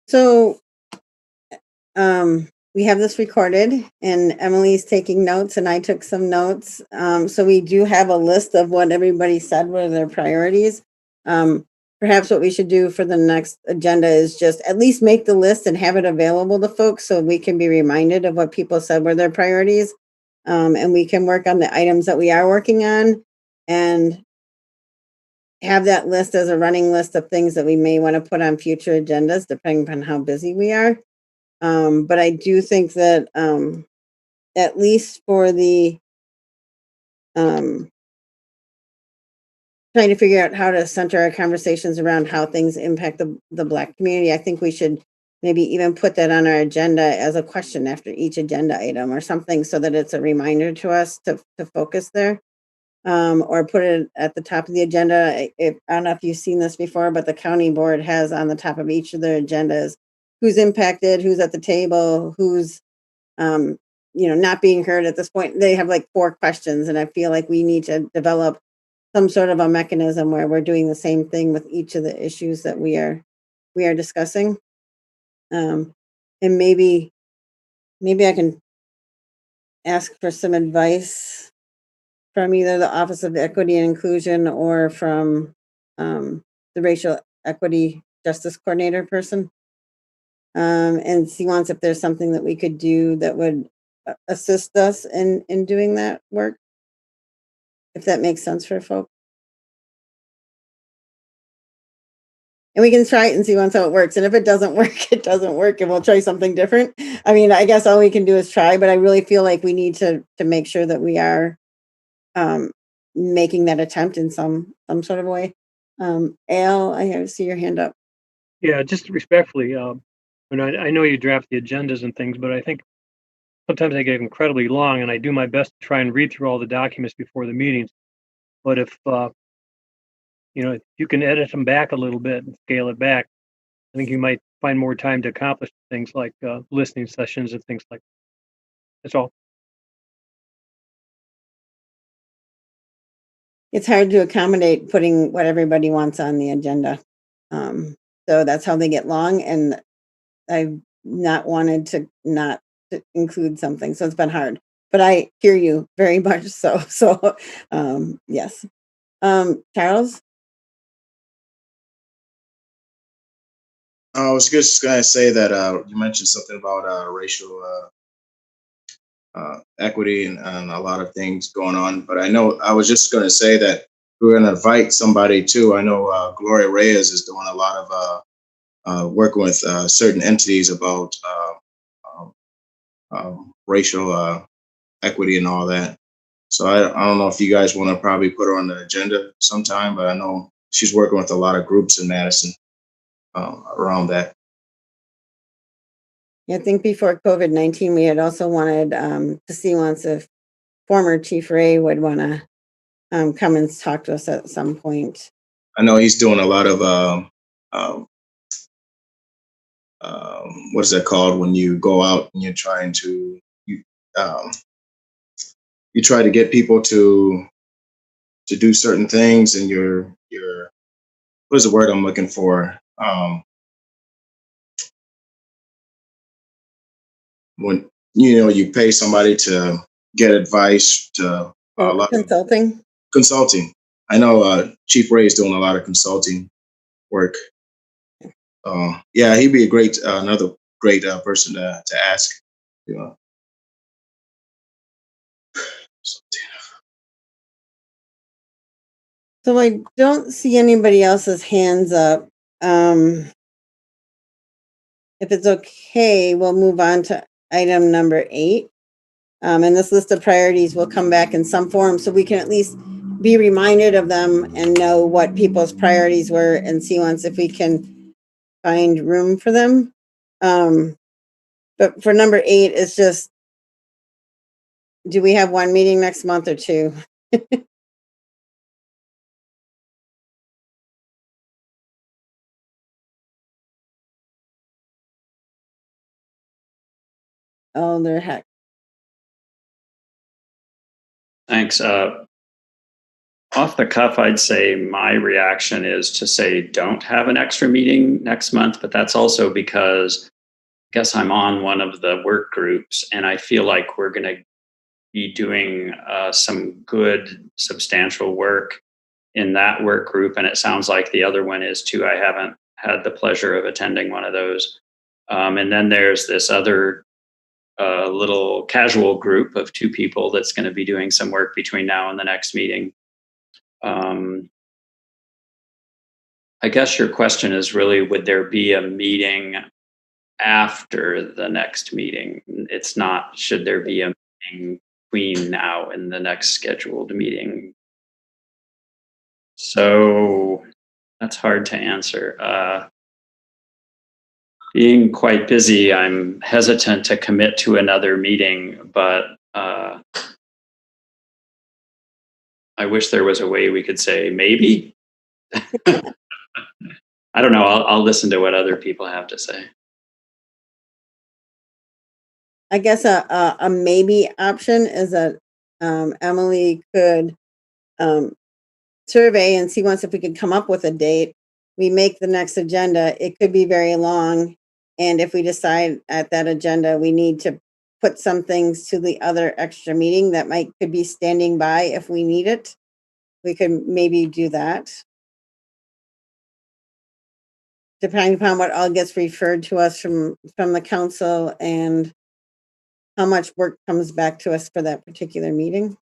So we have this recorded and Emily's taking notes and I took some notes. So we do have a list of what everybody said were their priorities. Perhaps what we should do for the next agenda is just at least make the list and have it available to folks so we can be reminded of what people said were their priorities. And we can work on the items that we are working on and have that list as a running list of things that we may want to put on future agendas, depending upon how busy we are. But I do think that at least for the trying to figure out how to center our conversations around how things impact the Black community, I think we should maybe even put that on our agenda as a question after each agenda item or something so that it's a reminder to us to focus there. Or put it at the top of the agenda. I don't know if you've seen this before, but the county board has on the top of each of their agendas who's impacted, who's at the table, who's not being heard at this point. They have like 4 questions, and I feel like we need to develop some sort of a mechanism where we're doing the same thing with each of the issues that we are discussing. And maybe I can ask for some advice from either the Office of Equity and Inclusion or from the Racial Equity Justice Coordinator person, and see once if there's something that we could do that would assist us in doing that work, if that makes sense for folks. And we can try it and see once how it works. And if it doesn't work, it doesn't work, and we'll try something different. I mean, I guess all we can do is try, but I really feel like we need to make sure that we are making that attempt in some sort of way. Al, I see your hand up. Yeah, just respectfully, and I know you draft the agendas and things, but I think sometimes they get incredibly long, and I do my best to try and read through all the documents before the meetings. But if if you can edit them back a little bit and scale it back, I think you might find more time to accomplish things like listening sessions and things like that. That's all. It's hard to accommodate putting what everybody wants on the agenda. So that's how they get long, and I've not wanted to not to include something, so it's been hard. But I hear you very much so. So yes. Charles? I was just going to say that you mentioned something about racial equity and a lot of things going on. But I was just going to say that we're going to invite somebody too. I know Gloria Reyes is doing a lot of working with certain entities about racial equity and all that. So I don't know if you guys want to probably put her on the agenda sometime, but I know she's working with a lot of groups in Madison around that. Yeah, I think before COVID-19, we had also wanted to see once if former Chief Ray would want to come and talk to us at some point. I know he's doing a lot of what is that called when you go out and you're trying to um, you try to get people to do certain things, and you're what is the word I'm looking for? When you pay somebody to get advice to a lot of consulting. I know Chief Ray is doing a lot of consulting work. Yeah, he'd be a great another great person to ask. You know. So I don't see anybody else's hands up. If it's okay, we'll move on to item number 8. And this list of priorities will come back in some form so we can at least be reminded of them and know what people's priorities were and see once if we can find room for them. But for number 8, it's just, do we have one meeting next month or 2? Oh, they're heck. Thanks. Off the cuff, I'd say my reaction is to say don't have an extra meeting next month, but that's also because I guess I'm on one of the work groups and I feel like we're going to be doing some good, substantial work in that work group. And it sounds like the other one is too. I haven't had the pleasure of attending one of those. And then there's this other little casual group of 2 people that's going to be doing some work between now and the next meeting. I guess your question is really, would there be a meeting after the next meeting? It's not, should there be a meeting between now and the next scheduled meeting? So that's hard to answer. Being quite busy, I'm hesitant to commit to another meeting, but I wish there was a way we could say maybe. I don't know. I'll listen to what other people have to say. I guess a maybe option is that Emily could survey and see once if we could come up with a date. We make the next agenda. It could be very long. And if we decide at that agenda, we need to put some things to the other extra meeting that could be standing by if we need it. We could maybe do that. Depending upon what all gets referred to us from the council and how much work comes back to us for that particular meeting.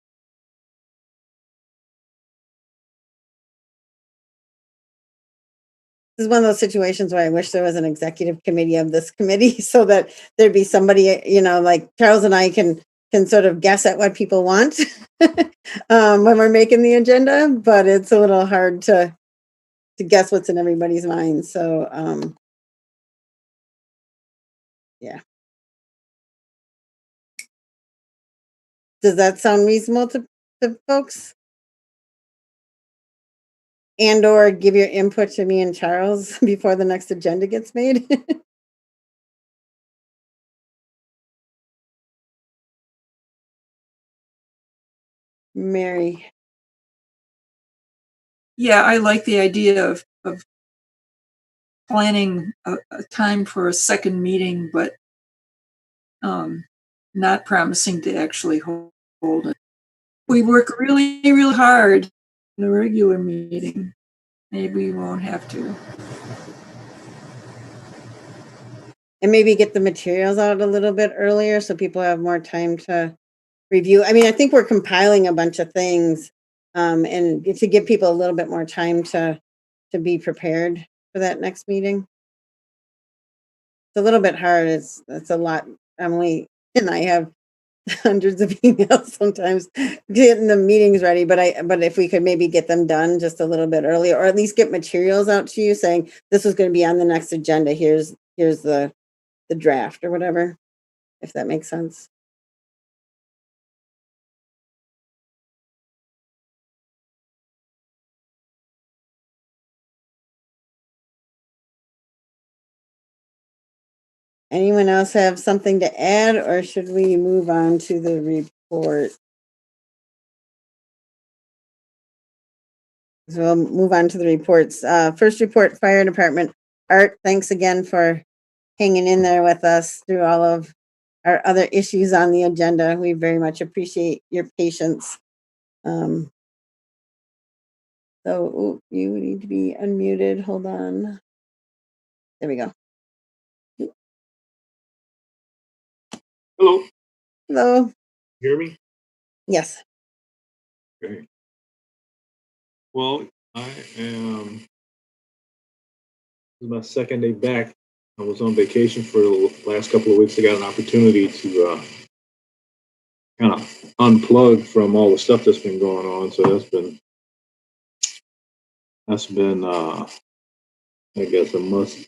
This is one of those situations where I wish there was an executive committee of this committee so that there'd be somebody, like Charles and I can sort of guess at what people want when we're making the agenda, but it's a little hard to guess what's in everybody's mind. So, yeah. Does that sound reasonable to folks? And or give your input to me and Charles before the next agenda gets made? Mary. Yeah, I like the idea of planning a time for a second meeting, but not promising to actually hold it. We work really, really hard in the regular meeting. Maybe we won't have to. And maybe get the materials out a little bit earlier so people have more time to review. I mean, I think we're compiling a bunch of things and to give people a little bit more time to be prepared for that next meeting. It's a little bit hard. It's a lot. Emily and I have hundreds of emails sometimes getting the meetings ready, but if we could maybe get them done just a little bit earlier, or at least get materials out to you saying this is going to be on the next agenda. Here's the draft or whatever, if that makes sense. Anyone else have something to add, or should we move on to the report? So we'll move on to the reports. First report, fire department. Art, thanks again for hanging in there with us through all of our other issues on the agenda. We very much appreciate your patience. So you need to be unmuted. Hold on. There we go. Hello. Hello. Hear me? Yes. Okay. Well, I am. This is my second day back. I was on vacation for the last couple of weeks. I got an opportunity to kind of unplug from all the stuff that's been going on. So that's been I guess a much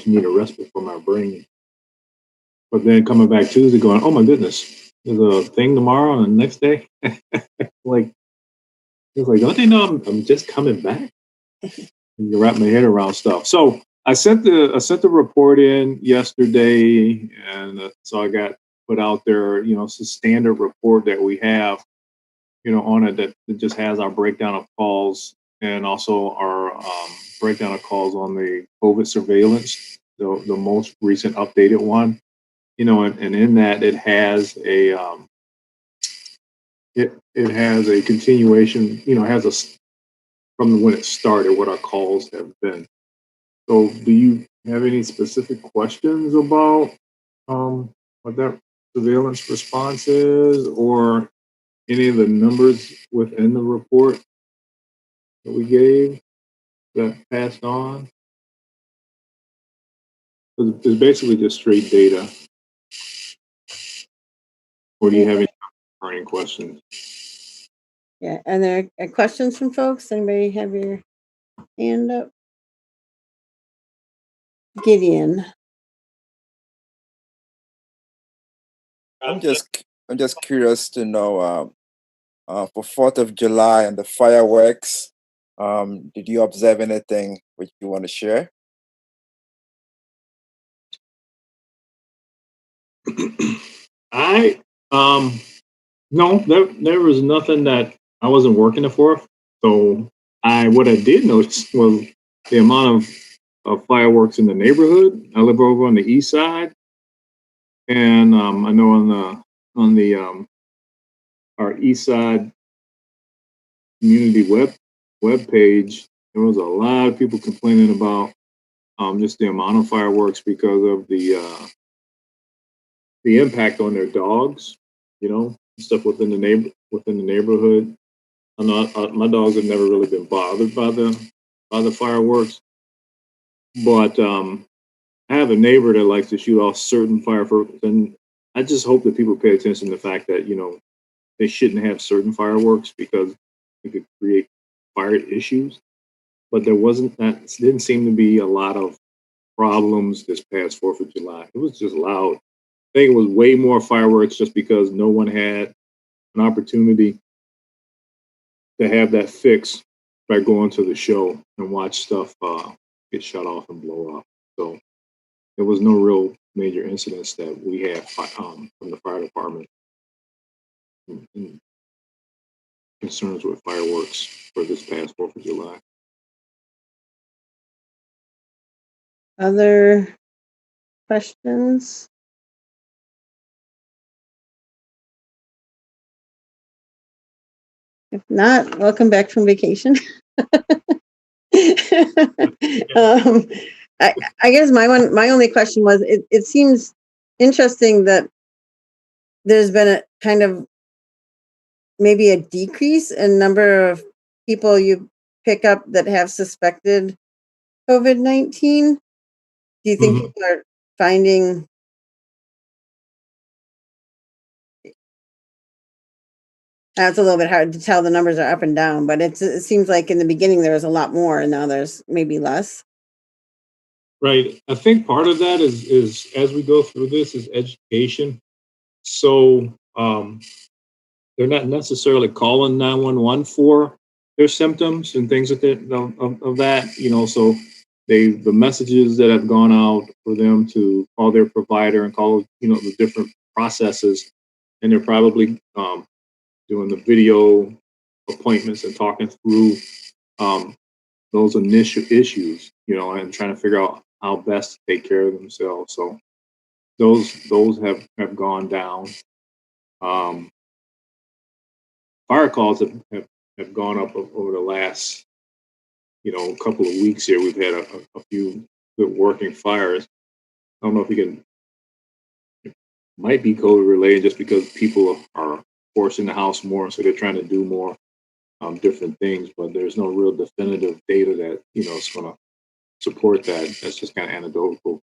needed respite for my brain. But then coming back Tuesday, going, oh my goodness, there's a thing tomorrow and the next day. Like it's like, don't they know I'm just coming back? And you wrap my head around stuff. So I sent the report in yesterday, and so I got put out there. You know, it's a standard report that we have, you know, on it that just has our breakdown of calls and also our breakdown of calls on the COVID surveillance, the most recent updated one. You know, and in that it has a it has a continuation. You know, has a from when it started what our calls have been. So, do you have any specific questions about what that surveillance response is, or any of the numbers within the report that we gave that passed on? It's basically just straight data. Or do you have any burning questions? Yeah. Are there questions from folks? Anybody have your hand up? Gideon. I'm just curious to know for 4th of July and the fireworks. Did you observe anything which you want to share? I no, there was nothing that I wasn't working it for. So what I did notice was the amount of fireworks in the neighborhood. I live over on the east side, and I know on the our east side community web page, there was a lot of people complaining about just the amount of fireworks because of the impact on their dogs. You know, stuff within the neighborhood. I'm not, my dogs have never really been bothered by the fireworks, but I have a neighbor that likes to shoot off certain fireworks, and I just hope that people pay attention to the fact that, you know, they shouldn't have certain fireworks because it could create fire issues. But didn't seem to be a lot of problems this past 4th of July. It was just loud. I think it was way more fireworks just because no one had an opportunity to have that fixed by going to the show and watch stuff get shut off and blow up. So there was no real major incidents that we had from the fire department in concerns with fireworks for this past 4th of July. Other questions? If not, welcome back from vacation. I guess my only question was, it seems interesting that there's been a kind of maybe a decrease in number of people you pick up that have suspected COVID-19. Do you think people are finding it's a little bit hard to tell, the numbers are up and down, but it seems like in the beginning there was a lot more and now there's maybe less. Right. I think part of that is as we go through this is education. So they're not necessarily calling 911 for their symptoms and things of that, you know. So the messages that have gone out for them to call their provider and call, the different processes, and they're probably doing the video appointments and talking through those initial issues, and trying to figure out how best to take care of themselves. So those have gone down. Fire calls have gone up over the last, couple of weeks here. We've had a few good working fires. I don't know if it might be COVID related just because people are forced in the house more, so they're trying to do more different things, but there's no real definitive data that, is going to support that. That's just kind of anecdotal.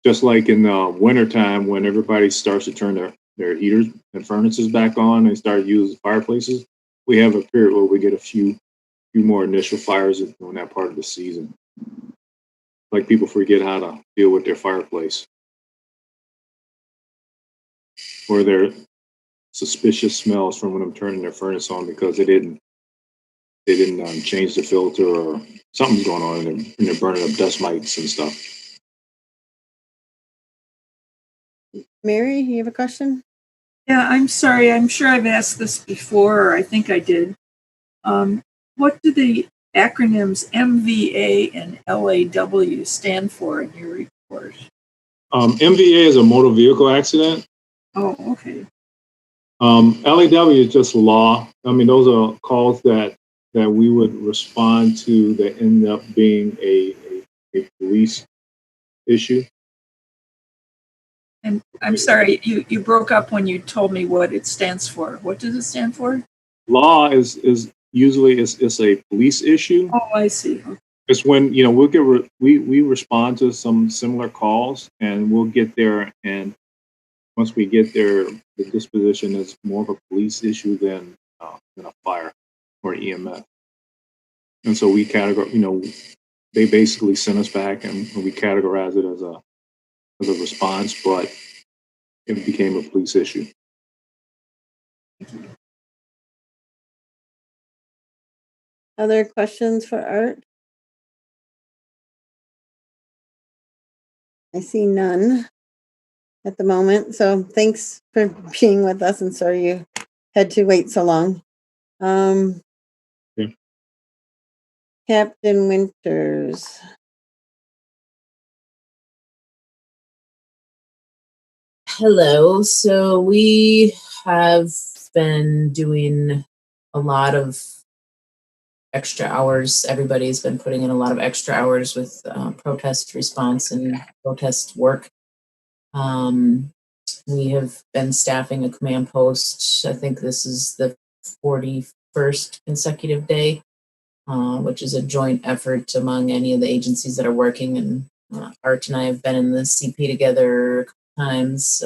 Just like in the wintertime when everybody starts to turn their heaters and furnaces back on and start using fireplaces, we have a period where we get a few more initial fires during that part of the season. Like people forget how to deal with their fireplace, or their suspicious smells from when I'm turning their furnace on because they didn't change the filter, or something's going on and they're burning up dust mites and stuff. Mary, you have a question? Yeah, I'm sorry. I'm sure I've asked this before, or I think I did. What do the acronyms MVA and LAW stand for in your report? MVA is a motor vehicle accident. Oh, okay. LAW is just law. I mean, those are calls that we would respond to that end up being a police issue. And I'm sorry, you broke up when you told me what it stands for. What does it stand for? Law is usually it's a police issue. Oh, I see. Okay. It's when we respond to some similar calls, and we'll get there, and once we get there, the disposition is more of a police issue than a fire or EMS. And so we categorize, they basically send us back, and we categorize it as a response, but it became a police issue. Other questions for Art? I see none at the moment. So thanks for being with us, and sorry you had to wait so long. Yeah. Captain Winters. Hello. So we have been doing a lot of extra hours. Everybody's been putting in a lot of extra hours with protest response and protest work. We have been staffing a command post. I think this is the 41st consecutive day, which is a joint effort among any of the agencies that are working. And Art and I have been in the CP together a couple times.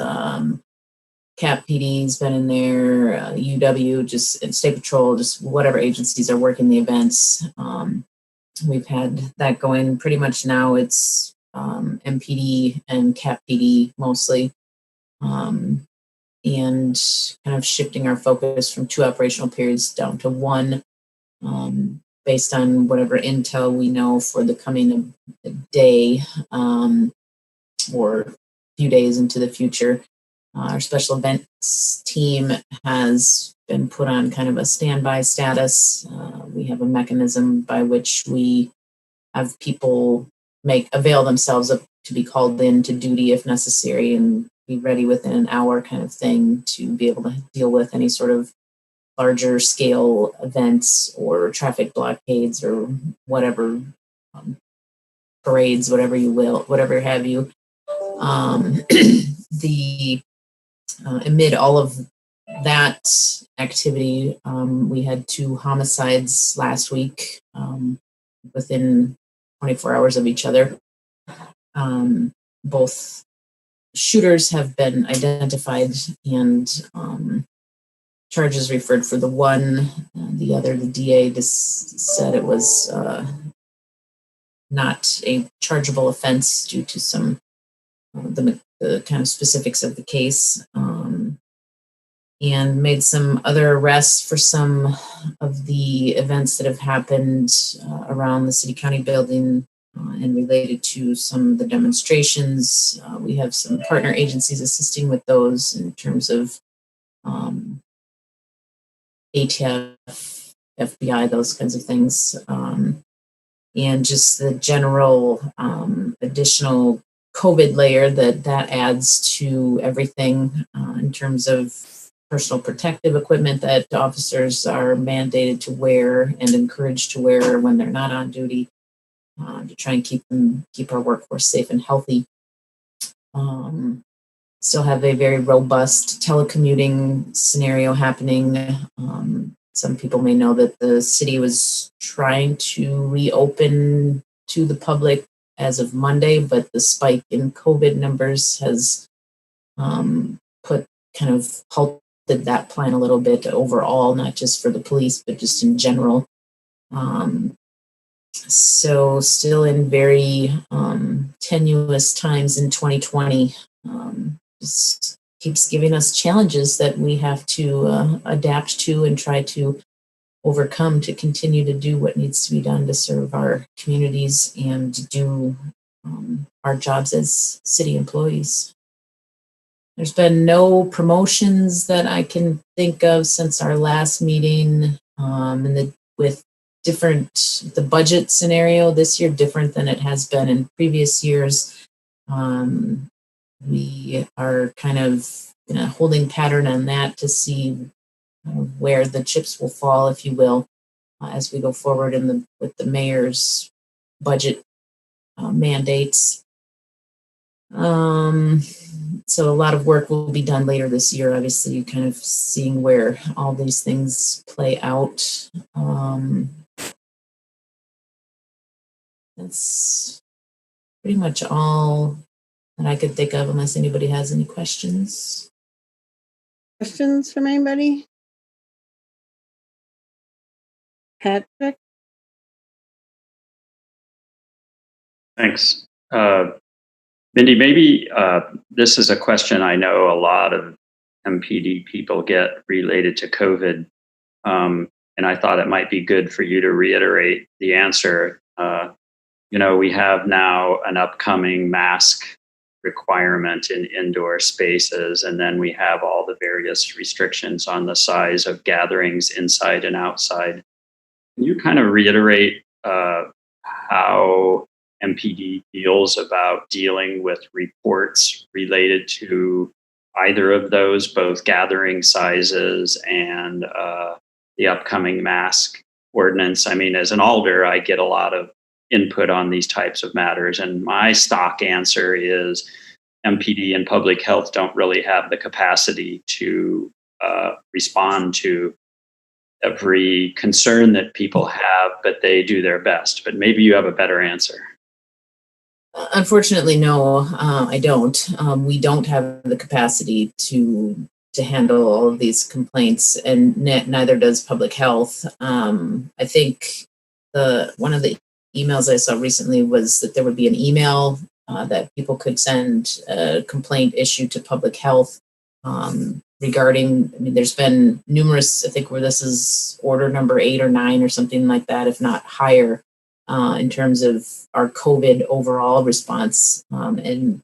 CAP PD's been in there, UW, just State Patrol, just whatever agencies are working the events. We've had that going pretty much now. It's MPD and CAP PD mostly. And kind of shifting our focus from 2 operational periods down to 1, based on whatever intel we know for the coming day, or a few days into the future. Our special events team has been put on kind of a standby status. We have a mechanism by which we have people avail themselves of to be called in to duty if necessary, and be ready within an hour kind of thing to be able to deal with any sort of larger scale events or traffic blockades or whatever, parades, whatever have you. Amid all of that activity, we had 2 homicides last week, within 24 hours of each other. Both shooters have been identified and charges referred for the one. The other, the DA just said it was not a chargeable offense due to some the kind of specifics of the case, and made some other arrests for some of the events that have happened around the city county building and related to some of the demonstrations. We have some partner agencies assisting with those in terms of ATF, FBI, those kinds of things. And just the general additional COVID layer that adds to everything in terms of personal protective equipment that officers are mandated to wear and encouraged to wear when they're not on duty, to try and keep our workforce safe and healthy. Still have a very robust telecommuting scenario happening. Some people may know that the city was trying to reopen to the public as of Monday, but the spike in COVID numbers has halted that plan a little bit overall, not just for the police, but just in general. So still in very tenuous times in 2020. Just keeps giving us challenges that we have to adapt to and try to overcome to continue to do what needs to be done to serve our communities and do our jobs as city employees. There's been no promotions that I can think of since our last meeting, and with the budget scenario this year different than it has been in previous years. We are kind of in a holding pattern on that to see where the chips will fall, if you will, as we go forward with the mayor's budget mandates. So a lot of work will be done later this year, obviously, kind of seeing where all these things play out. That's pretty much all that I could think of, unless anybody has any questions. Questions from anybody? Patrick? Thanks. Mindy, maybe this is a question I know a lot of MPD people get related to COVID. And I thought it might be good for you to reiterate the answer. We have now an upcoming mask requirement in indoor spaces, and then we have all the various restrictions on the size of gatherings inside and outside. Can you kind of reiterate how MPD feels about dealing with reports related to either of those, both gathering sizes and the upcoming mask ordinance? I mean, as an alder, I get a lot of input on these types of matters, and my stock answer is MPD and public health don't really have the capacity to respond to every concern that people have, but they do their best. But maybe you have a better answer. Unfortunately, no, I don't. We don't have the capacity to handle all of these complaints, and neither does public health. I think one of the emails I saw recently was that there would be an email that people could send a complaint issue to public health regarding. I mean, there's been numerous. I think where this is order number 8 or 9 or something like that, if not higher. In terms of our COVID overall response. And,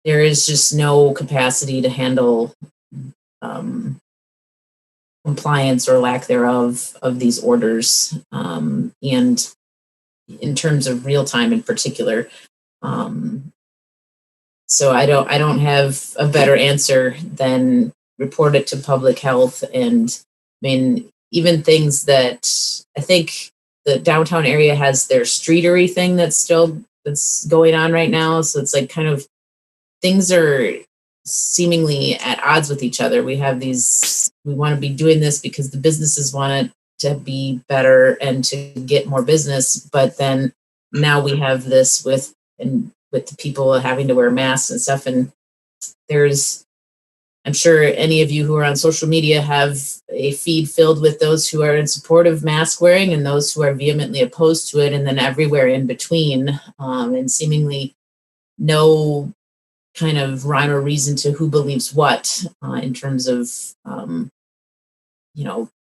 there is just no capacity to handle compliance or lack thereof of these orders. And in terms of real time in particular. So I don't have a better answer than report it to public health. And I mean, even things that I think the downtown area has their streetery thing that's going on right now. So it's like kind of things are seemingly at odds with each other. We have we want to be doing this because the businesses want it to be better and to get more business. But then now we have this with the people having to wear masks and stuff. And I'm sure any of you who are on social media have a feed filled with those who are in support of mask wearing and those who are vehemently opposed to it, and then everywhere in between, and seemingly no kind of rhyme or reason to who believes what in terms of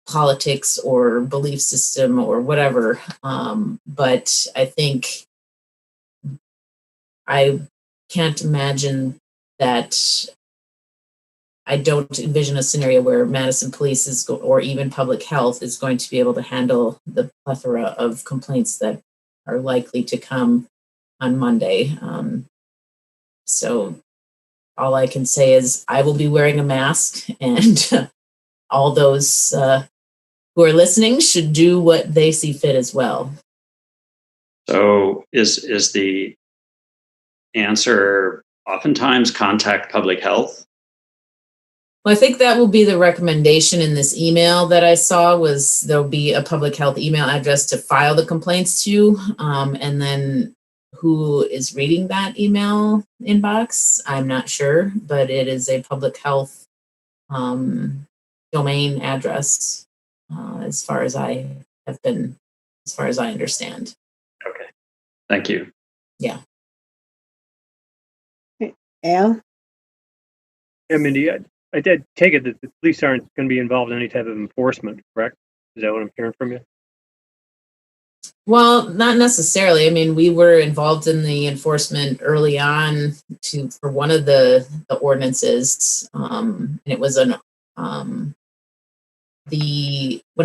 politics or belief system or whatever. But I think I can't imagine that. I don't envision a scenario where Madison Police or even public health is going to be able to handle the plethora of complaints that are likely to come on Monday. So all I can say is I will be wearing a mask, and all those who are listening should do what they see fit as well. So is the answer oftentimes contact public health? Well, I think that will be the recommendation in this email that I saw, was there'll be a public health email address to file the complaints to. And then who is reading that email inbox, I'm not sure, but it is a public health domain address, as far as I understand. Okay, thank you. Yeah. Al? I mean, I did take it that the police aren't going to be involved in any type of enforcement, correct? Is that what I'm hearing from you? Well, not necessarily. I mean, we were involved in the enforcement early on for one of the ordinances, and it was when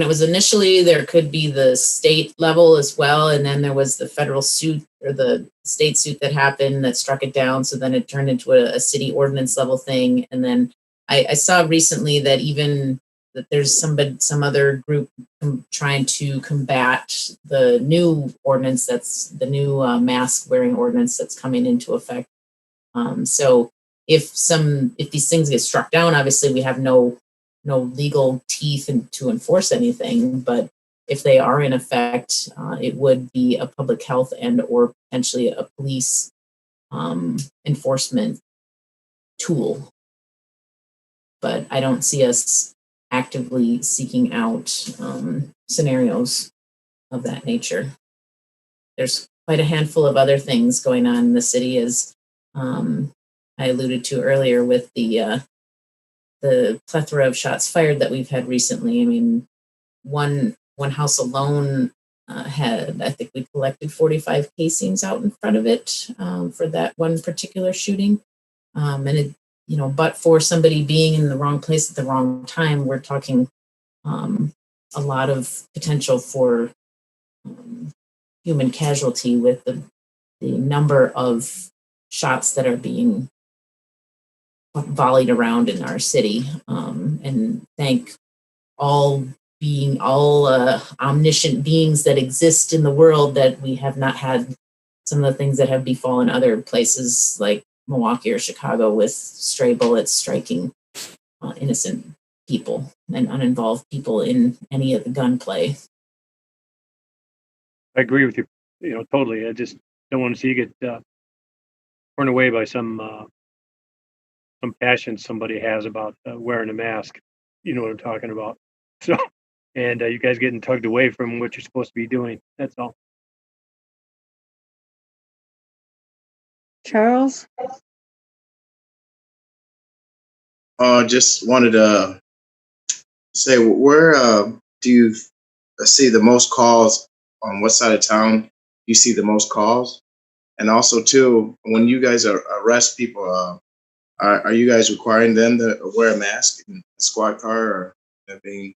it was initially, there could be the state level as well, and then there was the federal suit or the state suit that happened that struck it down. So then it turned into a city ordinance level thing, and then I saw recently that even that there's some other group trying to combat the new ordinance, that's the new mask wearing ordinance that's coming into effect. So if these things get struck down, obviously we have no legal teeth to enforce anything, but if they are in effect, it would be a public health and or potentially a police enforcement tool. But I don't see us actively seeking out scenarios of that nature. There's quite a handful of other things going on in the city, as I alluded to earlier, with the plethora of shots fired that we've had recently. I mean, one house alone had, I think we collected 45 casings out in front of it for that one particular shooting. And it, but for somebody being in the wrong place at the wrong time, we're talking a lot of potential for human casualty with the number of shots that are being volleyed around in our city. And thank all omniscient beings that exist in the world that we have not had some of the things that have befallen other places like Milwaukee or Chicago, with stray bullets striking innocent people and uninvolved people in any of the gunplay. I agree with you, totally. I just don't want to see you get torn away by some passion somebody has about wearing a mask. You know what I'm talking about. So, and you guys getting tugged away from what you're supposed to be doing. That's all. Charles? Just wanted to say, where do you see the most calls? On what side of town you see the most calls? And also, too, when you guys arrest people, are you guys requiring them to wear a mask in a squad car, or being?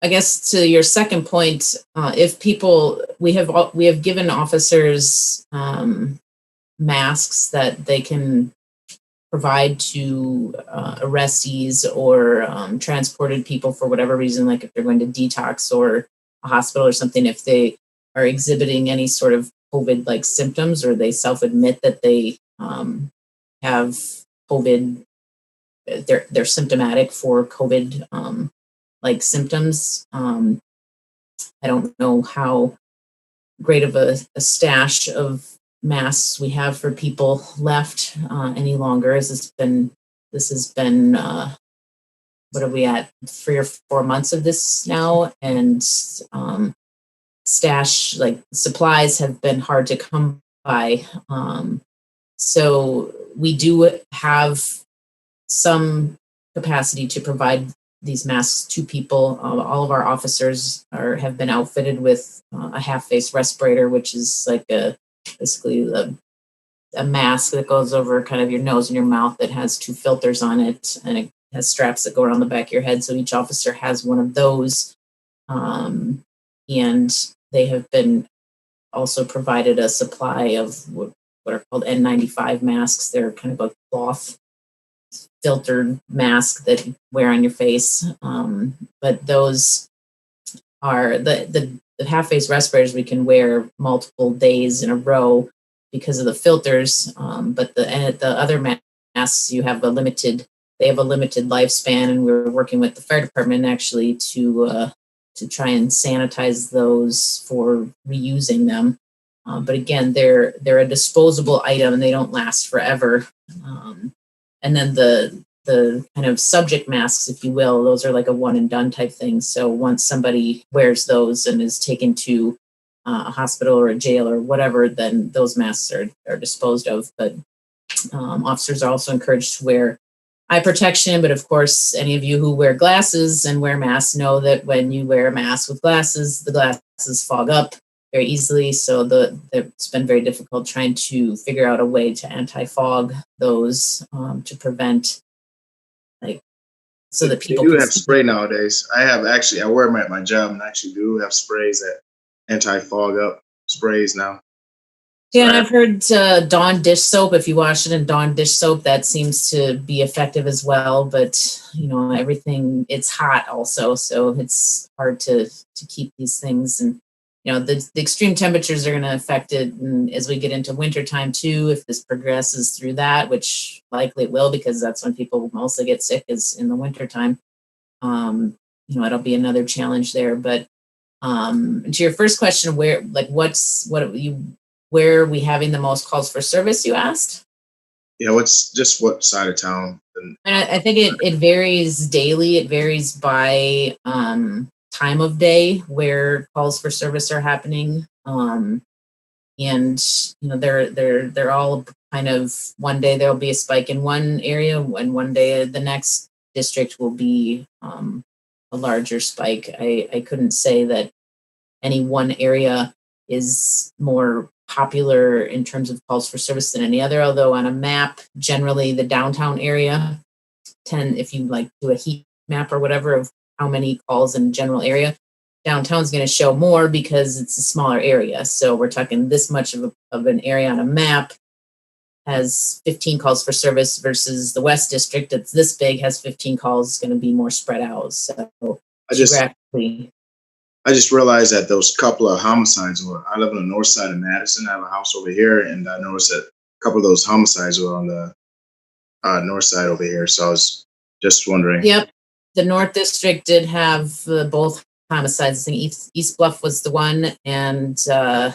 I guess to your second point, if people, we have given officers masks that they can provide to arrestees or transported people for whatever reason, like if they're going to detox or a hospital or something, if they are exhibiting any sort of COVID-like symptoms, or they self-admit that they have COVID, they're symptomatic for COVID like symptoms. I don't know how great of a stash of masks we have for people left any longer. This has been what are we at, 3 or 4 months of this now, and stash, like supplies, have been hard to come by. So we do have some capacity to provide these masks to people. All of our officers have been outfitted with a half-face respirator, which is like basically a mask that goes over kind of your nose and your mouth that has 2 filters on it, and it has straps that go around the back of your head. So each officer has one of those. And they have been also provided a supply of what are called N95 masks. They're kind of a cloth filtered mask that you wear on your face. But those are the half-face respirators we can wear multiple days in a row because of the filters. But the other masks, they have a limited lifespan, and we're working with the fire department actually to try and sanitize those for reusing them. But again, they're a disposable item and they don't last forever. And then the kind of subject masks, if you will, those are like a one and done type thing. So once somebody wears those and is taken to a hospital or a jail or whatever, then those masks are disposed of. But officers are also encouraged to wear eye protection. But of course, any of you who wear glasses and wear masks know that when you wear a mask with glasses, the glasses fog up very easily. So it's been very difficult trying to figure out a way to anti-fog those to prevent, like, so that people They do can have see. spray nowadays. I wear them at my job, and actually do have sprays that anti-fog up sprays now. Yeah, and I've heard Dawn dish soap. If you wash it in Dawn dish soap, that seems to be effective as well. But everything, it's hot also, so it's hard to keep these things. And the extreme temperatures are going to affect it. And as we get into wintertime too, if this progresses through that, which likely it will, because that's when people mostly get sick, is in the wintertime. It'll be another challenge there. But to your first question, where are we having the most calls for service, you asked? Yeah, what side of town? And I think it varies daily. It varies by time of day where calls for service are happening. And they're all kind of, one day there'll be a spike in one area, and one day the next district will be a larger spike. I couldn't say that any one area is more popular in terms of calls for service than any other, although on a map, generally the downtown area, if you like do a heat map or whatever of how many calls in general area, downtown's going to show more because it's a smaller area. So we're talking this much of an area on a map has 15 calls for service versus the West District that's this big has 15 calls. It's going to be more spread out. So geographically, I just realized that those couple of homicides I live on the north side of Madison. I have a house over here, and I noticed that a couple of those homicides were on the north side over here. So I was just wondering. Yep. The North District did have both homicides. I think East Bluff was the one, and the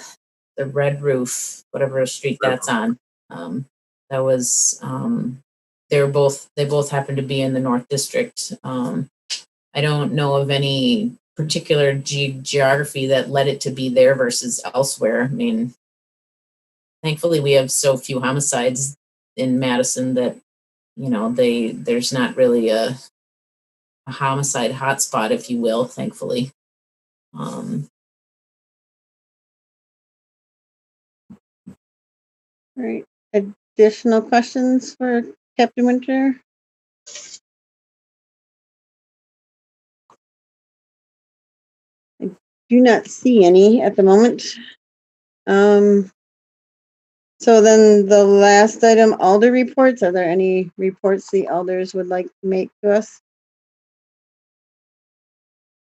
Red Roof, whatever street that's on. That was, they both happened to be in the North District. I don't know of any particular geography that led it to be there versus elsewhere. I mean, thankfully we have so few homicides in Madison that, there's not really a homicide hotspot, if you will, thankfully. All right. Additional questions for Captain Winter? I do not see any at the moment. So then the last item, Alder reports. Are there any reports the Alders would like to make to us?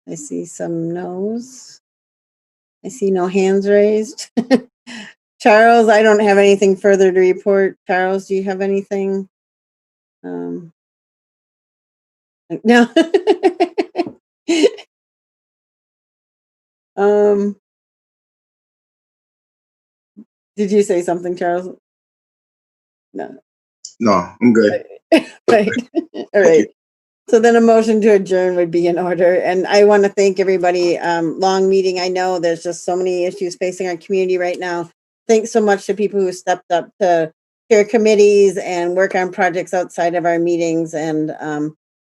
I see some no's. I see no hands raised. Charles, I don't have anything further to report. Charles, do you have anything? No. Did you say something, Charles? No. No, I'm good. Right. All right. So then a motion to adjourn would be in order. And I want to thank everybody. Long meeting. I know there's just so many issues facing our community right now. Thanks so much to people who stepped up to chair committees and work on projects outside of our meetings. And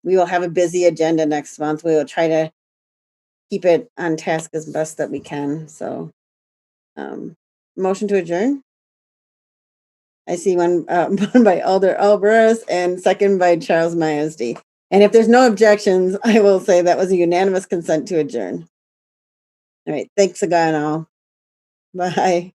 we will have a busy agenda next month. We will try to keep it on task as best that we can. So, motion to adjourn. I see one, one by Alder Alvarez and second by Charles Myasdy. And if there's no objections, I will say that was a unanimous consent to adjourn. All right. Thanks again, all. Bye.